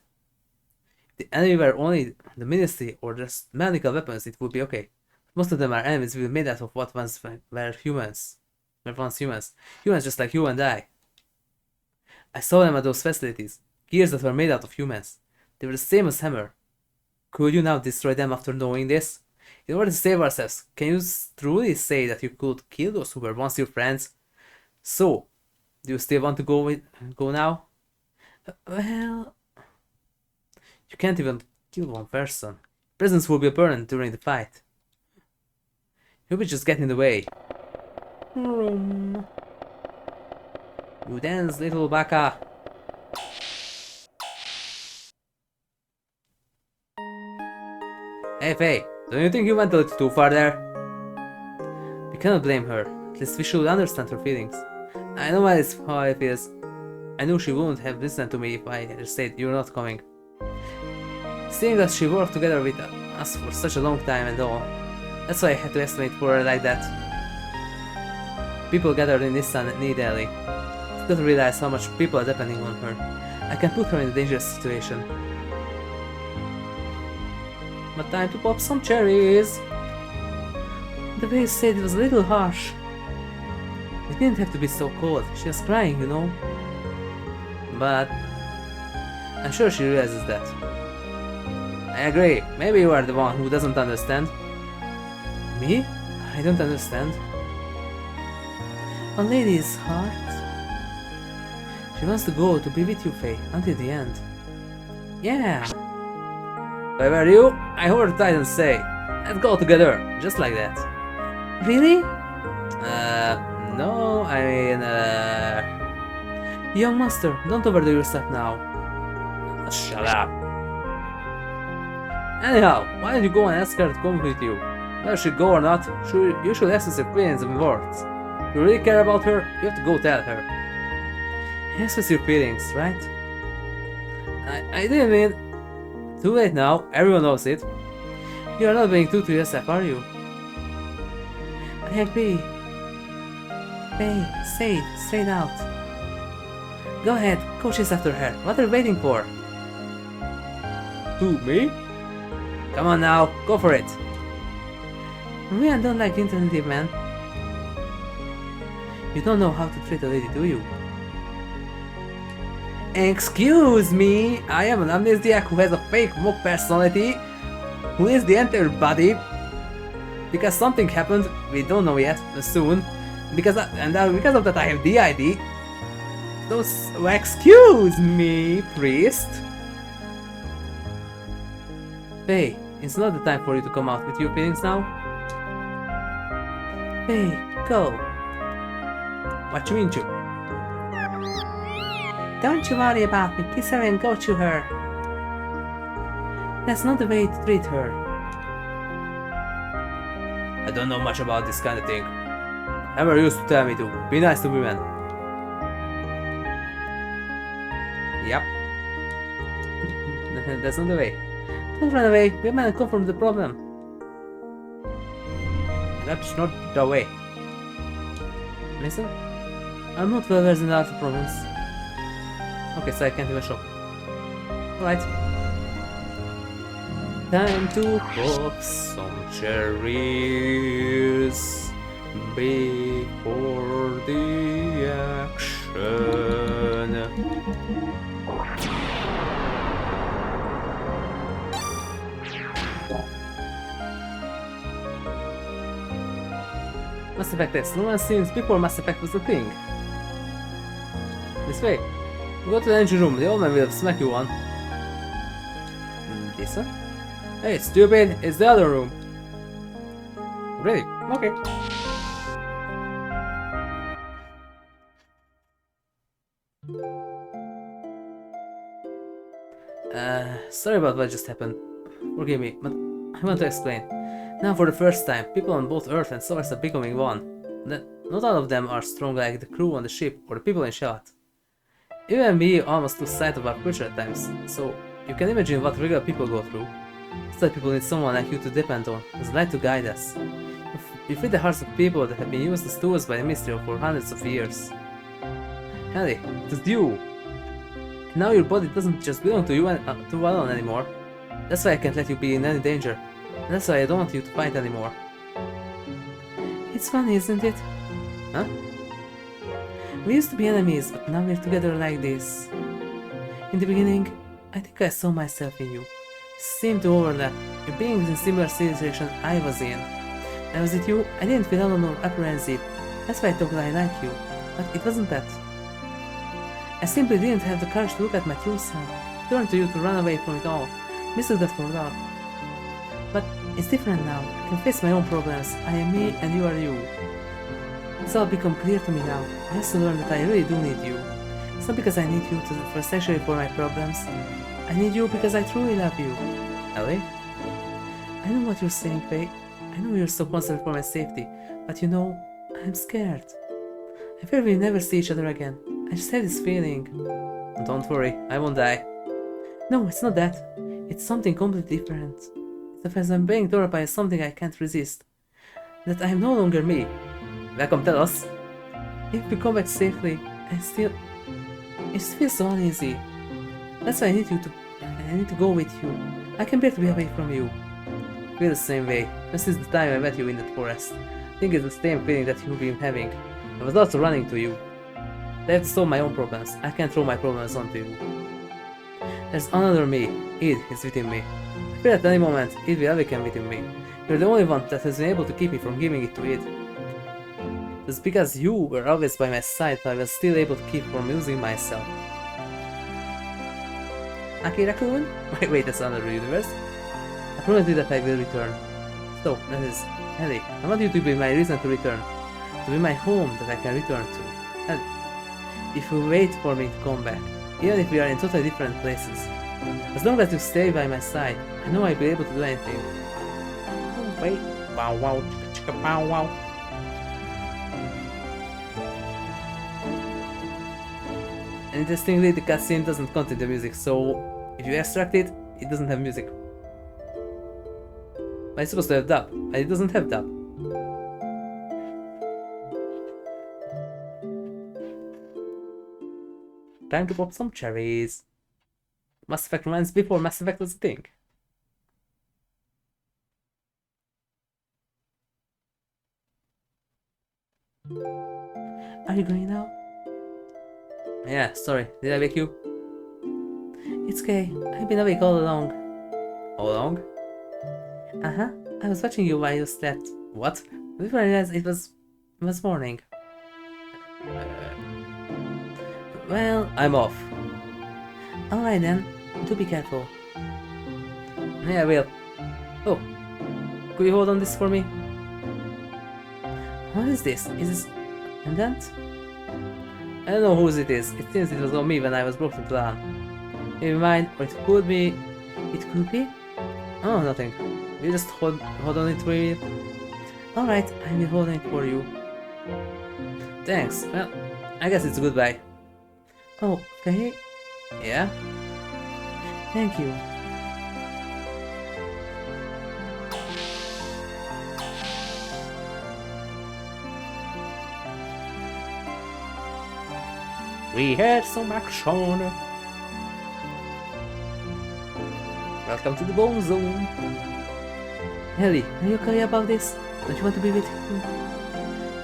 If the enemy were only the ministry or just medical weapons, it would be okay. Most of them are enemies made out of what once were humans. Humans just like you and I. I saw them at those facilities. Gears that were made out of humans. They were the same as Hammer. Could you now destroy them after knowing this? In order to save ourselves, can you truly say that you could kill those who were once your friends? So, do you still want to go now? Well... You can't even kill one person. Presence will be burned during the fight. You'll be just getting in the way. You dance, little baka. Hey Fei, don't you think you went a little too far there? We cannot blame her. At least we should understand her feelings. I know how it feels. I knew she wouldn't have listened to me if I had said you're not coming. Seeing that she worked together with us for such a long time and all, that's why I had to estimate for her like that. People gathered in this need Elly. I didn't realize how much people are depending on her. I can put her in a dangerous situation. But time to pop some cherries! The way you said it was a little harsh. It didn't have to be so cold. She was crying, you know. But I'm sure she realizes that. I agree. Maybe you are the one who doesn't understand. Me? I don't understand. A lady's heart. She wants to go to be with you, Fei, until the end. Yeah. If I were you, I heard the Titan say, let's go together, just like that. Really? No, I mean, Young master, don't overdo yourself now. Shut up. Anyhow, why don't you go and ask her to come with you? Whether she go or not, you should express your feelings in words. If you really care about her, you have to go tell her. Express your feelings, right? I didn't mean... Too late now, everyone knows it. You are not being true to yourself, are you? I agree. Fei, say it, straight out. Go ahead, go chase after her. What are you waiting for? Who, me? Come on now, go for it. Me, I don't like internet, man. You don't know how to treat a lady, do you? Excuse me, I am an amnesiac who has a fake mock personality, who is the entire body. Because something happened, we don't know yet, soon. Because of that I have DID. So excuse me, priest. Fei, it's not the time for you to come out with your feelings now. Fei, go. What you mean to? Don't you worry about me, kiss her and go to her. That's not the way to treat her. I don't know much about this kind of thing. Ever used to tell me to be nice to women. Yep. That's not the way. Don't run away, we might come from the problem. That's not the way. Listen? I'm not well versed in other problems. Okay, so I can't even shop. Alright. Time to pop some cherries before the action. Mass Effect X, no one since before Mass Effect was a thing. This way. Go to the engine room, the old man will smack you one. This one? Hey, stupid, it's the other room. Really? Okay. Sorry about what just happened. Forgive me, but I want to explain. Now for the first time, people on both Earth and Source are becoming one. Not all of them are strong like the crew on the ship or the people in Charlotte. Even we almost lose sight of our future at times, so you can imagine what regular people go through. Still, people need someone like you to depend on, as a light to guide us. You feed the hearts of people that have been used as tools by the Mystery for hundreds of years. Elly, it is you! Now your body doesn't just belong to you alone anymore. That's why I can't let you be in any danger. And that's why I don't want you to fight anymore. It's funny, isn't it? Huh? We used to be enemies, but now we're together like this. In the beginning, I think I saw myself in you. Seemed to overlap. Your being in similar situation I was in. I was with you, I didn't feel alone or apprehensive. That's why I thought I like you. But it wasn't that. I simply didn't have the courage to look at my true self, turn to you to run away from it all, mistook that for love. But it's different now. I can face my own problems. I am me and you are you. It's all become clear to me now. I have to learn that I really do need you. It's not because I need you for sexually for my problems. I need you because I truly love you. Elly? I know what you're saying, Fei. I know you're so concerned for my safety, but you know, I'm scared. I fear we'll never see each other again. I just have this feeling. Don't worry, I won't die. No, it's not that. It's something completely different. It's the fact I'm being tortured by something I can't resist. That I am no longer me. Welcome, tell us. If we come back safely, it feels so uneasy. That's why I need to go with you. I can bear to be away from you. I feel the same way. This is the time I met you in that forest. I think it's the same feeling that you've been having. I was also running to you. I have to solve my own problems. I can't throw my problems onto you. There's another me. Id is within me. I fear at any moment Id will awaken within me. You're the only one that has been able to keep me from giving it to Id. It's because you were always by my side that I was still able to keep from losing myself. Akira-kun? Wait, that's another universe? I promise you that I will return. So, that is Elly. I want you to be my reason to return. To be my home that I can return to. Elly. If you wait for me to come back, even if we are in totally different places, as long as you stay by my side, I know I'll be able to do anything. Oh, wait. Wow, wow, chicka, chicka, wow, wow. And interestingly, the cutscene doesn't contain the music, so if you extract it, it doesn't have music. But it's supposed to have dub, and it doesn't have dub. Time to pop some cherries. Mass Effect reminds before Mass Effect was a thing. Are you going now? Yeah, sorry, did I wake you? It's okay, I've been awake all along. All along? Uh-huh, I was watching you while you slept. What? Before I realized it was morning. Well, I'm off. Alright then, do be careful. Yeah, I will. Oh, could you hold on this for me? What is this? Is this pendant? I don't know whose it is. It seems it was on me when I was brought into town. Maybe mine, or it could be... It could be? Oh, nothing. You just hold on it for me. Alright, I will hold it for you. Thanks. Well, I guess it's a goodbye. Oh, okay. Yeah? Thank you. We had some action. Welcome to the Bone Zone. Elly, are you okay about this? Don't you want to be with him?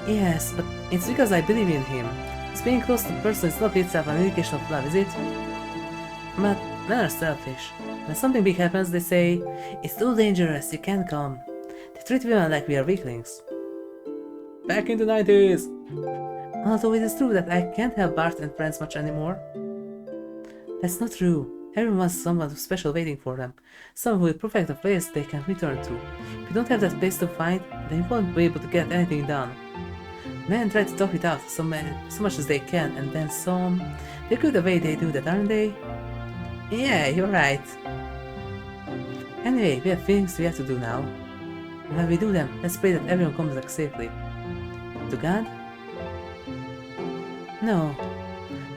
Yes, but it's because I believe in him. Being close to a person is not itself an indication of love, is it? But men are selfish. When something big happens, they say, it's too dangerous, you can't come. They treat women like we are weaklings. Back in the 90s! Although it is true that I can't help Bart and friends much anymore. That's not true. Everyone wants someone special waiting for them. Someone who will perfect a place they can return to. If you don't have that place to find, then you won't be able to get anything done. Men try to talk it out so much as they can, and then some. They're good the way they do that, aren't they? Yeah, you're right. Anyway, we have things we have to do now. While we do them, let's pray that everyone comes back safely. To God? No.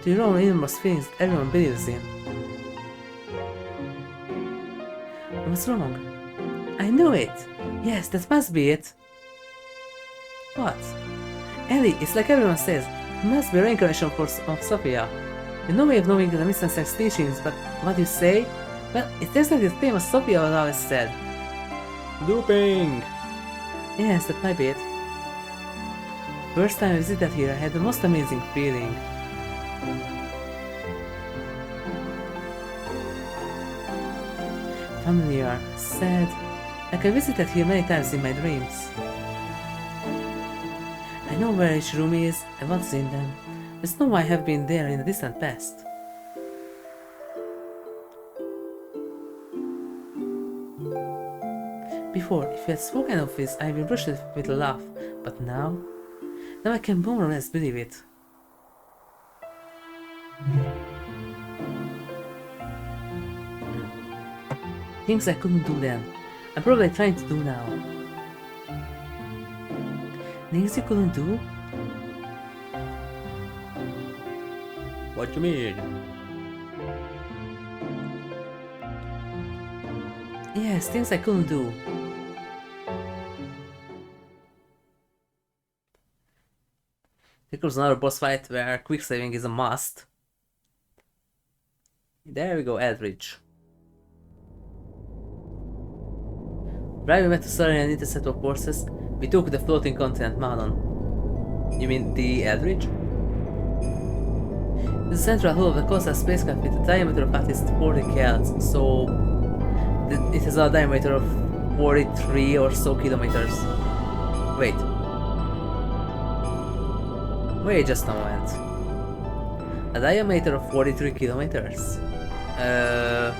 To your own innermost feelings that everyone believes in. What's wrong? I knew it! Yes, that must be it. What? Elly, it's like everyone says, it must be a reincarnation of Sophia. You no way of knowing the Mr. Sex teachings, but what you say? Well, it's just like the famous Sophia always said. Looping! Yes, that might be it. First time I visited here, I had the most amazing feeling. Familiar, sad, like I visited here many times in my dreams. I know where each room is and what's in them. There's no way I have been there in the distant past. Before, if you had spoken of this, I would brush it with a laugh, but now I can more or less believe it. Things I couldn't do then, I'm probably trying to do now. Things you couldn't do? What you mean? Yes, things I couldn't do. Here comes another boss fight where quick saving is a must. There we go, Eldridge. Right, we met to Surrey and intercept of forces. We took the floating continent Malon. You mean the Eldridge? The central hull of the coastal spacecraft with a diameter of at least 40 kelts, so it has a diameter of 43 or so kilometers. Wait, just a moment. A diameter of 43 kilometers? Where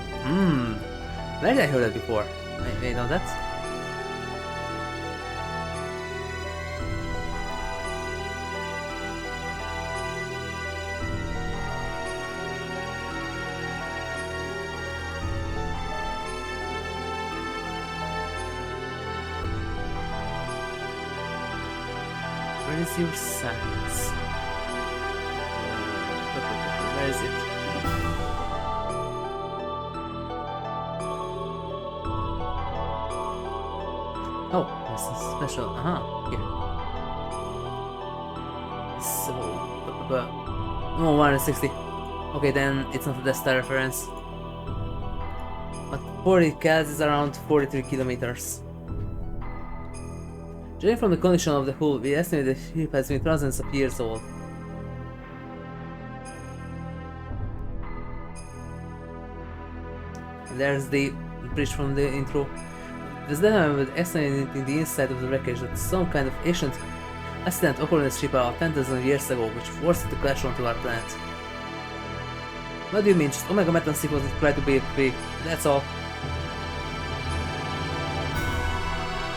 did I hear that before? Wait, know that? Where is your science? Where is it? Oh, this is special. Here. So, oh, 160. Okay, then it's not a Death Star reference. But 40 cats is around 43 kilometers. Judging from the condition of the hull, we estimate the ship has been thousands of years old. And there's the bridge from the intro. There's definitely estimated in the inside of the wreckage that some kind of ancient accident occurred on the ship about 10,000 years ago, which forced it to crash onto our planet. What do you mean? Just Omega Metal Sea was tried to be big, that's all.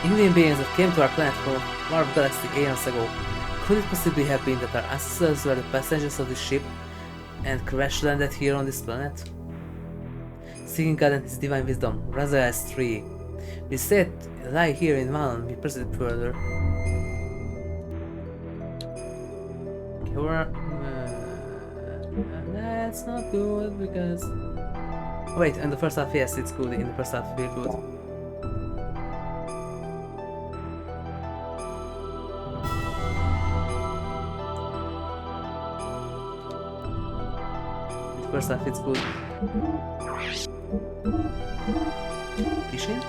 Alien beings that came to our planet from our galaxy aeons ago. Could it possibly have been that our ancestors were the passengers of this ship and crash landed here on this planet? Seeking God and His divine wisdom, Razor's 3. We said lie here in Malon, we proceeded further. That's not good because... Wait, in the first half, yes, it's good. In the first half, we're good. First half it's good. Fishing.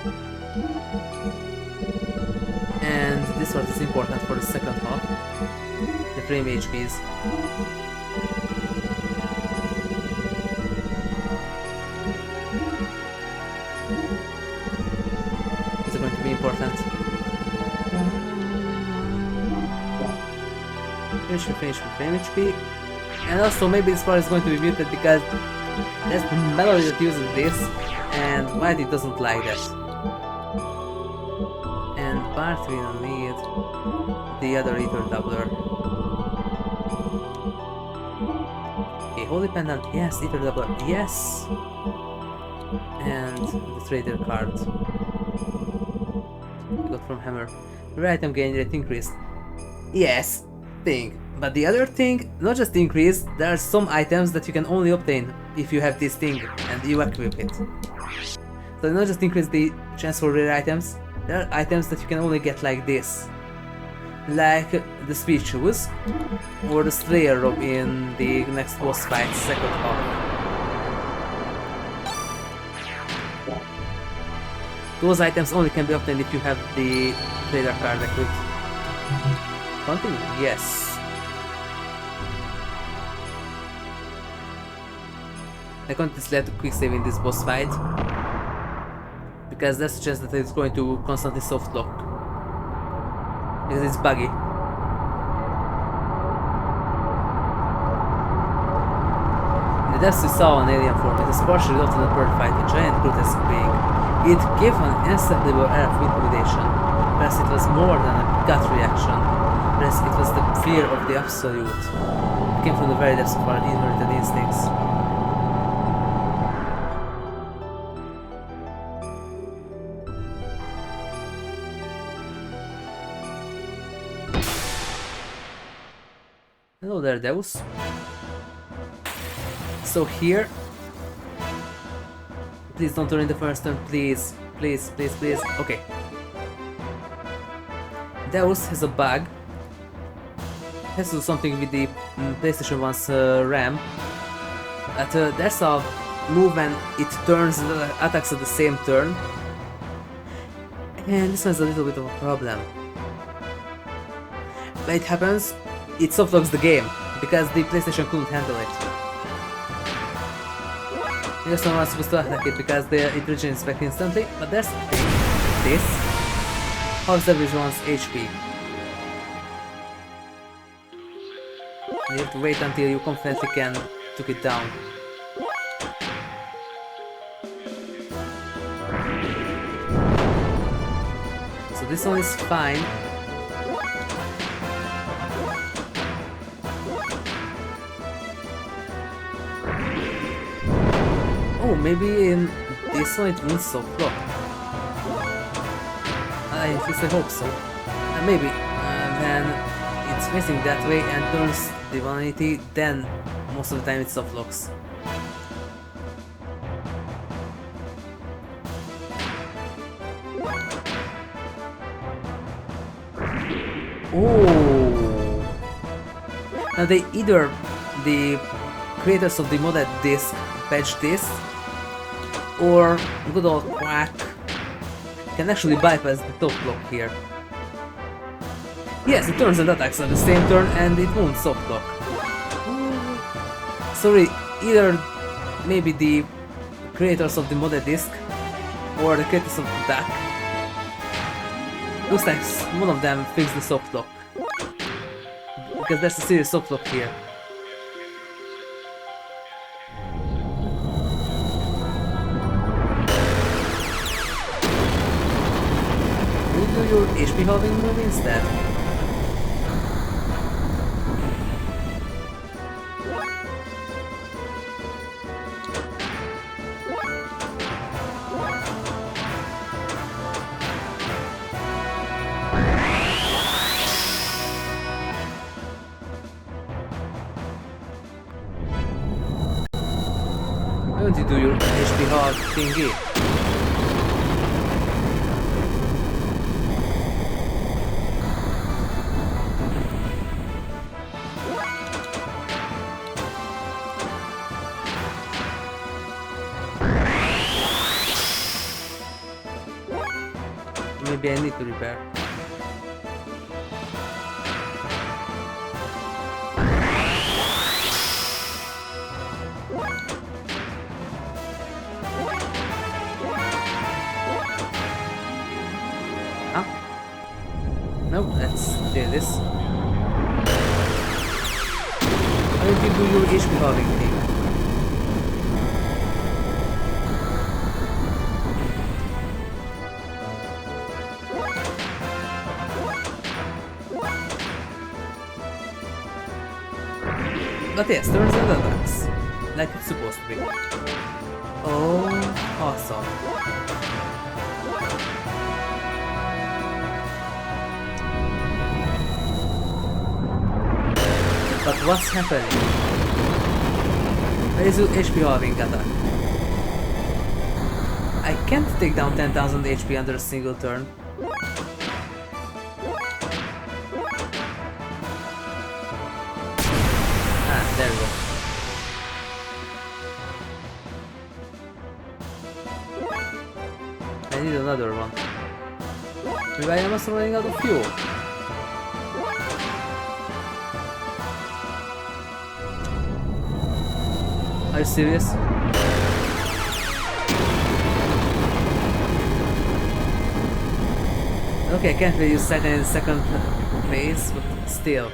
And this one is important for the second half. The frame HPs. Is going to be important. finish with frame HP. And also maybe this part is going to be muted because there's the melody that uses this, and Mighty doesn't like that. And part 3 will need the other Ether Doubler. A Holy Pendant, yes, Ether Doubler, yes! And the Trader card. Got from Hammer. Your item gain rate increased. Yes, thing. But the other thing, not just increase, there are some items that you can only obtain if you have this thing and you equip it. So not just increase the chance for rare items, there are items that you can only get like this. Like the Speed Shoes or the Slayer Robe in the next boss fight, second half. Those items only can be obtained if you have the trader card equipped. Continue? Yes. I continuously have to quick save in this boss fight because there's a chance that it's going to constantly soft lock because it's buggy. In the depths we saw an alien form. It is partially adopted and purified, a giant grotesque being. It gave an inseparable air of intimidation. Perhaps it was more than a gut reaction. Perhaps it was the fear of the absolute. It came from the very depths of our inherited instincts. Hello there, Deus. So here, please don't turn in the first turn, please, please, please, please. Okay. Deus has a bug. Has to do something with the PlayStation 1's RAM. But there's a move when it turns attacks at the same turn, and this one's a little bit of a problem. When it happens, it softlocks the game because the PlayStation couldn't handle it. You're not supposed to attack it because it regenerates back instantly, but there's the thing. This halves everyone's HP. You have to wait until you confidently can took it down. So this one is fine. Oh, maybe in this one it won't soft lock. At least I hope so. Maybe when it's facing that way and turns the 180, then most of the time it soft locks. Oh! Now they either the creators of the modded disc patch this, or good old Quack can actually bypass the top block here. Yes, it turns and attacks at the same turn and it won't soft lock. Sorry, either maybe the creators of the modded disc or the creators of the duck. Looks like one of them fixed the soft lock. Because there's a serious soft lock here. Do your HP halving move instead? Why don't you do your HP halve thingy? Maybe I need to repair. Huh? No, let's do this. Why don't you do your HP halving thing? But yes, turns and attacks. Like it's supposed to be. Oh, awesome. But what's happening? Where is your HP halving attack? I can't take down 10,000 HP under a single turn. Ah, there we go. I need another one. Maybe I am also running out of fuel. Are you serious? Okay, I can't really use second phase, but still.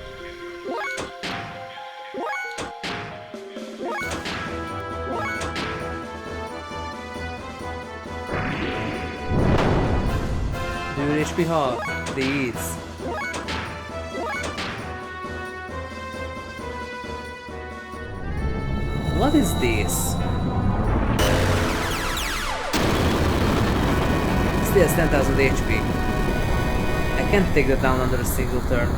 Do your HP half, please. What is this? Still has 10,000 HP. I can't take that down under a single turn.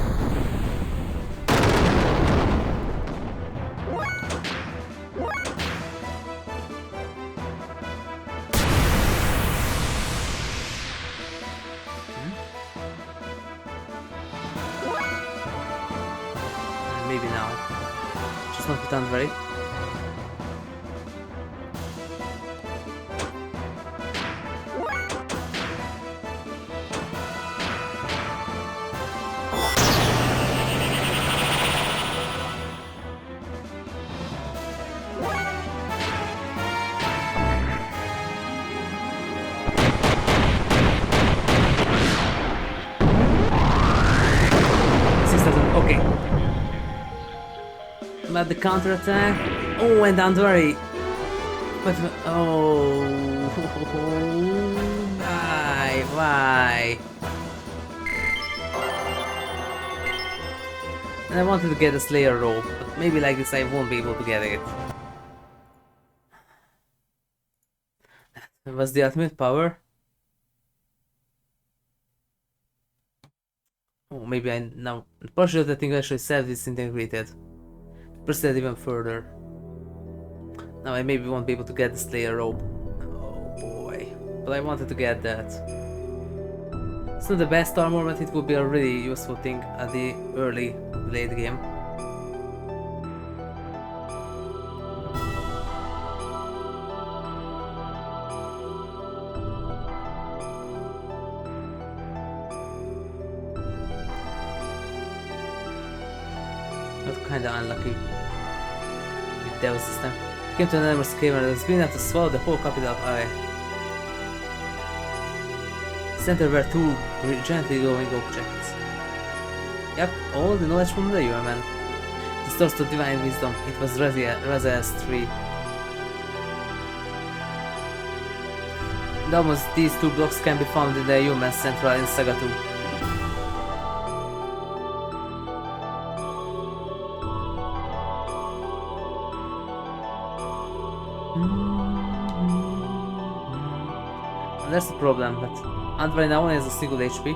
Maybe now. Just not pretend very. Okay. But the counter attack. Oh, and don't worry. But oh, why? And I wanted to get a Slayer rope, but maybe like this I won't be able to get it. That was the ultimate power. Oh, maybe I now. Partially that thing actually self-disintegrated. Proceed even further. Now I maybe won't be able to get the Slayer rope. Oh boy. But I wanted to get that. It's not the best armor, but it would be a really useful thing at the early late game. Kinda unlucky with Deus system. Came to an enormous cave and was big enough to swallow the whole capital of Ai. Center were two gently glowing objects. Yep, all the knowledge from the human. The source of divine wisdom. It was Raziel's tree. And almost these two blocks can be found in the human central in Saga 2. That's the problem, but Andvari now only has a single HP.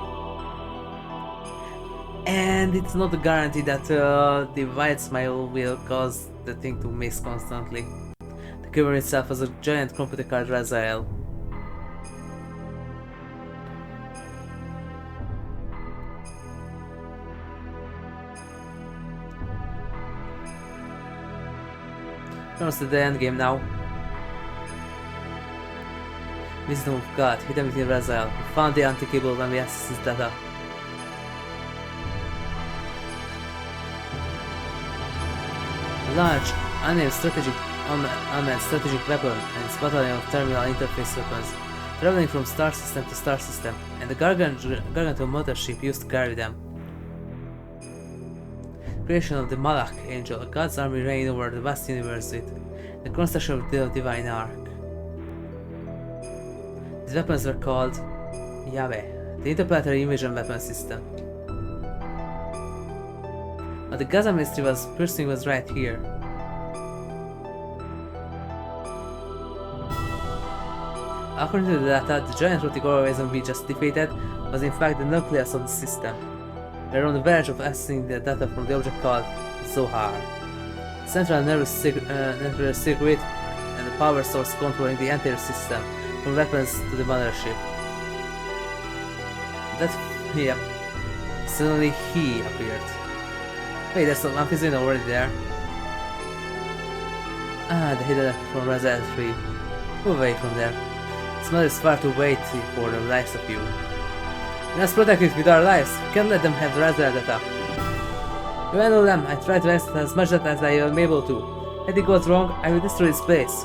And it's not a guarantee that the white smile will cause the thing to miss constantly. The cover itself has a giant computer card Raziel. Almost at the end game now. Wisdom of God, hidden within Raziel. We found the anti-cable when we accessed his data. Large, unnamed unmanned strategic weapon and its battalion of terminal interface weapons, traveling from star system to star system, and the gargantuan mothership used to carry them. Creation of the Malach Angel, a god's army reign over the vast universe with the construction of the divine ark. These weapons were called Yahweh, the interplanetary invasion weapon system. But the Gaza mystery was pursuing was right here. According to the data, the giant robotic organism we just defeated was in fact the nucleus of the system. We are on the verge of accessing the data from the object called Zohar, central nervous circuit and the power source controlling the entire system, from weapons to the mothership. Yep. Suddenly he appeared. Wait, there's some amphibian already there. Ah, the hidden from Resident 3. Move away from there. This mother is far too weighty for the likes of you. We must protect it with our lives. We can't let them have the Resident data. You handle them. I try to extract as much data as I am able to. If it goes wrong, I will destroy this place.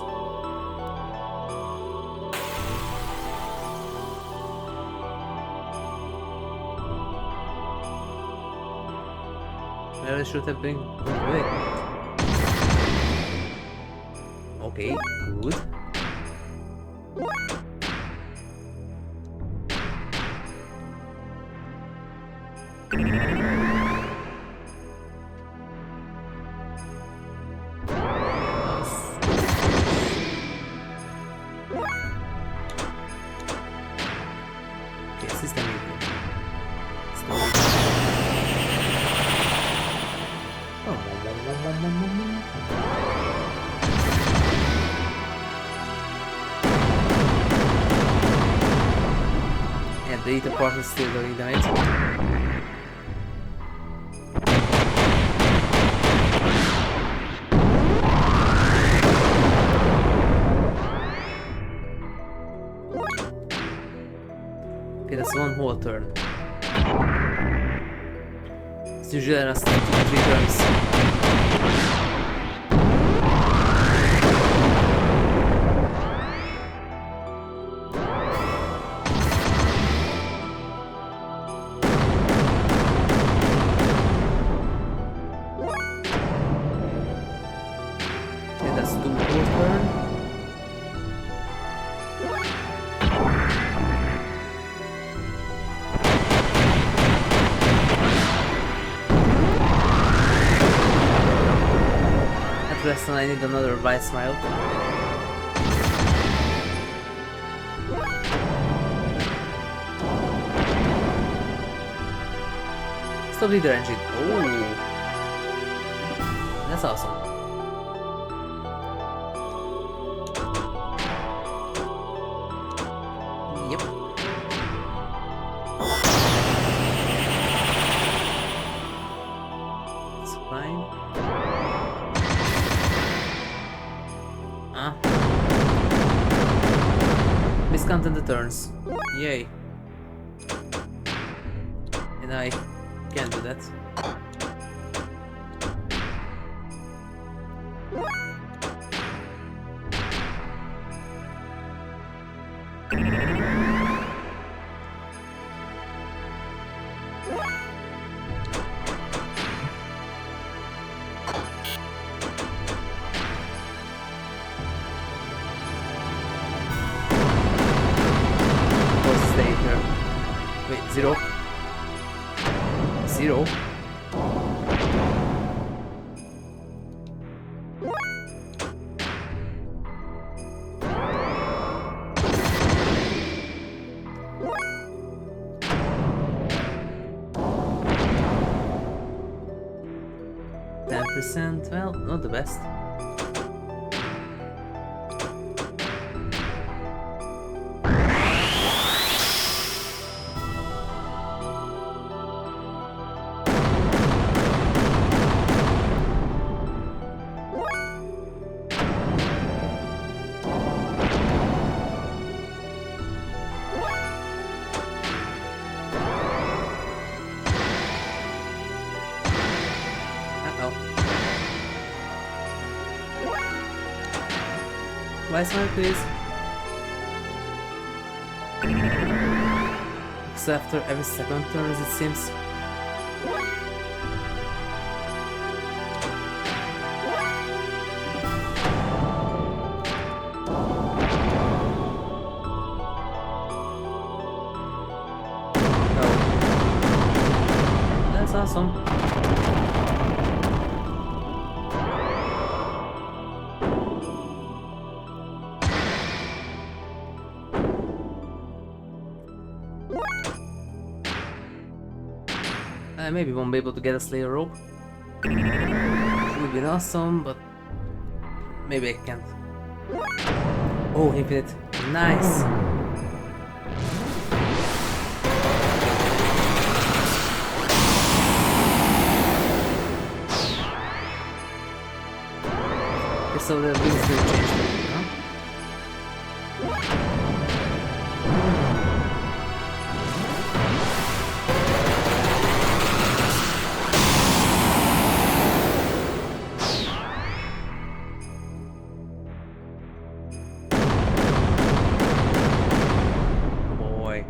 Where should have been away? Okay, good. And the ether part is still doing damage. Okay, that's one whole turn. It's usually enough to 3 turns. Okay, that's 2 whole turn. And I need another bright smile. Stop leader engine. Oh, that's awesome. Yep. It's fine. Miscounted the turns. Yay. And I can't do that. Wait, 0. 0. %, well, not the best. Last one, please. Except after every second turn, as it seems. Maybe won't be able to get a Slayer rope. It would be awesome, but maybe I can't. Oh, infinite. Nice. Okay, so the wings will change, huh? Boy.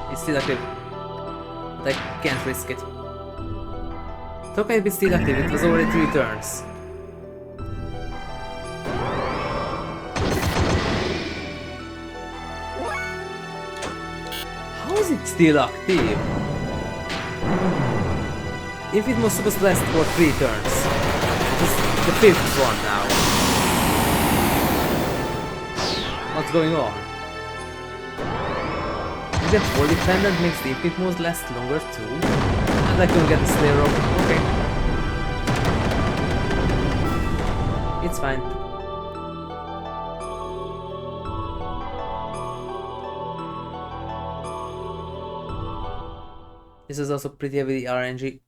It's still active, but I can't risk it. It's okay if it's still active, it was already 3 turns. How is it still active? If it was supposed to last for 3 turns, this is the 5th one now. What's going on? The Holy Pendant makes the infinite mode last longer too. And I couldn't get the Slayer rope. Okay. It's fine. This is also pretty heavily RNG.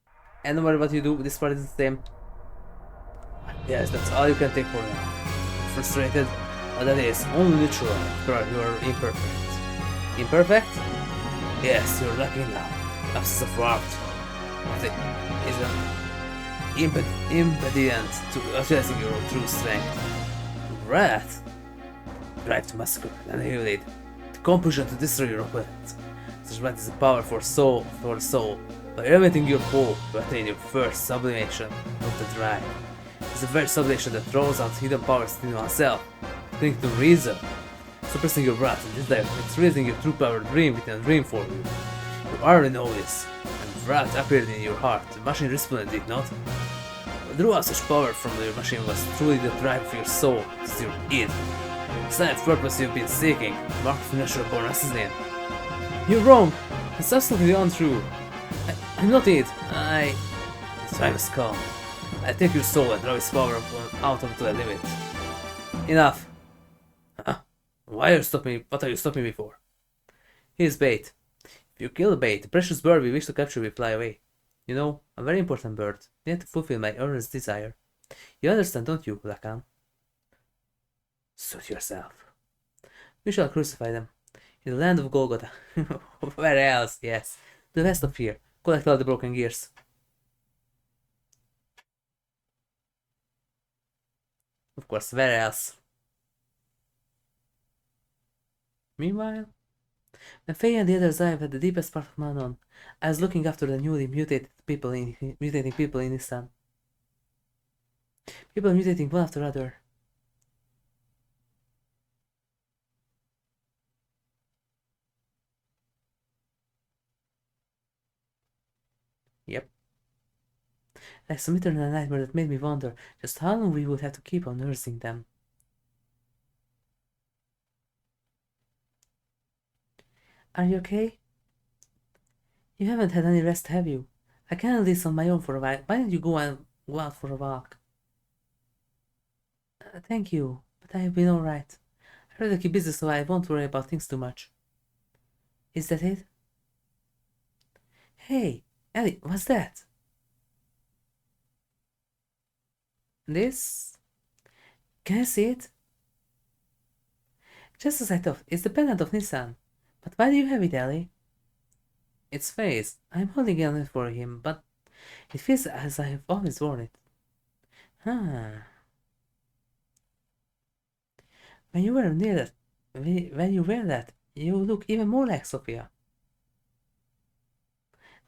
And no matter what you do, this part is the same. Yes, that's all you can take for now. Frustrated? But that is only neutral. You are imperfect. Imperfect? Yes, you're lucky now. Absence of art is an impediment to accessing your true strength. Wrath? Drive to massacre and annihilate. The compulsion to destroy your opponent. Such wrath is a power for the soul. By elevating your foe to attain your first sublimation of the drive. It's the very sublimation that throws out hidden powers within oneself. Cling to reason. Suppressing your wrath in this direction, it's raising your true power dream within a dream for you. You already know this, and wrath appeared in your heart. The machine responded, did not? What drew out such power from your machine was truly the drive of your soul, it's your id. The sign of purpose you've been seeking, marked for natural born assassin. You're wrong! It's absolutely untrue. I'm not it. The time has come. I take your soul and draw its power out onto the limit. Enough! Why are you stopping me? What are you stopping me for? Here's bait. If you kill the bait, the precious bird we wish to capture will fly away. You know, a very important bird. Need to fulfill my earnest desire. You understand, don't you, Lacan? Suit yourself. We shall crucify them. In the land of Golgotha. Where else? Yes. The west of here. Collect all the broken gears. Of course, where else? Meanwhile, when Fei and the others arrived at the deepest part of Manon, I was looking after the newly mutating people in Nissan. People mutating one after other. Yep. Like some eternal nightmare that made me wonder just how long we would have to keep on nursing them. Are you okay? You haven't had any rest, have you? I can't do this on my own for a while. Why don't you go out for a walk? Thank you, but I have been alright. I'd rather keep busy so I won't worry about things too much. Is that it? Hey, Elly, what's that? This? Can I see it? Just as I thought, it's the pendant of Nissan. But why do you have it, Elly? It's Fei's. I'm holding on it for him, but it feels as I have always worn it. Huh. When you wear that, you look even more like Sophia.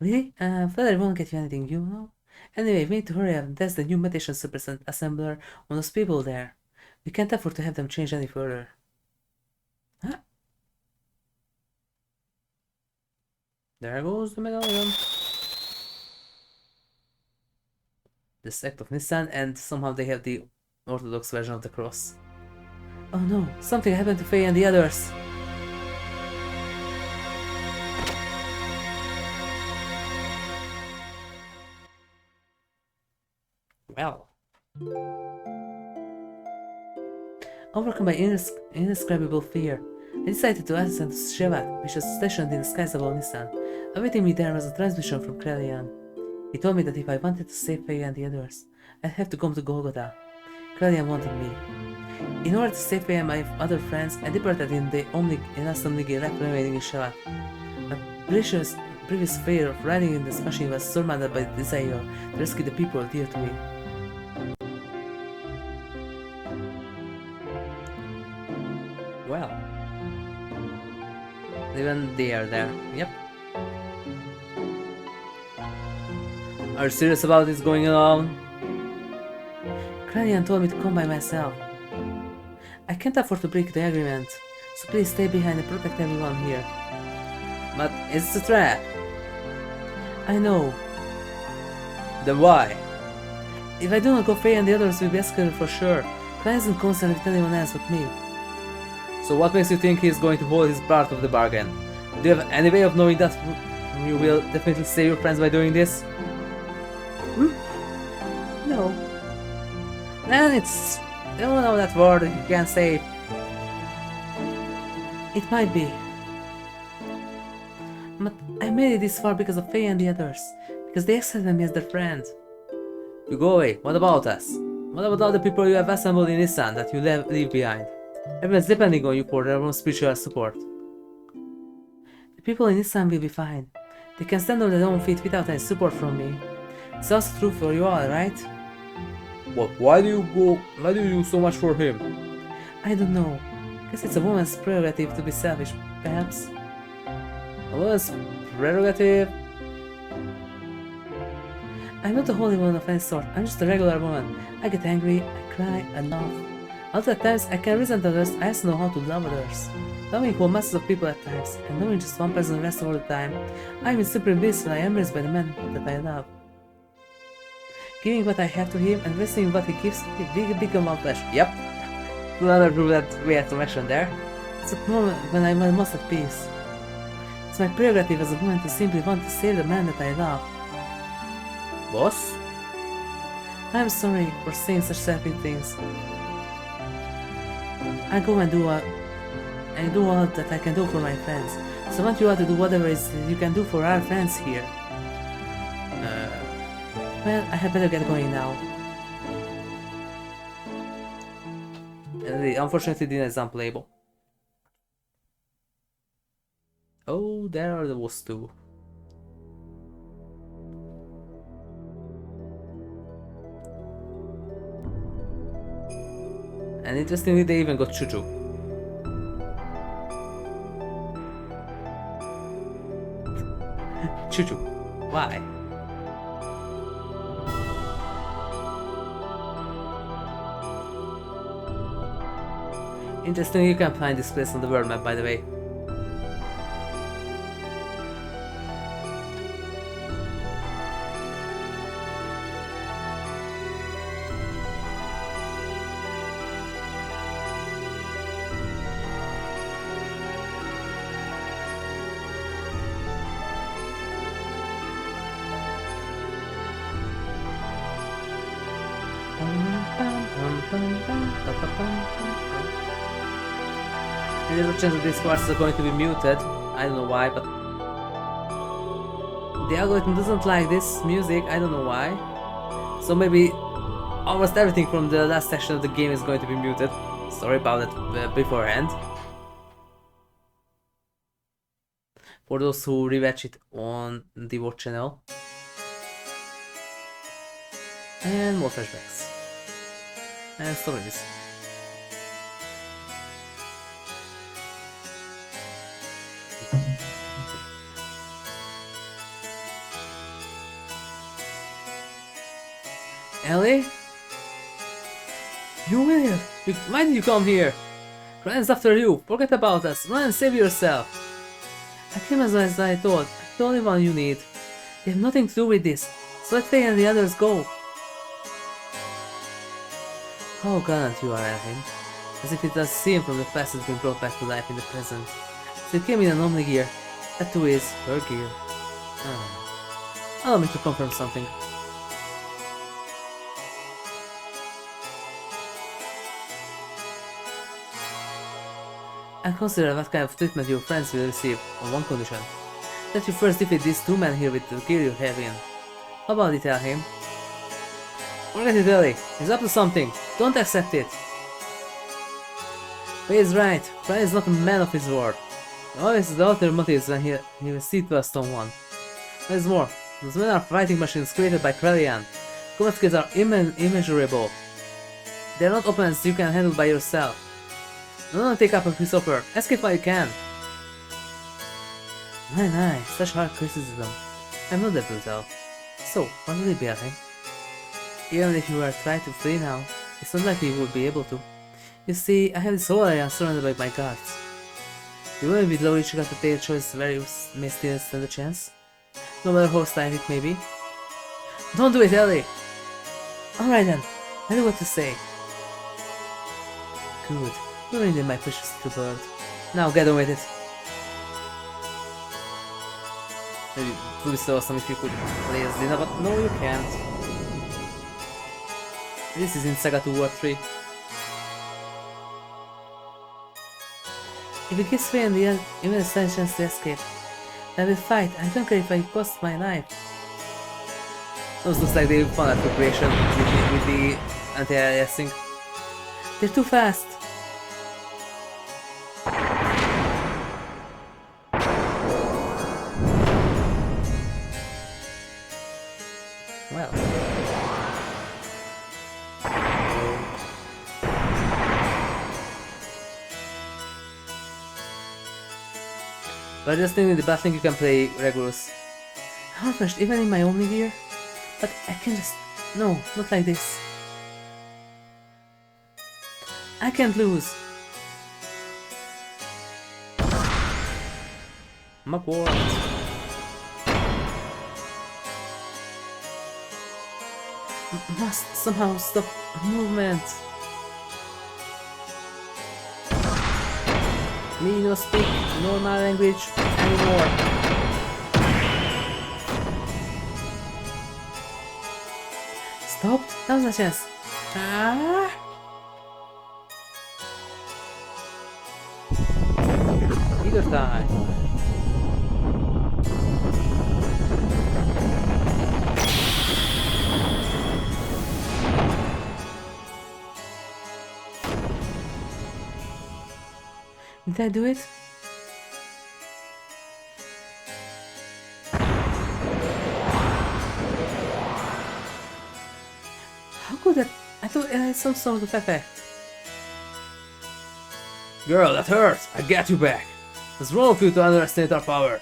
Really? Flattery won't get you anything, you know? Anyway, we need to hurry up. That's the new meditation suppressant assembler on those people there. We can't afford to have them change any further. Huh? There goes the medallion. The sect of Nissan, and somehow they have the orthodox version of the cross. Oh no, something happened to Fei and the others. Well. Overcome by indescribable fear, I decided to ascend to Shevat, which was stationed in the skies above Nissan. Awaiting me there was a transmission from Krelian. He told me that if I wanted to save Fei and the others, I'd have to come to Golgotha. Krelian wanted me. In order to save Fei and my other friends, I departed in the OmniGears left remaining in Shevat. My previous fear of riding in this machine was surmounted by the desire to rescue the people dear to me. Well, even they are there. Yep. Are you serious about this going on? Krelian told me to come by myself. I can't afford to break the agreement, so please stay behind and protect everyone here. But it's a trap. I know. Then why? If I do not go, Fei and the others will be executed for sure. Krelian isn't concerned with anyone else but me. So what makes you think he's going to hold his part of the bargain? Do you have any way of knowing that you will definitely save your friends by doing this? No. Then it's... I don't know that word you can't say. It might be. But I made it this far because of Fei and the others. Because they accepted me as their friend. You go away. What about us? What about all the people you have assembled in Nissan that you leave behind? Everyone's depending on you for their own spiritual support. The people in Nissan will be fine. They can stand on their own feet without any support from me. It's also true for you all, right? What? Why do you do so much for him? I don't know. Guess it's a woman's prerogative to be selfish, perhaps. A woman's prerogative? I'm not a holy woman of any sort. I'm just a regular woman. I get angry, I cry, I laugh. Other times I can resent others, I also know how to love others. Loving whole masses of people at times, and knowing just one person the rest of the time, I'm in simply bliss when I am embraced by the man that I love. Giving what I have to him and receiving what he gives, we become one flesh. Yep. Another rule that we have to mention there. It's a moment when I'm most at peace. It's my prerogative as a woman to simply want to save the man that I love. Boss? I'm sorry for saying such selfish things. I go and do all that I can do for my friends. So I want you all to do whatever it is you can do for our friends here. Well, I had better get going now. Unfortunately, dinner is unplayable. Oh, there are those two. And interestingly, they even got Chuchu. Chuchu. Why? Interesting, you can find this place on the world map, by the way. There's a chance that these parts are going to be muted. I don't know why, but the algorithm doesn't like this music. I don't know why. So maybe almost everything from the last section of the game is going to be muted. Sorry about it beforehand. For those who rewatch it on the Watch channel. And more flashbacks. And stories. Elly? You will! Why did you come here? Krelian's after you! Forget about us! Run and save yourself! I came as I thought. the only one you need. You have nothing to do with this, so let Fei and the others go. How gallant you are, Elhim. As if it does seem from the past has been brought back to life in the present. So you came in an OmniGear. That too is her gear. Allow me to confirm something. I consider what kind of treatment your friends will receive on one condition. That you first defeat these two men here with the gear you have in. How about it, Elhim? Forget it, Elly. He's up to something. Don't accept it. He is right. Krelian is not a man of his word. He always the ulterior motives when he will see to a stone one. What is more, those men are fighting machines created by Krelian. Combat skills are immeasurable. They are not opponents you can handle by yourself. Don't take up a piece of her. Escape while you can. Nah, such hard criticism. I'm not that brutal. So, what will it be, Elhim? Even if you were trying to flee now, it's unlikely you would be able to. You see, I have this whole area surrounded by my guards. You wouldn't be low reaching out to take a choice where you may still stand a chance. No matter how hostile it may be. Don't do it, Elly! Alright then, I know what to say. Good. You really did, my precious little bird. Now get on with it. Maybe it would be so awesome if you could play as Dina, but no, you can't. This is in Saga 2 or 3. If it gives Fei and the end, even a slight chance to escape, I will fight. I don't care if I cost my life. Those looks like they found out preparation with the anti-aliasing. They're too fast. Well. But just in the battling you can play Regulus. I'm not finished even in my OmniGear. But I can just... No, not like this. I can't lose. Mugwort. Must somehow stop movement. Me no speak normal language anymore. Stopped? That was a chance. Ah! Either time. Did I do it? How could that? I thought it had some sort of effect. Girl, that hurts! I get you back! What's wrong with you to underestimate our power?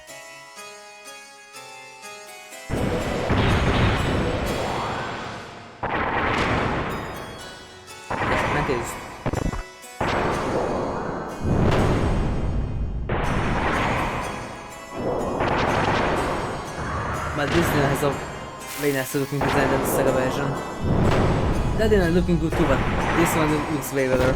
That is. But this one has a very nice looking design than the Sega version. That one is looking good too, but this one looks way better.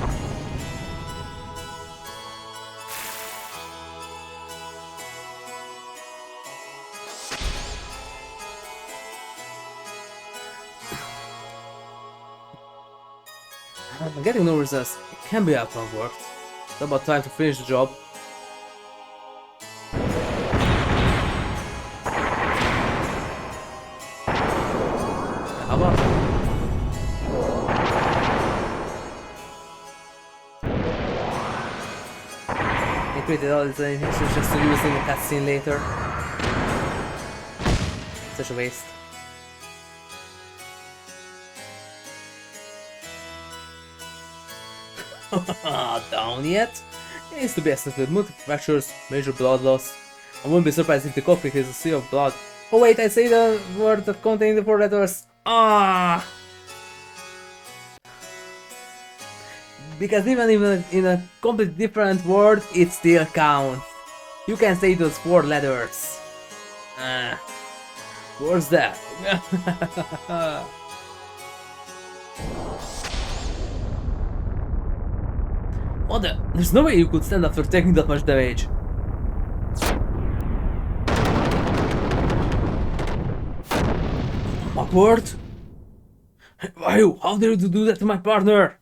I'm getting no results. It can be outbound work. It's about time to finish the job. How about? They created all these animations just to use in the cutscene later. Such a waste. Down yet? It needs to be assessed with multiple fractures, major blood loss. I wouldn't be surprised if the cockpit is a sea of blood. Oh wait, I say the word that contains the 4 letters. Ah! Because even in a completely different word, it still counts. You can say those 4 letters. What's that? What the? There's no way you could stand after taking that much damage. Awkward? Why? How dare you do that to my partner?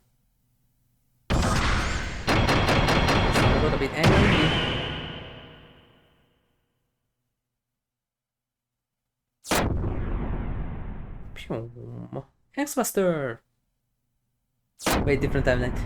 I got a bit angry. Pew. Thanks, Master. Wait, different timeline.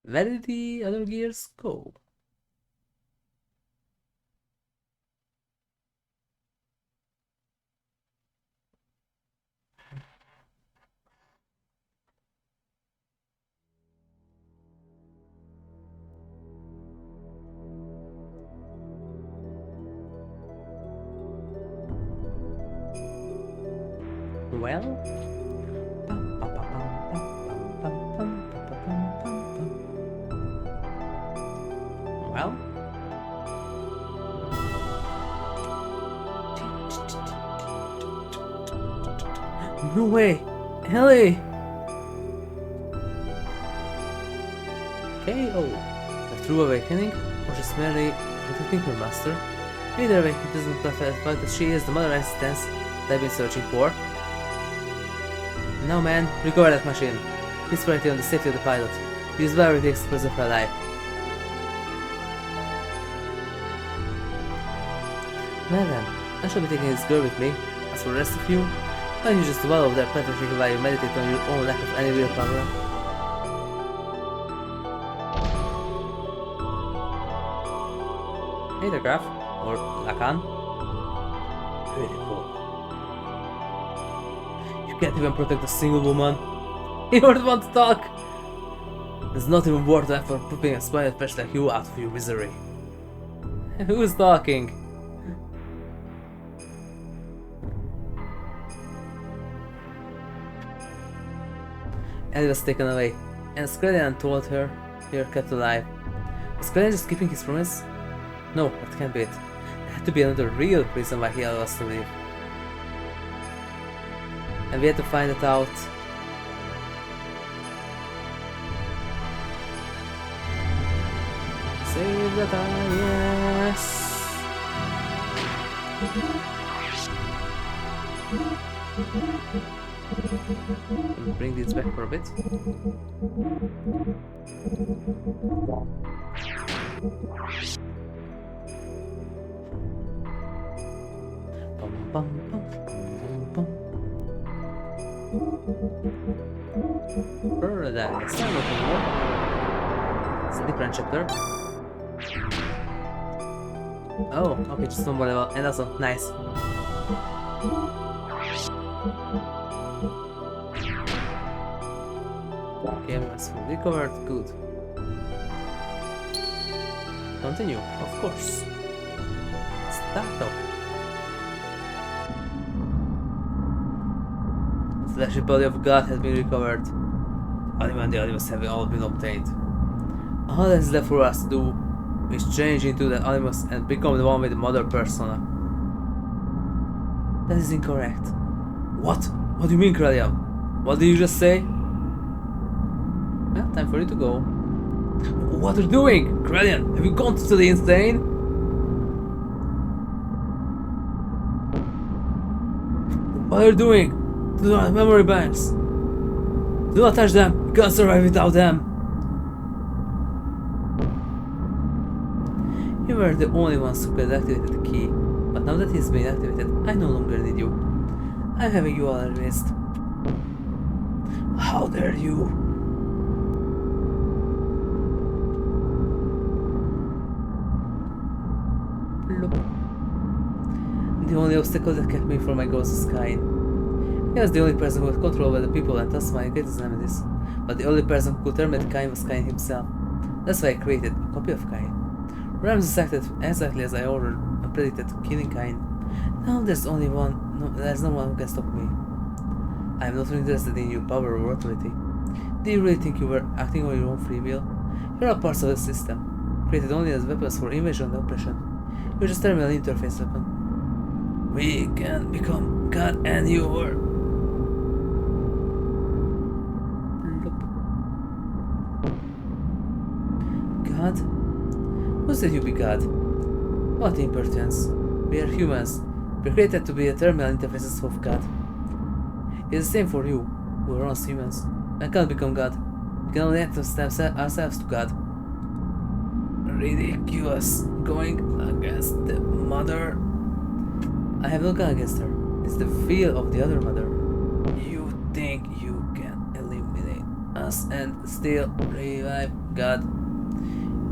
Where did the other gears go? Well, no way, Elly! KO. A true awakening, or just merely protecting her master. Either way, it doesn't clarify that she is the mother assistance they've been searching for. Now man, recover that machine. Please priority on the safety of the pilot. Use whatever it takes to preserve her life. Well then, I shall be taking this girl with me. As for the rest of you, why don't you just wallow there pathetically while you meditate on your own lack of any real power? Hey there, Graf. Or Lacan. Really cool. You can't even protect a single woman. You don't want to talk. It's not even worth the effort putting a smile fresh like you out of your misery. Who's talking? Elly was taken away, and Krelian told her they were kept alive. Was Krelian just keeping his promise? No, that can't be it. There had to be another real reason why he allowed us to leave. And we had to find it out. Save the time, yes! Bring these back for a bit. Bum, bum, bum, bum, bum. Paradise. I'm looking more. It's a different chapter. Oh, okay, just one more level. And also, nice. Okay, that's recovered. Good. Continue, of course. Start off. The fleshy body of God has been recovered. Anima and the animals have all been obtained. All that is left for us to do is change into the animals and become the one with the mother persona. That is incorrect. What? What do you mean, Krelian? What did you just say? Well, time for you to go. What are you doing? Krelian, have you gone totally insane? What are you doing? Do not memory banks. Do not touch them. You can't survive without them. You were the only ones who could activate the key, but now that it's been activated, I no longer need you. I'm having you all erased. How dare you? Look. The only obstacle that kept me from my goals is Kain. He was the only person who had control over the people and thus my greatest enemies. But the only person who could terminate Kain was Kain himself. That's why I created a copy of Kain. Ramses acted exactly as I ordered and predicted, killing Cain. Now there's no one who can stop me. I'm not interested in your power or authority. Do you really think you were acting on your own free will? You're all parts of the system, created only as weapons for invasion and oppression. You're just a terminal interface weapon. We can become God and you were. God? Who said you be God? What impertinence. We are humans. We're created to be the terminal interfaces of God. It's the same for you, who are once humans. I can't become God. We can only act ourselves to God. Ridiculous. Going against the mother. I have no gun against her. It's the feel of the other mother. You think you can eliminate us and still revive God?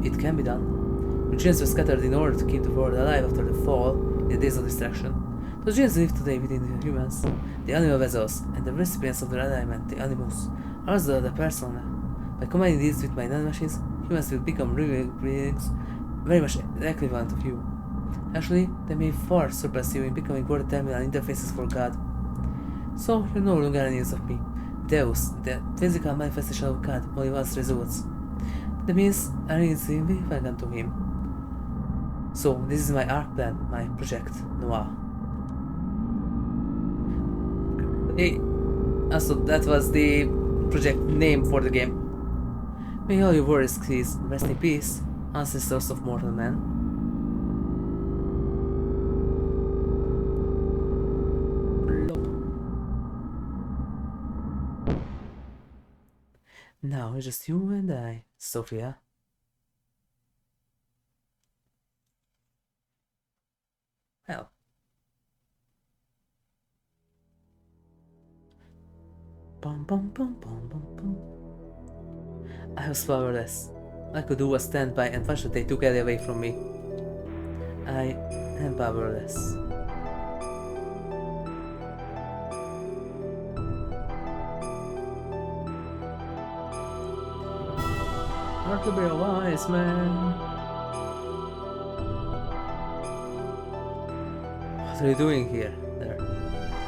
It can be done. Your genes were scattered in order to keep the world alive after the fall in the days of destruction. Those genes live today within the humans, the animal vessels, and the recipients of their alignment, the animals, are also the persona. By combining these with my nanomachines, humans will become relics very much the equivalent of you. Actually, they may far surpass you in becoming world terminal interfaces for God. So, you're no longer enemies of me. Deus, the physical manifestation of God, only once results. That means I need significant to him. So, this is my arc plan, my project, Noah. Hey, also that was the project name for the game. May all your worries cease. Rest in peace, ancestors of mortal man. Now it's just you and I, Sophia. Well. Bum bum bum bum bum bum. I was powerless. All I could do was stand by and watch that they took Elly away from me. I am powerless. Hard to be a wise man. What are you doing here? There.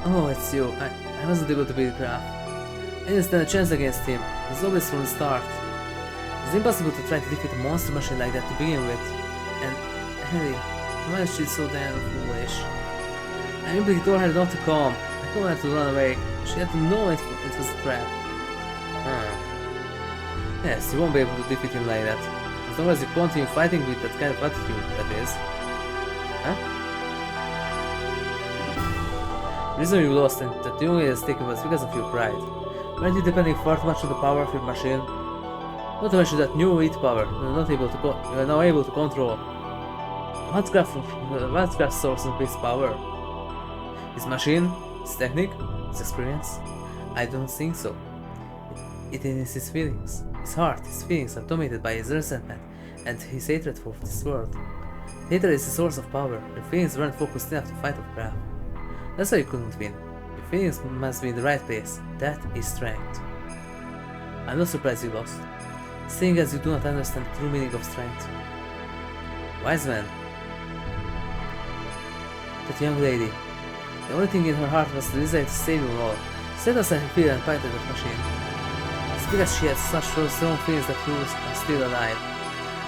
Oh, it's you. I wasn't able to beat Graf. I didn't stand a chance against him. It was obvious from the start. It's impossible to try to defeat a monster machine like that to begin with. And Elly, why is she so damn foolish? I simply told her not to come. I told her to run away. She had to know it was a trap. Yes, you won't be able to defeat him like that. As long as you continue fighting with that kind of attitude, that is. Huh? The reason you lost and that you only has taken was because of your pride. Weren't you depending far too much on the power of your machine? Not to mention that new elite power you are now able to control. What's Graf's source of this power? His machine? His technique? His experience? I don't think so. It is his feelings. His heart, his feelings are dominated by his resentment and his hatred for this world. Hatred is the source of power. Your feelings weren't focused enough to fight off Graf. That's why you couldn't win. Your feelings must be in the right place. That is strength. I'm not surprised you lost, seeing as you do not understand the true meaning of strength. Wise man. That young lady. The only thing in her heart was the desire to save you all. Set aside her fear and fight at that machine. It's because she has such strong feelings that you are still alive.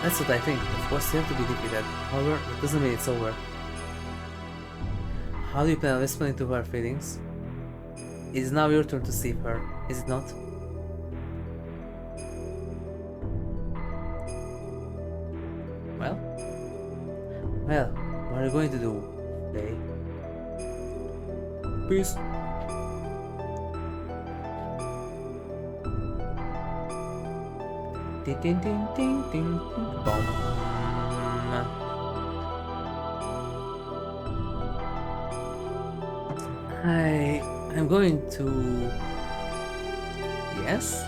That's what I think. Of course you have to be defeated. However, it doesn't mean it's over. How do you plan on responding to her feelings? It is now your turn to save her, is it not? Well, what are you going to do, Fei? Peace. Ding ding ding ding ding bomb. I'm going to... Yes?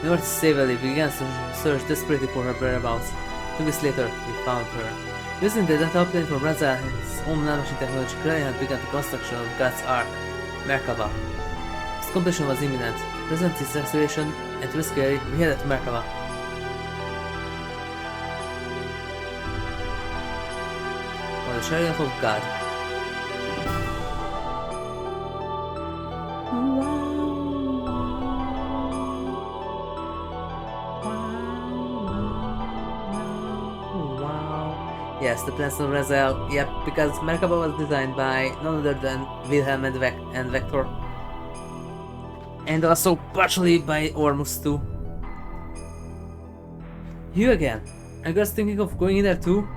In order to save Elly, we began to search desperately for her whereabouts. 2 weeks later, we found her. Using the data obtained from Raza and his own nanomachine technology, Krelian had begun the construction of God's Ark, Merkaba. Its completion was imminent. To present its restoration and to rescue Elly, we headed to Merkaba. the chariot of God. Yes, the plans of Razel, yep, because Merkaba was designed by none other than Wilhelm and Vector. And also partially by Ormus too. You again? Are you guys thinking of going in there too?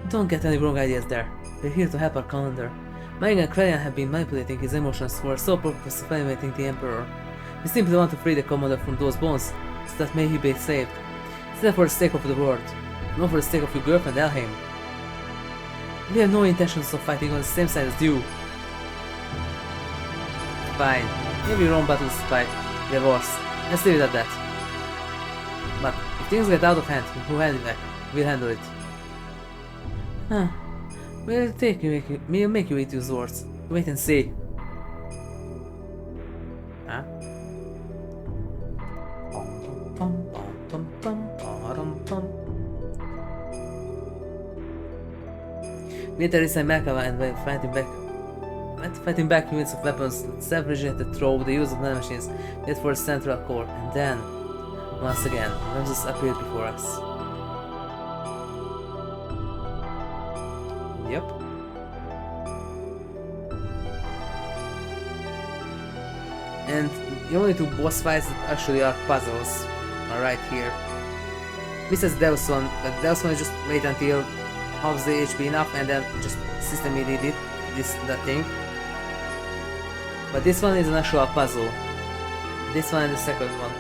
Don't get any wrong ideas there. We're here to help our commander. Mike and Krelian have been manipulating his emotions for the sole purpose of elevating the Emperor. We simply want to free the commander from those bonds, so that may he be saved. It's not for the sake of the world, not for the sake of your girlfriend Elheim. We have no intentions of fighting on the same side as you. Fine, maybe your own battles by divorce. Let's leave it at that. But if things get out of hand, we'll handle it. Huh. We'll make you eat your swords. Wait and see. Huh? Military side Merkava and while fighting back units of weapons, self-regenerated through the use of nanomachines made for a central core, and then, once again, Ramses appeared before us. Yep. And the only two boss fights that actually are puzzles are right here. Besides Deus one, but Deus one is just wait until half the HP enough and then just system edit that thing. But this one is an actual puzzle. This one and the second one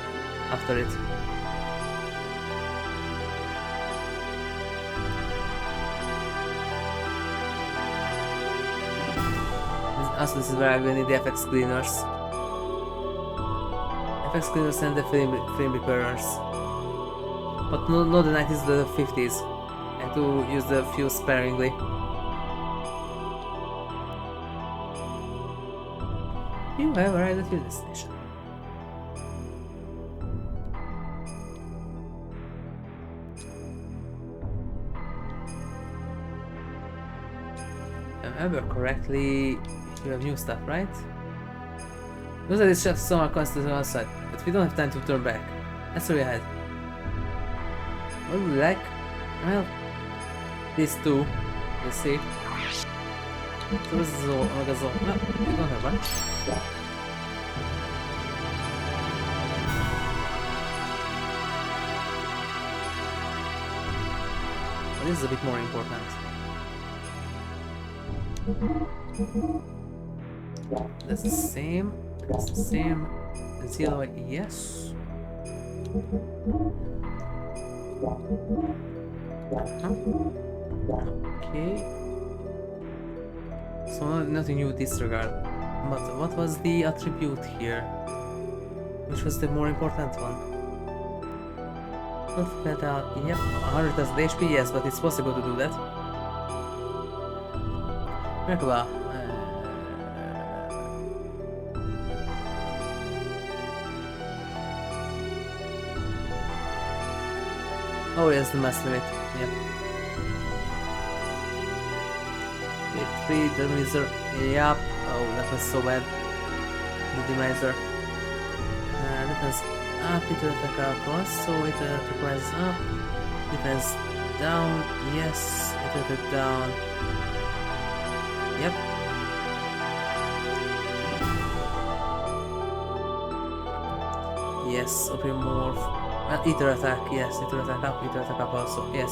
after it. Also, this is where I will need the FX cleaners. FX cleaners and the frame repairers. But no, the 90s, the 50s. I have to use the fuse sparingly. You have arrived at your destination. If I remember correctly, you have new stuff, right? Looks like this chef somewhere constantly outside, but we don't have time to turn back. Let's hurry ahead. What would we like? Well, these two. Let's see. So this is all Omega. No, we don't have one. But this is a bit more important. That's the same. That's the same. Zero, yes. Okay. So nothing new with this regard. But what was the attribute here? Which was the more important one? Not fatal. Yep, 100,000 HP, yes, but it's possible to do that. Merkaba. Oh yes, the mass limit. Yep. 3, the miser. Yep. Oh, that was so bad. The demiser. Defense up, it will attack across, so it requires up. Defense down, yes, it will attack down. Yep. Yes, Opimorph. Ether attack, yes, ether attack up also, yes.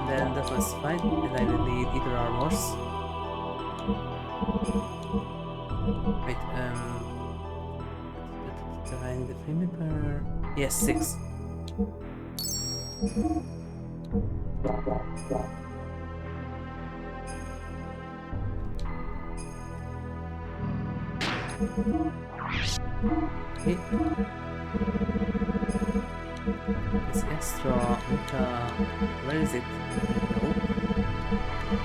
Then that was fine, and I will need ether armors. Wait, do I need the flame repair? Yes, 6. Okay. This extra where is it? Nope.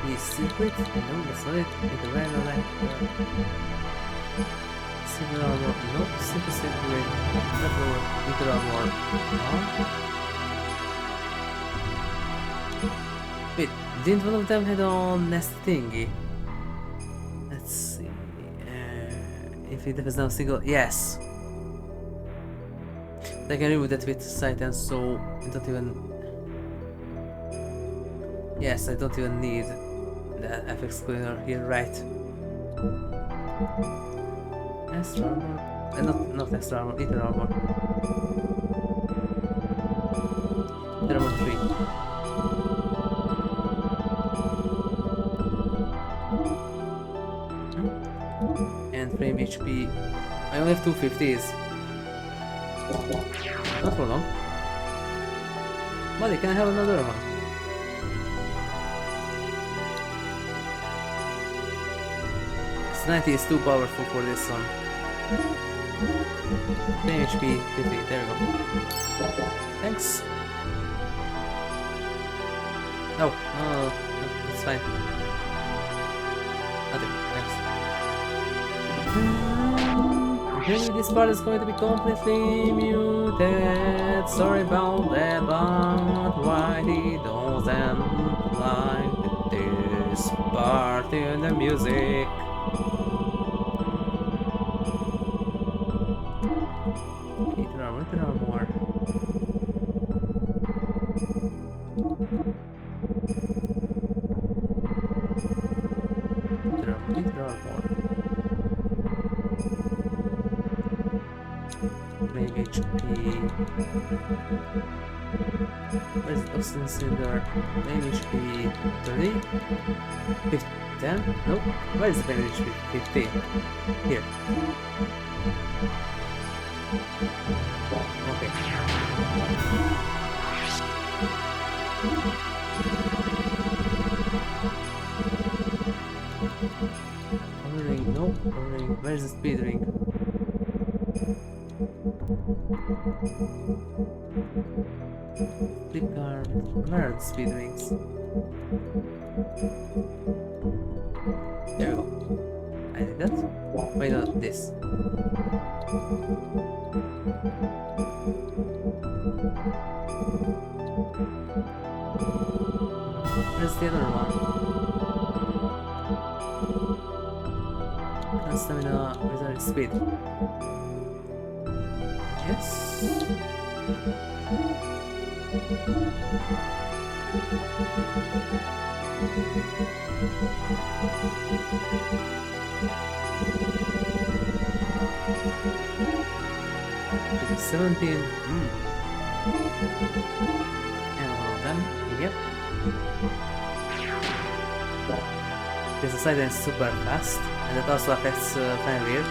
Is secret? No, that's not it. It's a random silver armor. Nope, super secret. Never either armor. Wait, didn't one of them had a nest thingy? Let's see. If it was now single, yes. I can remove that with sight, and so I don't even. Yes, I don't even need the FX cleaner here, right? Extra armor. Not extra armor, ether armor. Ether armor 3. And frame HP. I only have 250s. Not for long. Buddy, can I have another one? This 90 is too powerful for this one. Frame HP 50, there we go. Thanks. Oh, no, it's fine. Nothing, thanks. Maybe this part is going to be completely muted. Sorry about that, but why he doesn't like this part in the music? Ether armor. Ether armor. Frame HP. Where's the Austin Cinder? Frame HP 30? 50? 10? Nope. Where is the frame HP? 50. Here. Okay. Ring, no. Ring. Where's the speed ring? Flip card. Where are the speed rings? There we go. I did that. Why not this? Where's the other one? And stamina wizard speed. Yes. It's 17. And one of them. Yep. This side is super fast, and that also affects fan wheel.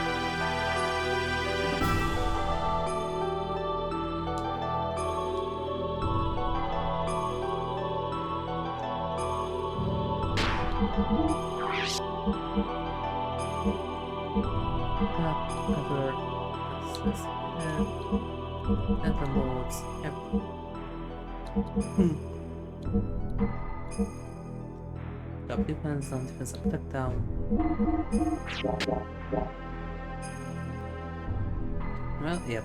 Cover enter modes. Yep. Up defense, down defense, attack down. Well, yep.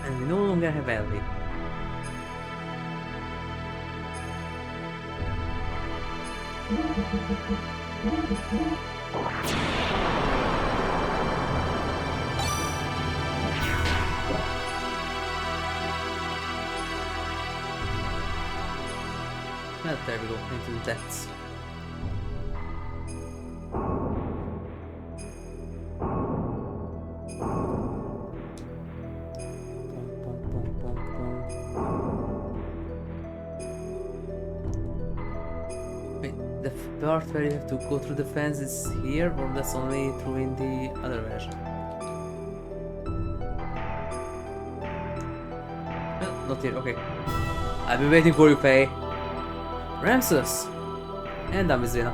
And we no longer have Elly. Well, there we go, into the depths. Wait, the part where you have to go through the fence is here, or that's only true in the other version? Well, not here, okay. I've been waiting for you, Fei. Ramsus! And I'm Xena.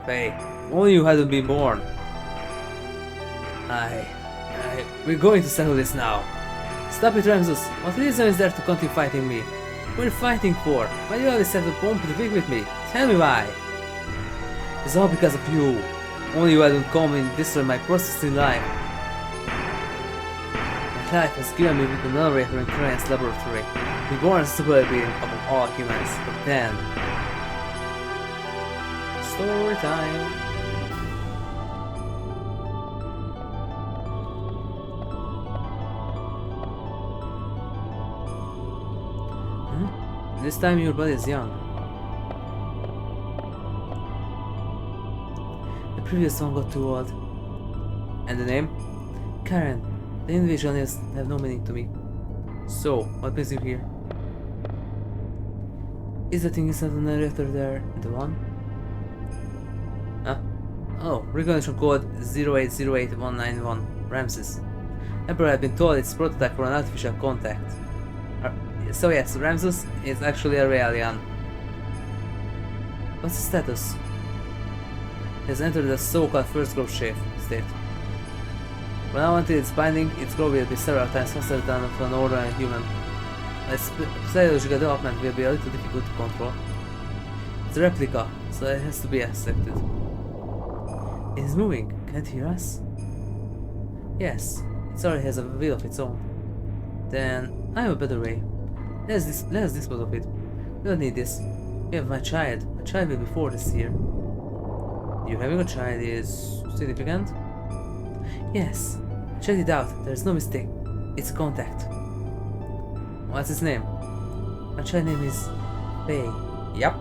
Fei, only you hadn't been born. We're going to settle this now. Stop it, Ramsus. What reason is there to continue fighting me? What are you fighting for? Why do you always have to bump the wig with me? Tell me why. It's all because of you. Only you hadn't come and destroy my process in life. life has given me with an elevator in Krelian's laboratory. Reborn as a super being among all humans, but then... Story time! This time your body is young. The previous one got too old. And the name? Karen. The individual names have no meaning to me. So, what brings you here? Is the thing inside the narrator there the one? Huh? Oh, recognition code 0808191, Ramses. Emperor had been told it's prototype for an artificial contact. So yes, Ramses is actually a Relic. What's his status? He has entered the so-called first growth state. From now until its binding, its growth will be several times faster than of an ordinary human. Its psychological development will be a little difficult to control. It's a replica, so it has to be accepted. It is moving, can it hear us? Yes, it already has a will of its own. Then, I have a better way. Let's dispose of it. We don't need this. We have my child. My child will be 4 this year. You having a child is significant? Yes. Check it out. There's no mistake. It's contact. What's his name? My child name is Fei. Yep.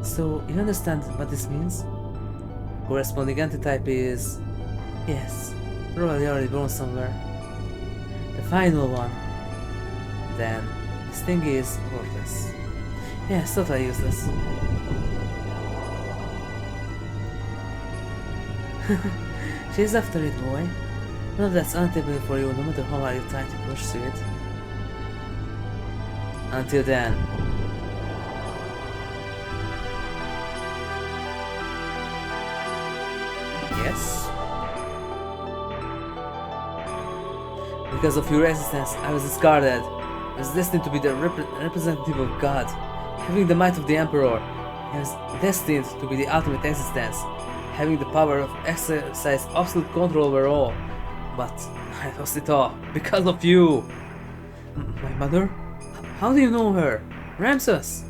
So, you understand what this means? Corresponding antitype is... Yes. Probably already born somewhere. The final one. Then, this thing is worthless. Yes, totally useless. She's after it, boy. None of that's unattainable for you, no matter how hard you try to pursue it. Until then. Yes? Because of your resistance, I was discarded. I was destined to be the representative of God. Having the might of the Emperor, I was destined to be the ultimate existence. Having the power of exercise absolute control over all. But I lost it all because of you. My mother? How do you know her? Ramses!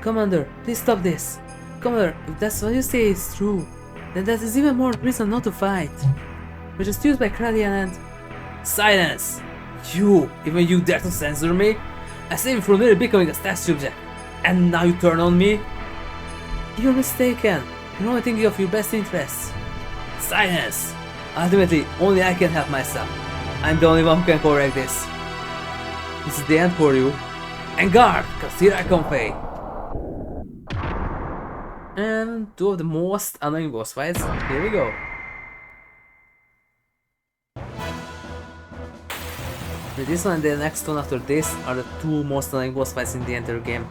Commander, please stop this. Commander, if that's what you say is true, then that is even more reason not to fight. We're just used by Krelian and... Silence! You! Even you dare to censor me? I saved you from nearly becoming a test subject. And now you turn on me? You're mistaken. You're only thinking of your best interests. Silence! Ultimately, only I can help myself. I'm the only one who can correct this. This is the end for you. And guard, cause here I come, Fei. And 2 of the most annoying boss fights. Here we go. This one and the next one after this are the 2 most annoying boss fights in the entire game.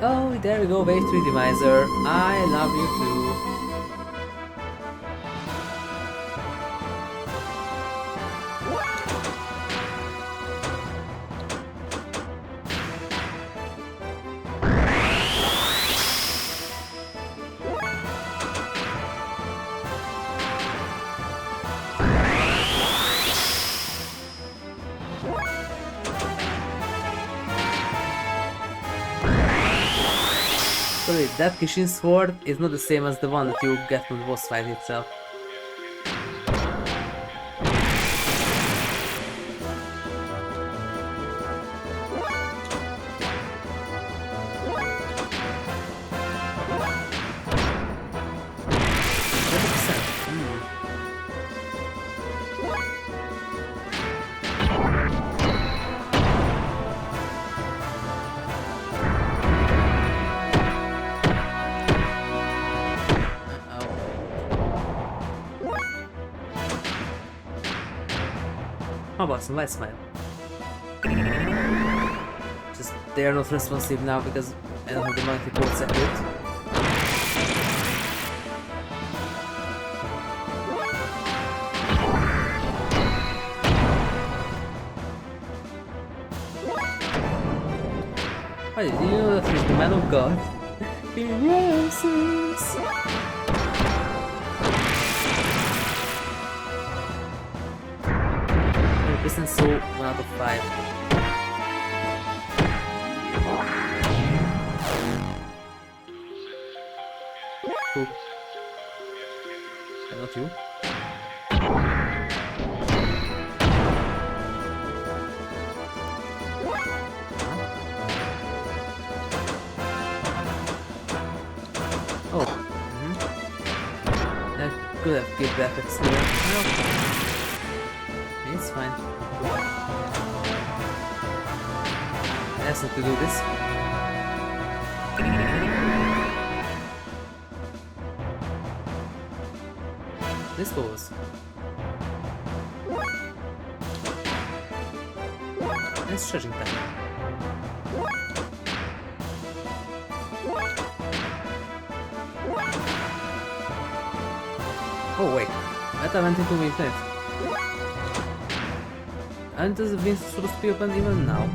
Oh, there we go, Wave 3 Miser. I love you too. Sorry, that Kishin sword is not the same as the one that you get from the boss fight itself. How about some light smile? Just they are not responsive now because I don't have the money to code set it. Why did you know that he's the man of God? He Roses. 100% so 1 out of 5. Who? Not you? Oh. That could have given that experience. No. It's fine. I asked him to do this. This goes. It's charging time. Oh wait, that went into infinite. And this is supposed to be open even now.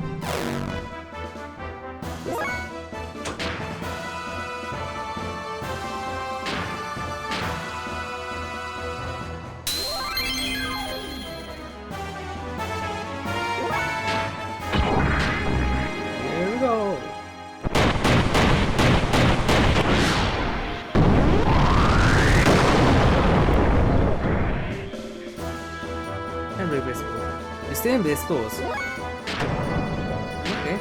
Here we go. You stay in base stores. Okay.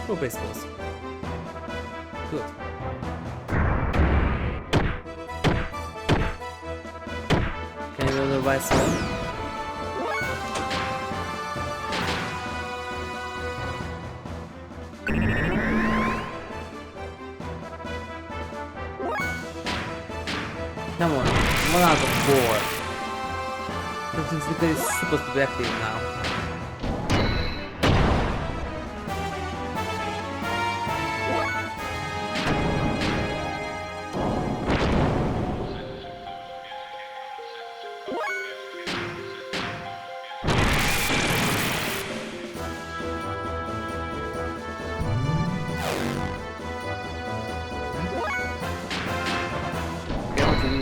Go base stores. Good. Can you go to the right side? Come on, 1 out of 4. This is supposed to be active now.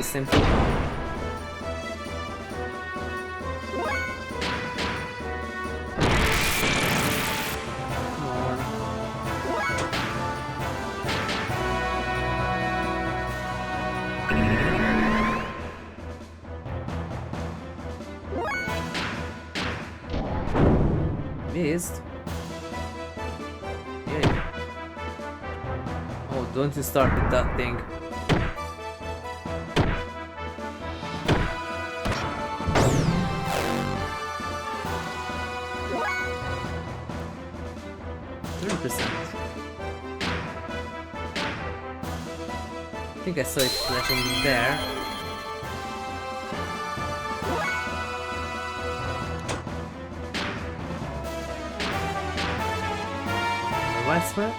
Same thing. Come on. Missed. Yeah. Oh, don't you start with that thing. I think I saw it flashing there. Right square?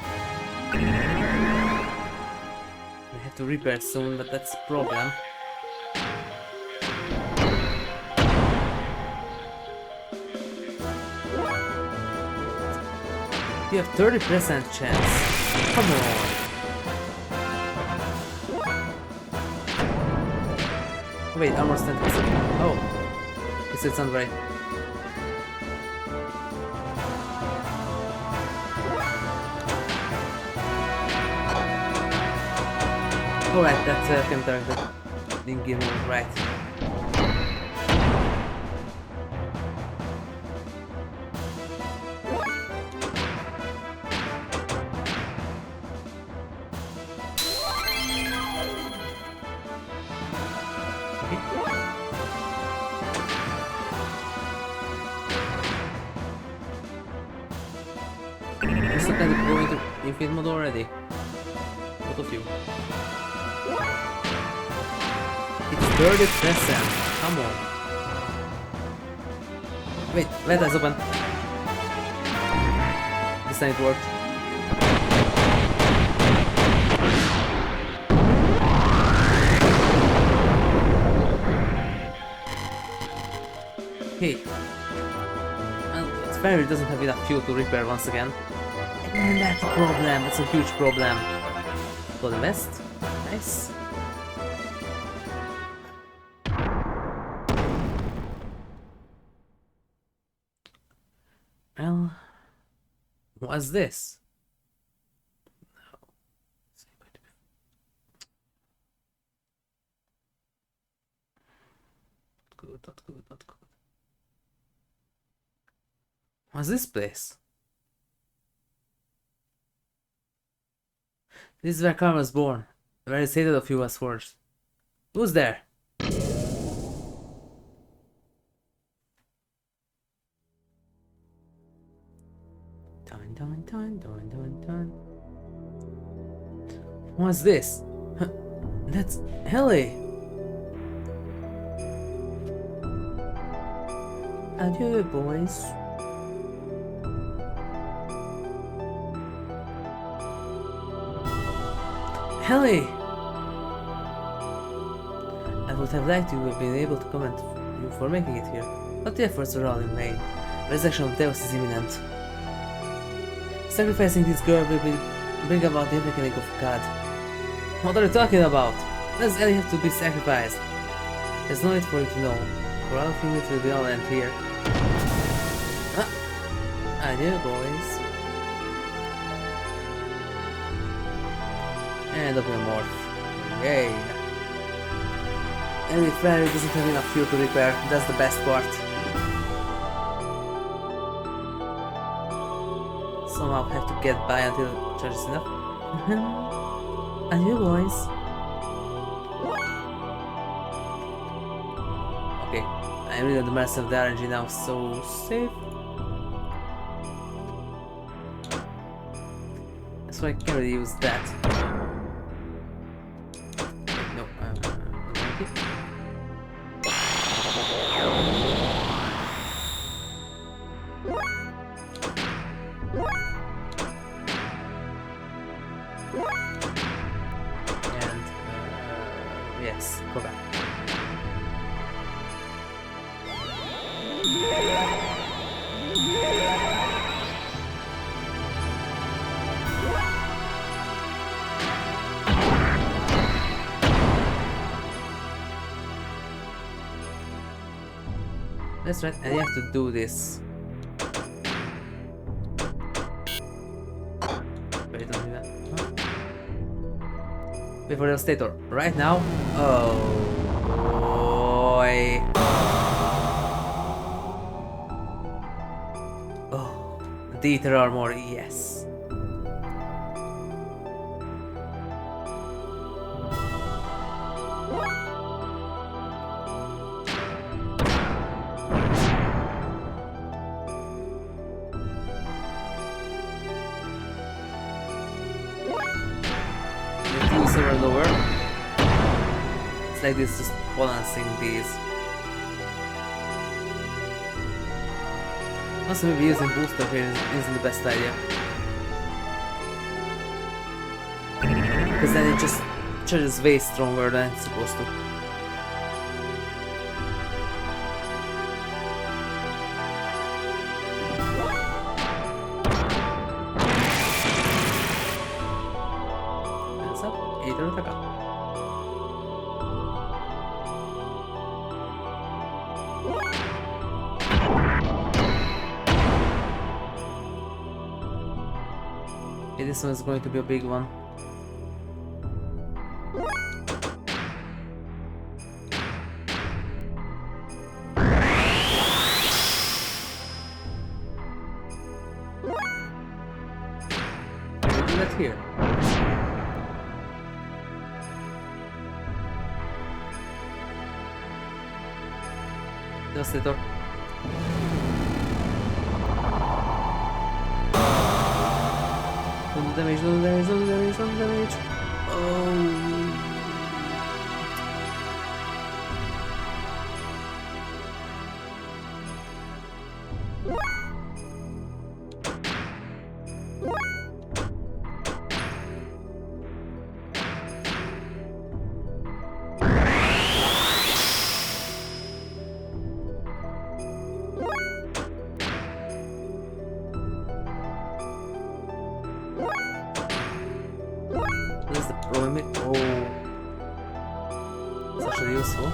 We have to repair soon, but that's a problem. You have 30% chance. Come on. Wait, armor stand. Oh. This is not right. Alright, that counter didn't give me right. Is that going to infinite mode already? Both of you. It's 30%. Come on. Wait, let us open. This time it worked. Okay. And it's fair it doesn't have enough fuel to repair once again. And that's a problem, that's a huge problem. Go the west. Nice. Well, what's this? Good, not good, not good. What's this place? This is where Karma was born. Where it's hated of you was forged. Who's there? Dun. What's this? That's Elly. Adieu, boys. Elly! I would have liked you to have been able to commend you for making it here, but the efforts are all in vain. Resurrection of Deus is imminent. Sacrificing this girl will bring about the awakening of God. What are you talking about? Does Elly have to be sacrificed? There's no need for you to know, for all of you it will be all end here. Adieu, boys. And open a morph. Yay! Elly Friary doesn't have enough fuel to repair, that's the best part. Somehow have to get by until it charges enough. Adieu, boys. Okay, I'm really at the mercy of the RNG now, so safe. So I can't really use that. No, and yes, go back. That's right, and you have to do this. Wait, don't do that. Huh? Wait for the stator. Right now? Oh boy. Oh, the Ether Armor, yes. Lower. It's like this, just balancing these. Also, maybe using booster here isn't the best idea, because then it just charges way stronger than it's supposed to. Okay, this one is going to be a big one. Can we do that here? Just the door. No damage, no damage, no damage, no damage. Oh. the problem? Oh, it's actually useful.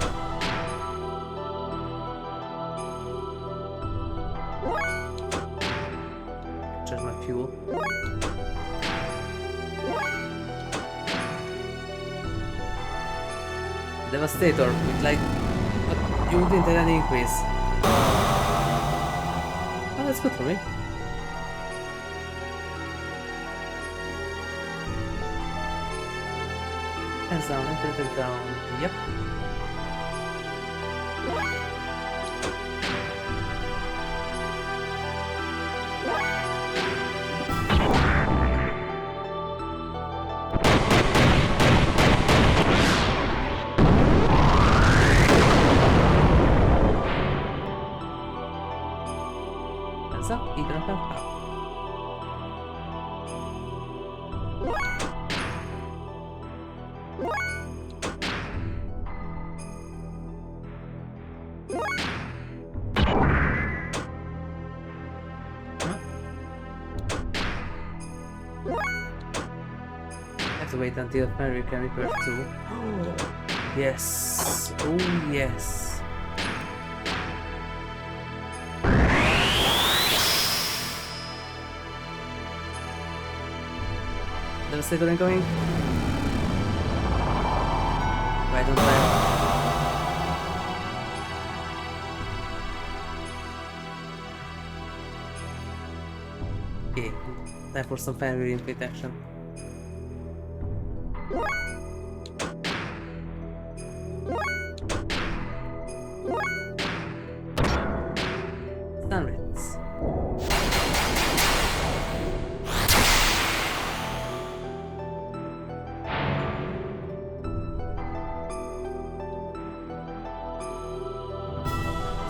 Charge my fuel. Devastator with like you didn't have any increase. Oh, that's good for me. Hands down, everything down. Yep. Hands up, either up, up. Wait until Mary can repair too. Yes. Oh yes. Devastator incoming. Right on time. Okay. Time for some fan inflict action.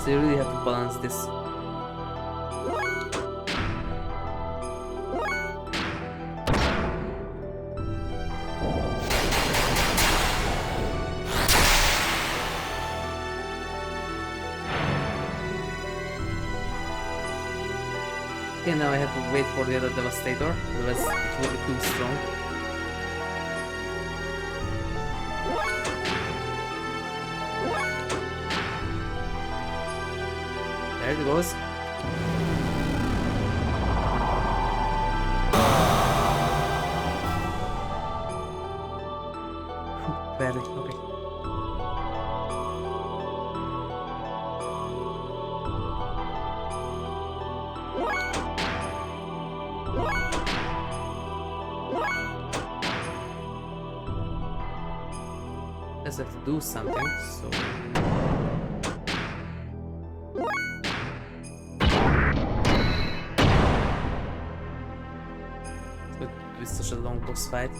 So you really have to balance this. Okay, now I have to wait for the other Devastator, otherwise it will be too strong. There it goes. Barely, okay. Let's have to do something, so... With such a long boss fight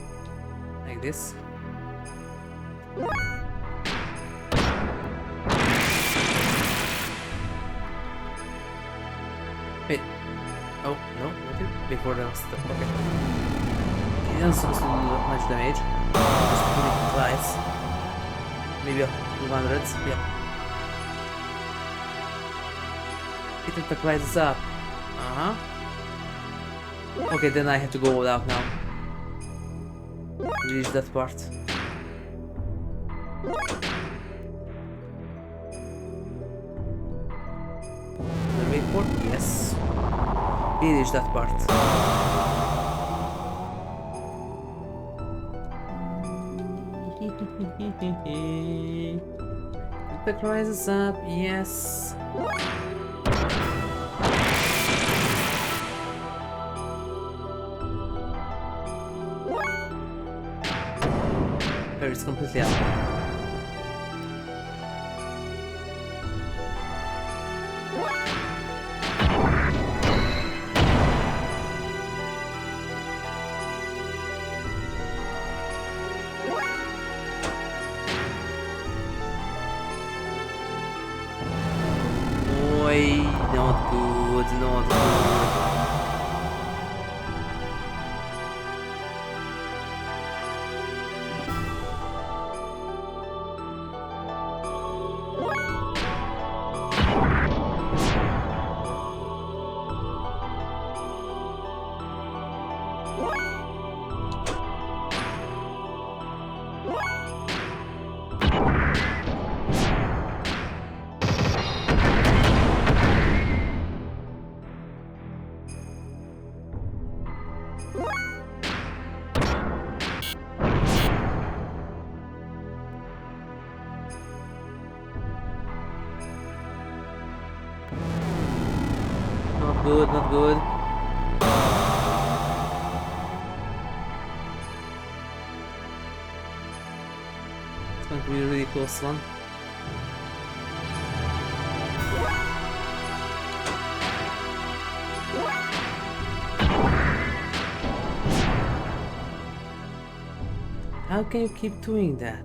like this. Wait. Oh, no, nothing. Before the last. Okay. He doesn't supposed to do that much damage. Just put it twice. Maybe 200. Yeah. It took the prices up. Uh-huh. Okay, then I have to go all out now. Reach that part. The wait for? Yes. Reach that part. The crisis up, yes. It's completely out. Boy, not good, not good. good, not good. It's going to be a really close one. How can you keep doing that?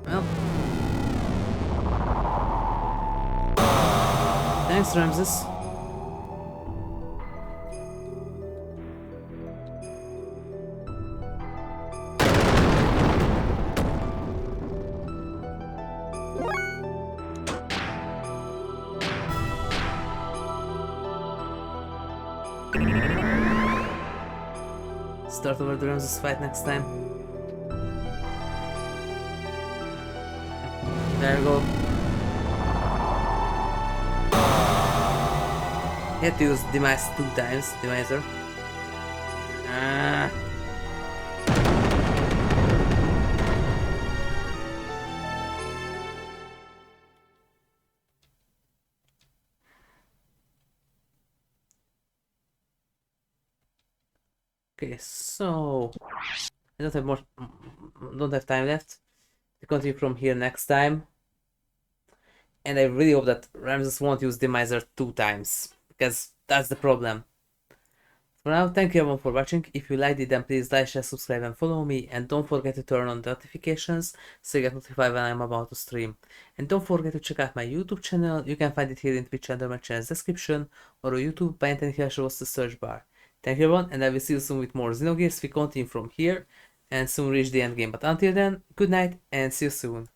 Well. Thanks, Ramses. Start over the Ramses fight next time. There you go. He had to use Demise 2 times, Demiser. Okay, so I don't have time left to continue from here next time. And I really hope that Ramses won't use Demiser 2 times, because that's the problem. For now, thank you everyone for watching. If you liked it, then please like, share, subscribe and follow me, and don't forget to turn on the notifications so you get notified when I'm about to stream. And don't forget to check out my YouTube channel. You can find it here in Twitch under my channel's description, or on YouTube by entering here shows the search bar. Thank you everyone, and I will see you soon with more Xenogears. We continue from here and soon reach the end game. But until then, good night and see you soon.